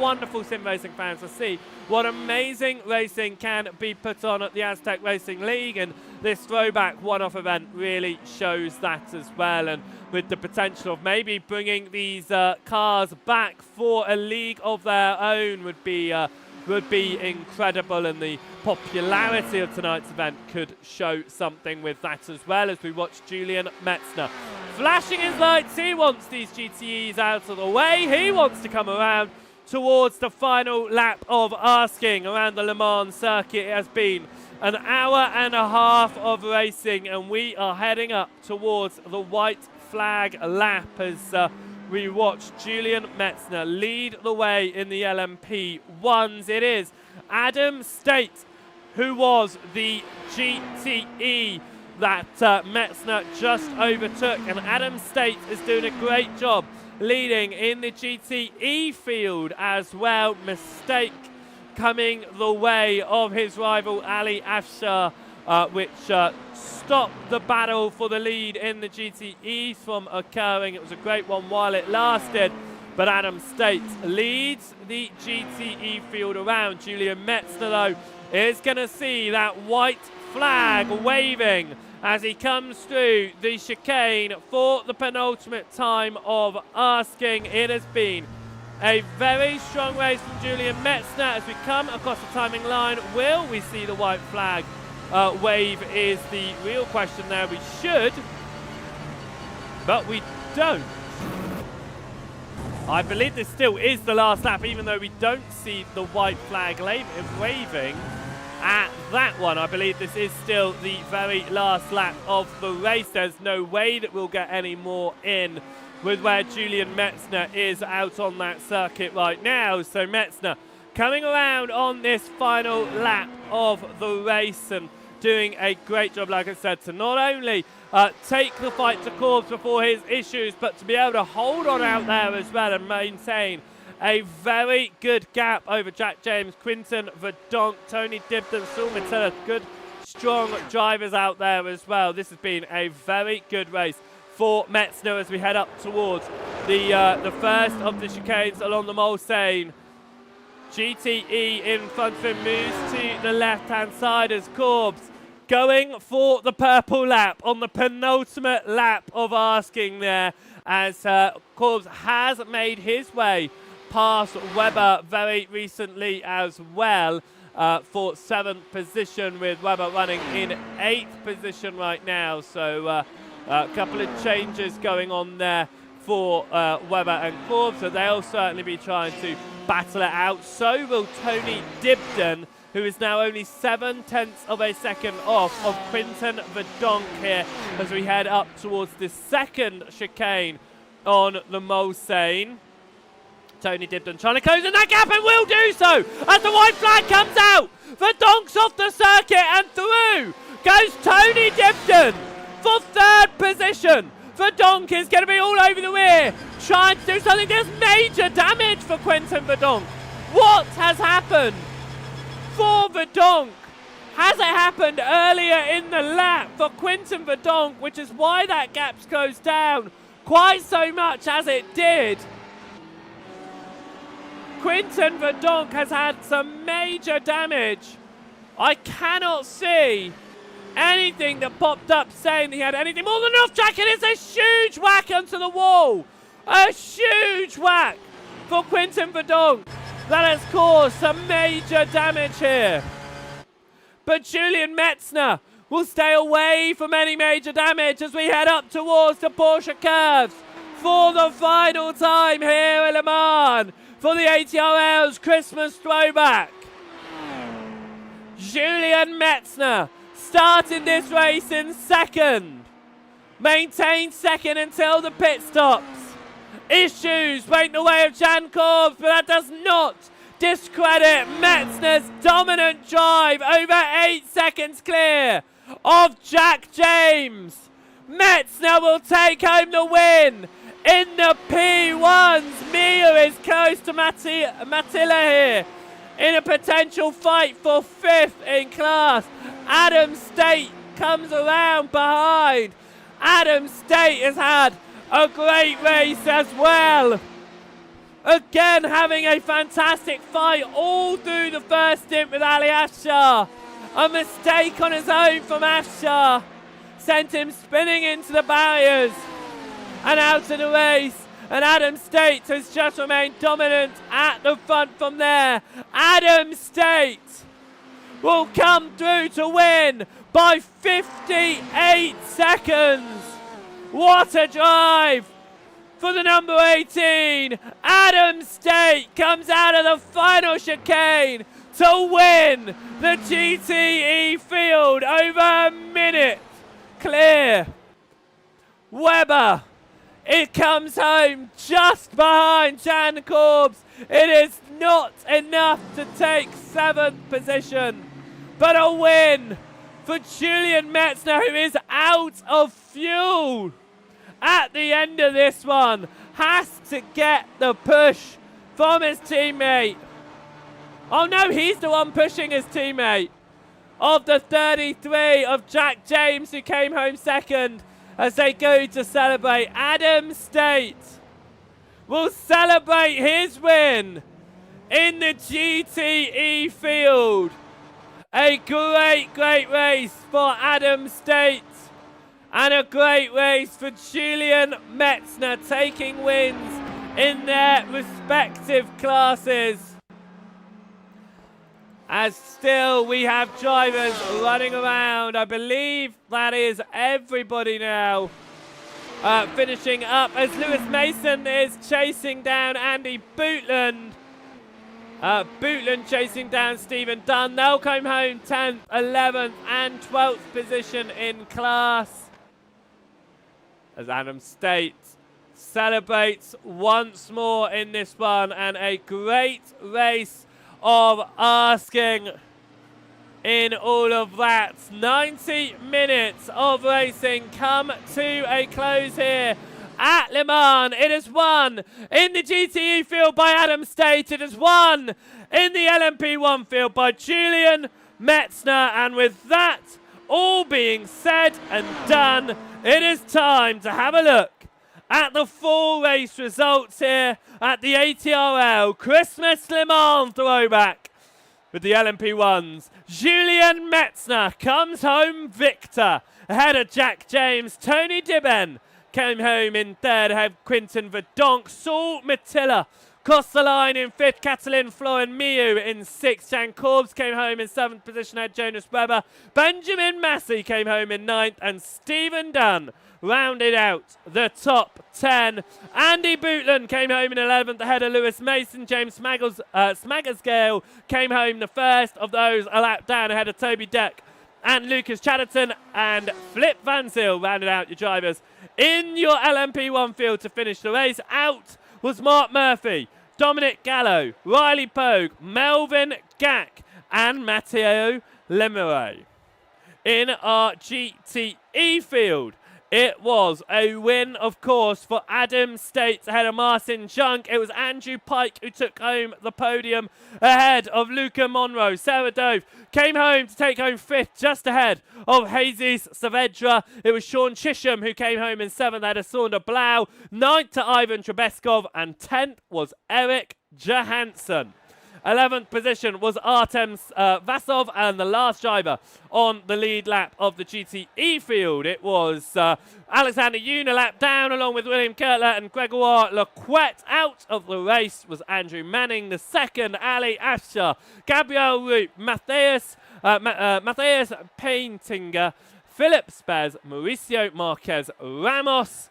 wonderful sim racing fans to see what amazing racing can be put on at the Aztec Racing League, and this Throwback one-off event really shows that as well. And with the potential of maybe bringing these cars back for a league of their own would be incredible, and the popularity of tonight's event could show something with that as well, as we watch Julian Metzner flashing his lights. He wants these GTEs out of the way. He wants to come around towards the final lap of asking around the Le Mans circuit. It has been an hour and a half of racing, and we are heading up towards the white flag lap as we watch Julian Metzner lead the way in the LMP1s. It is Adam State who was the GTE that Metzner just overtook, and Adam State is doing a great job leading in the GTE field as well. Mistake coming the way of his rival Ali Afshar, which stopped the battle for the lead in the GTE from occurring. It was a great one while it lasted, but Adam State leads the GTE field around. Julian Metzner, though, is going to see that white flag waving as he comes through the chicane for the penultimate time of asking. It has been a very strong race from Julian Metzner as we come across the timing line. Will we see the white flag wave is the real question there. We should, but we don't. I believe this still is the last lap, even though we don't see the white flag waving. at that one. I believe this is still the very last lap of the race. There's no way that we'll get any more in with where Julian Metzner is out on that circuit right now. So Metzner coming around on this final lap of the race and doing a great job, like I said, to not only take the fight to Corbs before his issues, but to be able to hold on out there as well and maintain a very good gap over Jack James, Quinton Verdonk, Tony Dibden, Saul Mattilla. Good, strong drivers out there as well. This has been a very good race for Metzner as we head up towards the first of the chicanes along the Mulsanne. GTE in front of him moves to the left-hand side as Corbs going for the purple lap on the penultimate lap of asking there, as Corbs has made his way past Webber very recently as well for 7th position, with Webber running in 8th position right now. So a couple of changes going on there for Webber and Corbs, so they'll certainly be trying to battle it out. So will Tony Dibden, who is now only 0.7 of a second off of Quinton Verdonk here as we head up towards the second chicane on the Mulsanne. Tony Dibden trying to close in that gap and will do so as the white flag comes out. Verdonk's off the circuit and through goes Tony Dibden for 3rd position. Verdonk is going to be all over the rear, trying to do something. There's major damage for Quinton Verdonk. What has happened for Verdonk? Has it happened earlier in the lap for Quinton Verdonk, which is why that gap's closed down quite so much as it did? Quinton Verdonk has had some major damage. I cannot see anything that popped up saying he had anything more than enough. Jack, it is a huge whack onto the wall. A huge whack for Quinton Verdonk. That has caused some major damage here. But Julian Metzner will stay away from any major damage as we head up towards the Porsche curves for the final time here in Le Mans for the ATRL's Christmas Throwback. Julian Metzner started this race in 2nd, maintained 2nd until the pit stops. Issues went the way of Jan Corbs, but that does not discredit Metzner's dominant drive, over 8 seconds clear of Jack James. Metzner will take home the win in the P1s. Mia is close to Mattilla here in a potential fight for 5th in class. Adam State comes around behind. Adam State has had a great race as well. Again, having a fantastic fight all through the first stint with Ali Afshar. A mistake on his own from Afshar sent him spinning into the barriers and out of the race. And Adam State has just remained dominant at the front from there. Adam State will come through to win by 58 seconds. What a drive for the number 18. Adam State comes out of the final chicane to win the GTE field, over a minute clear. Webber, it comes home just behind Jan Corbs. It is not enough to take 7th position, but a win for Julian Metzner, who is out of fuel at the end of this one. Has to get the push from his teammate. Oh no, he's the one pushing his teammate. Of the 33 of Jack James, who came home 2nd, as they go to celebrate. Adam State will celebrate his win in the GTE field. A great, great race for Adam State, and a great race for Julian Metzner, taking wins in their respective classes. As still we have drivers running around. I believe that is everybody now finishing up, as Lewis Mason is chasing down Andy Bootland. Bootland chasing down Stephen Dunn. They'll come home 10th, 11th and 12th position in class. As Adam State celebrates once more in this one, and a great race of asking in all of that. 90 minutes of racing come to a close here at Le Mans. It is won in the GTE field by Adam State. It is won in the LMP1 field by Julian Metzner. And with that all being said and done, it is time to have a look at the full race results here at the ATRL Christmas Le Mans Throwback. With the LMP1s, Julian Metzner comes home victor ahead of Jack James. Tony Dibben came home in third ahead of Quinton Verdonk. Saul Matilla crossed the line in fifth. Catalin Florin Miu in sixth. Jan Corbs came home in seventh position ahead Jonas Weber. Benjamin Massey came home in ninth, and Stephen Dunn rounded out the top 10. Andy Bootland came home in 11th ahead of Lewis Mason. James Smaggersgale came home the first of those, a lap down ahead of Toby Deck and Lucas Chatterton. And Flip Van Zyl rounded out your drivers in your LMP1 field to finish the race. Out was Mark Murphy, Dominic Gallo, Riley Pogue, Melvin Gack and Matteo Lemeray. In our GTE field, it was a win, of course, for Adam State ahead of Martin Junk. It was Andrew Pike who took home the podium ahead of Luca Monroe. Sarah Dove came home to take home fifth, just ahead of Jesus Saavedra. It was Sean Chisholm who came home in seventh ahead of Saundra Blau. Ninth to Ivan Trebeskov, and 10th was Eric Johansson. 11th position was Artem Vasov, and the last driver on the lead lap of the GTE field, it was Alexander Yoon, a lap down, along with William Kurtler and Gregoire Lequette. Out of the race was Andrew Manning, the second, Ali Afshar, Gabriel Roop, Matthias Paintinger, Philip Spaz, Mauricio Marquez Ramos,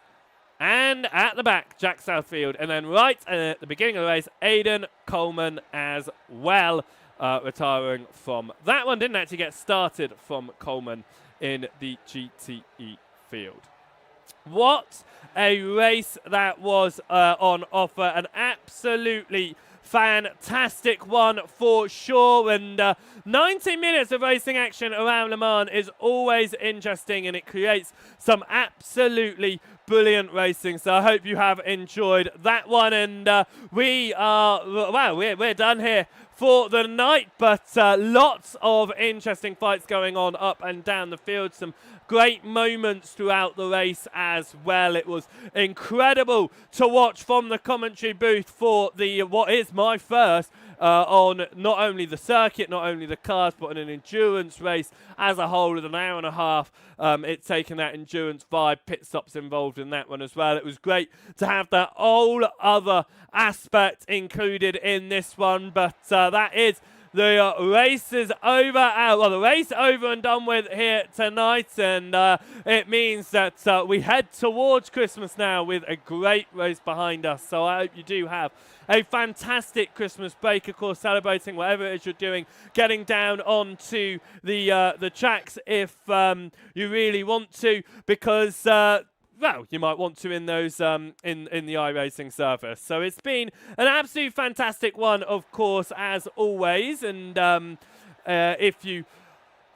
and at the back, Jack Southfield. And then right at the beginning of the race, Aidan Coleman as well, retiring from that one. Didn't actually get started from Coleman in the GTE field. What a race that was on offer. An absolutely fantastic one for sure. And 90 minutes of racing action around Le Mans is always interesting, and it creates some absolutely brilliant racing. So I hope you have enjoyed that one. And we're done here for the night, but lots of interesting fights going on up and down the field. Some great moments throughout the race as well. It was incredible to watch from the commentary booth for the what is my first on not only the circuit, not only the cars, but on an endurance race as a whole with an hour and a half. It's taken that endurance vibe, pit stops involved in that one as well. It was great to have that whole other aspect included in this one, but that is the race is over. The race over and done with here tonight, and it means that we head towards Christmas now with a great race behind us. So I hope you do have a fantastic Christmas break, of course, celebrating whatever it is you're doing, getting down onto the tracks if you really want to, because well, you might want to in those in the iRacing surface. So it's been an absolute fantastic one, of course, as always. And if you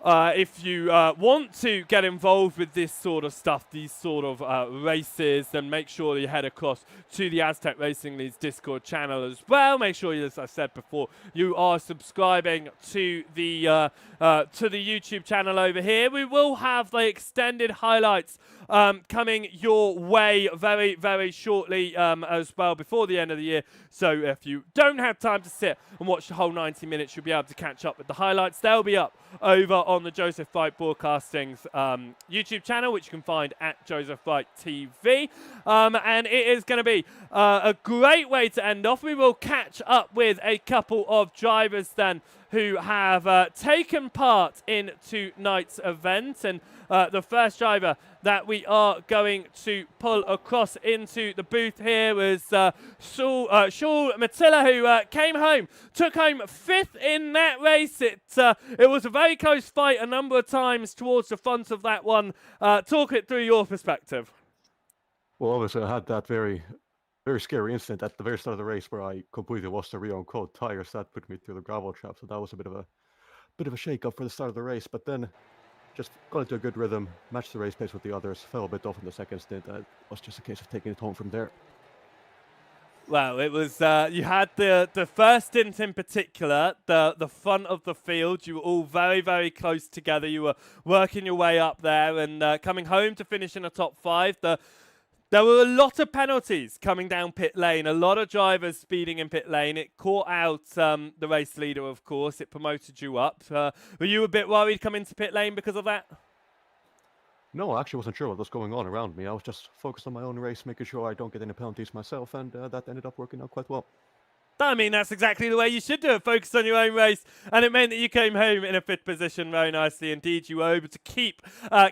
want to get involved with this sort of stuff, these sort of races, then make sure you head across to the Aztec Racing Leads Discord channel as well. Make sure, as I said before, you are subscribing to the YouTube channel over here. We will have the extended highlights coming your way very, very shortly as well before the end of the year. So if you don't have time to sit and watch the whole 90 minutes, you'll be able to catch up with the highlights. They'll be up over on the Joseph Wright Broadcasting's YouTube channel, which you can find at Joseph Wright TV. And it is going to be a great way to end off. We will catch up with a couple of drivers then who have taken part in tonight's event. And the first driver that we are going to pull across into the booth here was Shaul Matilla, who came home, took home 5th in that race. It was a very close fight a number of times towards the front of that one. Talk it through your perspective. Well, obviously, I had that very scary incident at the very start of the race where I completely lost the rear on cold tires. That put me through the gravel trap, so that was a bit of a shake-up for the start of the race. But then just got into a good rhythm, matched the race pace with the others, fell a bit off in the second stint, and it was just a case of taking it home from there. Well, it was you had the first stint in particular, the front of the field. You were all very, very close together. You were working your way up there and coming home to finish in the top 5. There were a lot of penalties coming down pit lane, a lot of drivers speeding in pit lane. It caught out the race leader, of course. It promoted you up. Were you a bit worried coming to pit lane because of that? No, I actually wasn't sure what was going on around me. I was just focused on my own race, making sure I don't get any penalties myself, and that ended up working out quite well. I mean, that's exactly the way you should do it. Focus on your own race. And it meant that you came home in a 5th position very nicely. Indeed, you were able to keep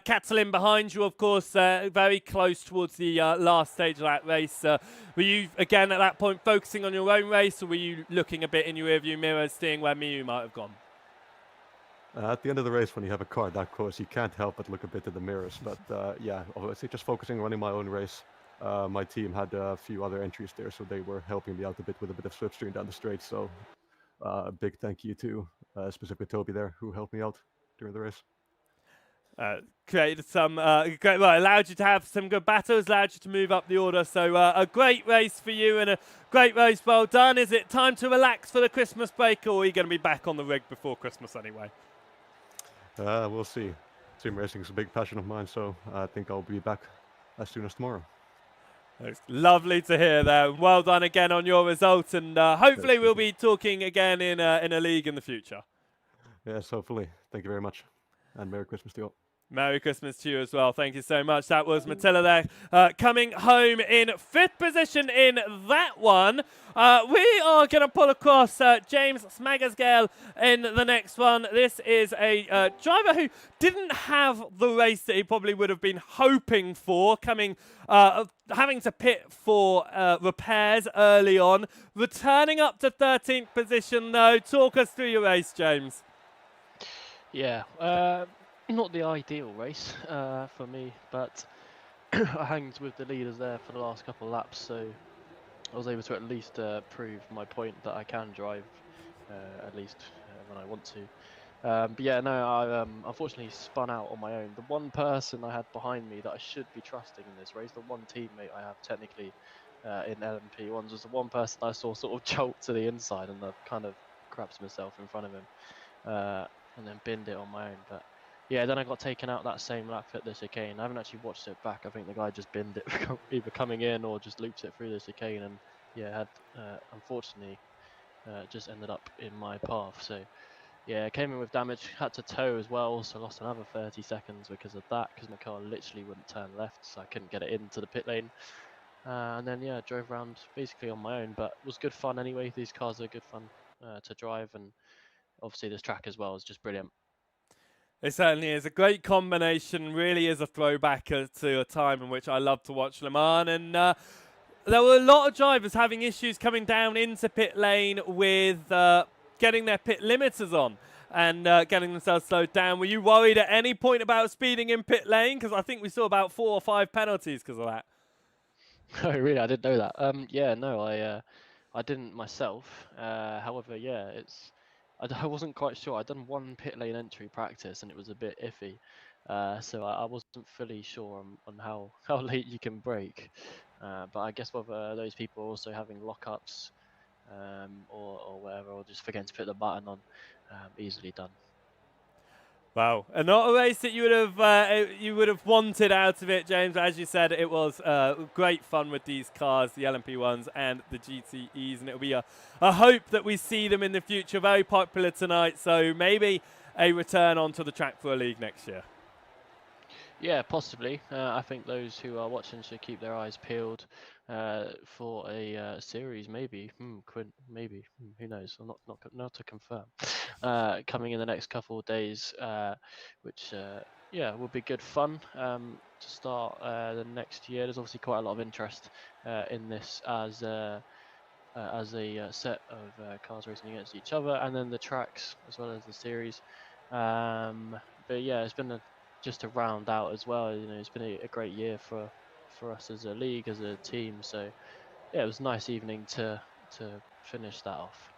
Catalin behind you, of course, very close towards the last stage of that race. Were you, again, at that point, focusing on your own race, or were you looking a bit in your rearview mirror, seeing where Miyu might have gone? At the end of the race, when you have a car that close, you can't help but look a bit in the mirrors. But yeah, obviously just focusing on running my own race. My team had a few other entries there, so they were helping me out a bit with a bit of slipstream down the straight. So big thank you to specifically Toby there, who helped me out during the race. Created some allowed you to have some good battles, allowed you to move up the order. So a great race for you and a great race. Well done. Is it time to relax for the Christmas break, or are you going to be back on the rig before Christmas anyway? We'll see. Sim racing is a big passion of mine, so I think I'll be back as soon as tomorrow. It's lovely to hear that. Well done again on your result, and hopefully we'll be talking again in a league in the future. Yes, hopefully. Thank you very much, and Merry Christmas to you all. Merry Christmas to you as well. Thank you so much. That was Matilla there, coming home in 5th position in that one. We are going to pull across James Smagasgale in the next one. This is a driver who didn't have the race that he probably would have been hoping for, having to pit for repairs early on. Returning up to 13th position, though. Talk us through your race, James. Yeah. Not the ideal race for me, but I hanged with the leaders there for the last couple of laps, so I was able to at least prove my point that I can drive, at least when I want to. But yeah, no, I unfortunately spun out on my own. The one person I had behind me that I should be trusting in this race, the one teammate I have technically in LMP1s, was the one person I saw sort of jolt to the inside, and I kind of crapped myself in front of him, and then binned it on my own. But yeah, then I got taken out that same lap at the chicane. I haven't actually watched it back. I think the guy just binned it either coming in or just looped it through the chicane, and yeah, had unfortunately just ended up in my path. So yeah, came in with damage, had to tow as well, so lost another 30 seconds because of that, because my car literally wouldn't turn left, so I couldn't get it into the pit lane. And then yeah, drove around basically on my own, but it was good fun anyway. These cars are good fun to drive, and obviously this track as well is just brilliant. It certainly is a great combination, really is a throwback to a time in which I love to watch Le Mans. And there were a lot of drivers having issues coming down into pit lane with getting their pit limiters on and getting themselves slowed down. Were you worried at any point about speeding in pit lane? Because I think we saw about 4 or 5 penalties because of that. Oh, really? I didn't know that. Yeah, no, I didn't myself. However, yeah, I wasn't quite sure. I'd done one pit lane entry practice and it was a bit iffy, so I wasn't fully sure on how late you can brake. But I guess whether those people are also having lockups or whatever, or just forgetting to put the button on, easily done. Wow, and not a race that you would have wanted out of it, James. As you said, it was great fun with these cars, the LMP1s and the GTEs, and it'll be a hope that we see them in the future. Very popular tonight, so maybe a return onto the track for a league next year. Yeah, possibly. I think those who are watching should keep their eyes peeled for a series, maybe. Maybe. Who knows? Not to confirm. coming in the next couple of days, which yeah, will be good fun to start the next year. There's obviously quite a lot of interest in this as a set of cars racing against each other, and then the tracks as well as the series. But yeah, it's been just to round out as well. You know, it's been a great year for us as a league, as a team. So yeah, it was a nice evening to finish that off.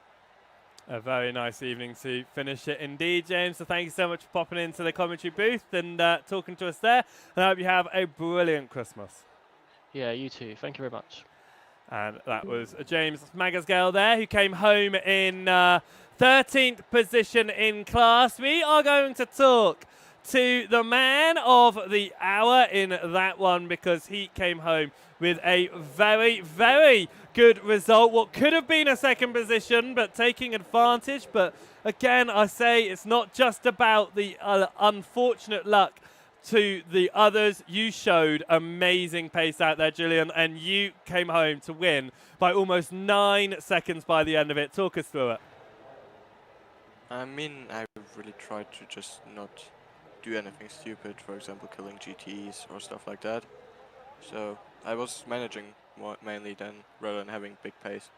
A very nice evening to finish it indeed, James. So thank you so much for popping into the commentary booth and talking to us there. And I hope you have a brilliant Christmas. Yeah, you too. Thank you very much. And that was James Magasgale there, who came home in 13th position in class. We are going to talk to the man of the hour in that one, because he came home with a very, very good result. What could have been a second position, but taking advantage. But again, I say it's not just about the unfortunate luck to the others. You showed amazing pace out there, Julian, and you came home to win by almost 9 seconds by the end of it. Talk us through it. I mean, I really tried to just not do anything stupid, for example, killing GTEs or stuff like that. So I was managing more mainly rather than having big pace.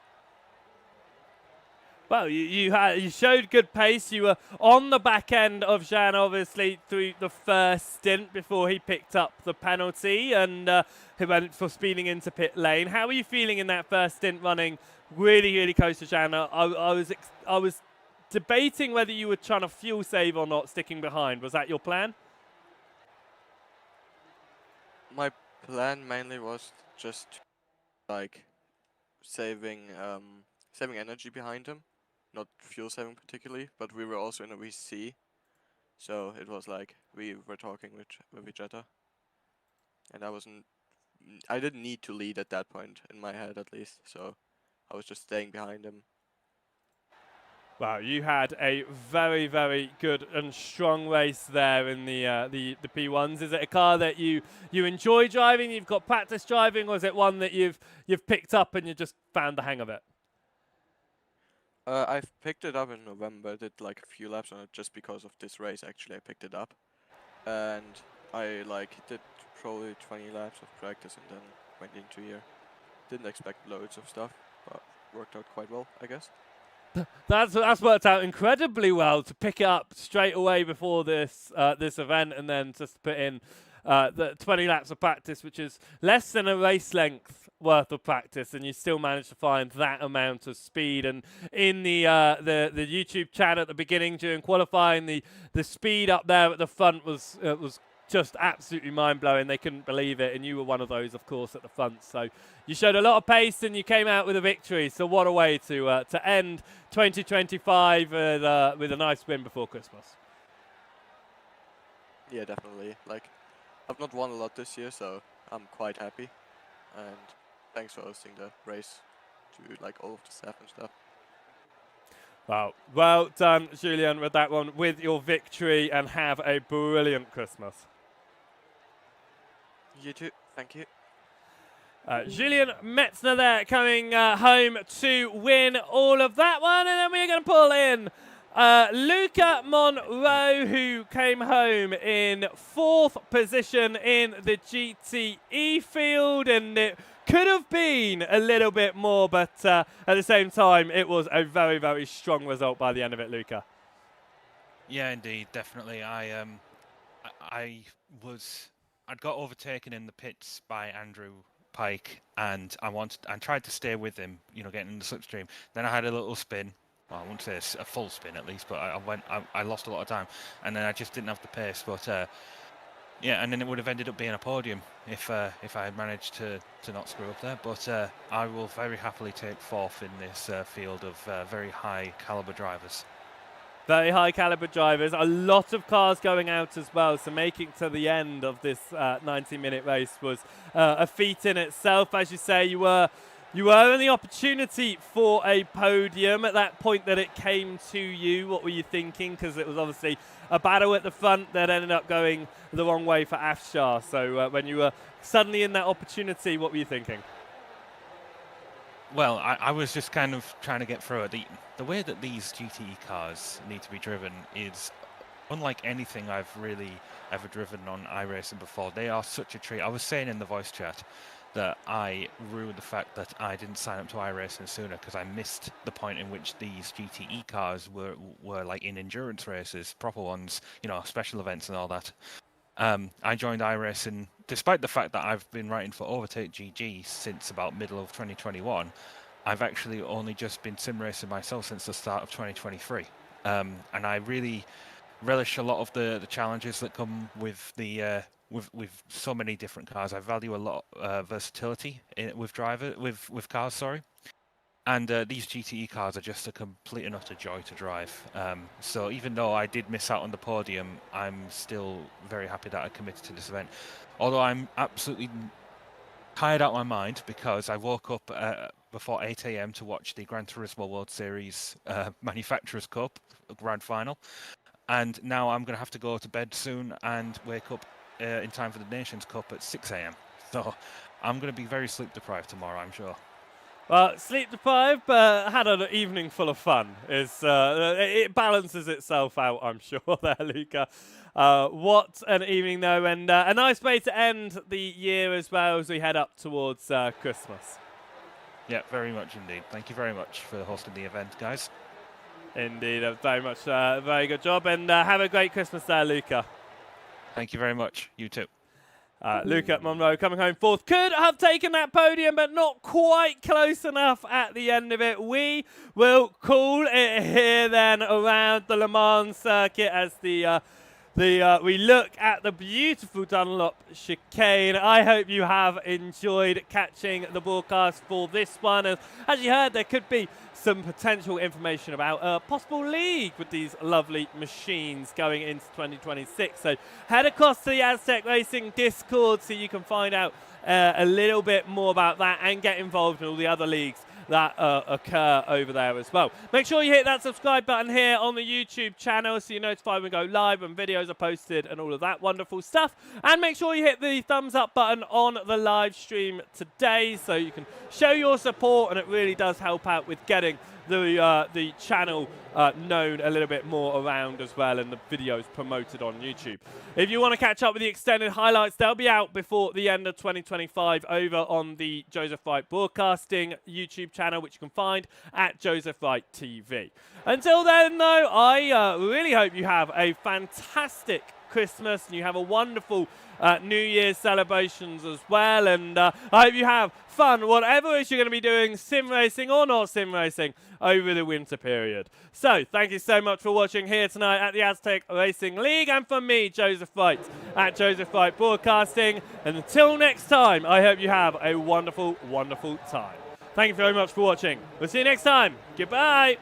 Well, you showed good pace. You were on the back end of Jean, obviously, through the first stint before he picked up the penalty, and he went for speeding into pit lane. How were you feeling in that first stint, running really, really close to Jean? I was debating whether you were trying to fuel save or not, sticking behind. Was that your plan? My plan mainly was just like saving energy behind him, not fuel saving particularly, but we were also in a VC, so it was like we were talking with each other, and I didn't need to lead at that point, in my head at least, so I was just staying behind him. Wow, you had a very, very good and strong race there in the P1s. Is it a car that you enjoy driving, you've got practice driving, or is it one that you've picked up and you just found the hang of it? I've picked it up in November, did like a few laps on it just because of this race. Actually, I picked it up, and I did probably 20 laps of practice and then went into here. Didn't expect loads of stuff, but worked out quite well, I guess. That's worked out incredibly well to pick it up straight away before this event, and then just put in the 20 laps of practice, which is less than a race length worth of practice, and you still managed to find that amount of speed. And in the YouTube chat at the beginning during qualifying, the speed up there at the front was just absolutely mind-blowing. They couldn't believe it, and you were one of those, of course, at the front. So you showed a lot of pace, and you came out with a victory. So what a way to end 2025 with a nice win before Christmas. Yeah, definitely. I've not won a lot this year, so I'm quite happy. And thanks for hosting the race to all of the staff and stuff. Wow. Well done, Julian, with that one, with your victory, and have a brilliant Christmas. You too. Thank you. Julian Metzner there, coming home to win all of that one. And then we're going to pull in Luca Monroe, who came home in 4th position in the GTE field. And it could have been a little bit more, but at the same time, it was a very, very strong result by the end of it, Luca. Yeah, indeed, definitely. I'd got overtaken in the pits by Andrew Pike, and I tried to stay with him, getting in the slipstream. Then I had a little spin. Well, I wouldn't say a full spin at least, but I lost a lot of time, and then I just didn't have the pace. But yeah, and then it would have ended up being a podium if I had managed to not screw up there. But I will very happily take 4th in this field of very high caliber drivers. Very high caliber drivers, a lot of cars going out as well, so making to the end of this 90-minute race was a feat in itself. As you say, you were in the opportunity for a podium at that point that it came to you. What were you thinking? Because it was obviously a battle at the front that ended up going the wrong way for Afshar. So when you were suddenly in that opportunity, what were you thinking? Well, I was just kind of trying to get through it. The way that these GTE cars need to be driven is unlike anything I've really ever driven on iRacing before. They are such a treat. I was saying in the voice chat that I rue the fact that I didn't sign up to iRacing sooner because I missed the point in which these GTE cars were like in endurance races, proper ones, you know, special events and all that. I joined iRacing despite the fact that I've been writing for Overtake GG since about middle of 2021. I've actually only just been sim racing myself since the start of 2023, and I really relish a lot of the challenges that come with the with so many different cars. I value a lot versatility with cars, sorry. And these GTE cars are just a complete and utter joy to drive. So even though I did miss out on the podium, I'm still very happy that I committed to this event. Although I'm absolutely tired out of my mind because I woke up before 8 AM to watch the Gran Turismo World Series Manufacturers Cup Grand Final. And now I'm going to have to go to bed soon and wake up in time for the Nations Cup at 6 AM. So I'm going to be very sleep deprived tomorrow, I'm sure. Well, sleep deprived, but had an evening full of fun. It balances itself out, I'm sure, there, Luca. What an evening, though, and a nice way to end the year as well as we head up towards Christmas. Yeah, very much indeed. Thank you very much for hosting the event, guys. Indeed, very much, very good job, and have a great Christmas there, Luca. Thank you very much. You too. Luca Monroe coming home fourth. Could have taken that podium, but not quite close enough at the end of it. We will call it here then around the Le Mans circuit as we look at the beautiful Dunlop chicane. I hope you have enjoyed catching the broadcast for this one. As you heard, there could be some potential information about a possible league with these lovely machines going into 2026. So head across to the Aztec Racing Discord so you can find out a little bit more about that and get involved in all the other leagues that occur over there as well. Make sure you hit that subscribe button here on the YouTube channel so you're notified when we go live and videos are posted and all of that wonderful stuff. And make sure you hit the thumbs up button on the live stream today so you can show your support, and it really does help out with getting the channel known a little bit more around as well, and the videos promoted on YouTube. If you want to catch up with the extended highlights, they'll be out before the end of 2025 over on the Joseph Wright Broadcasting YouTube channel, which you can find at Joseph Wright TV. Until then, though, I really hope you have a fantastic Christmas and you have a wonderful New Year's celebrations as well, and I hope you have fun whatever it is you're going to be doing, sim racing or not sim racing, over the winter period. So thank you so much for watching here tonight at the Aztec Racing League, and from me, Joseph Wright at Joseph Wright Broadcasting, and until next time, I hope you have a wonderful, wonderful time. Thank you very much for watching. We'll see you next time. Goodbye.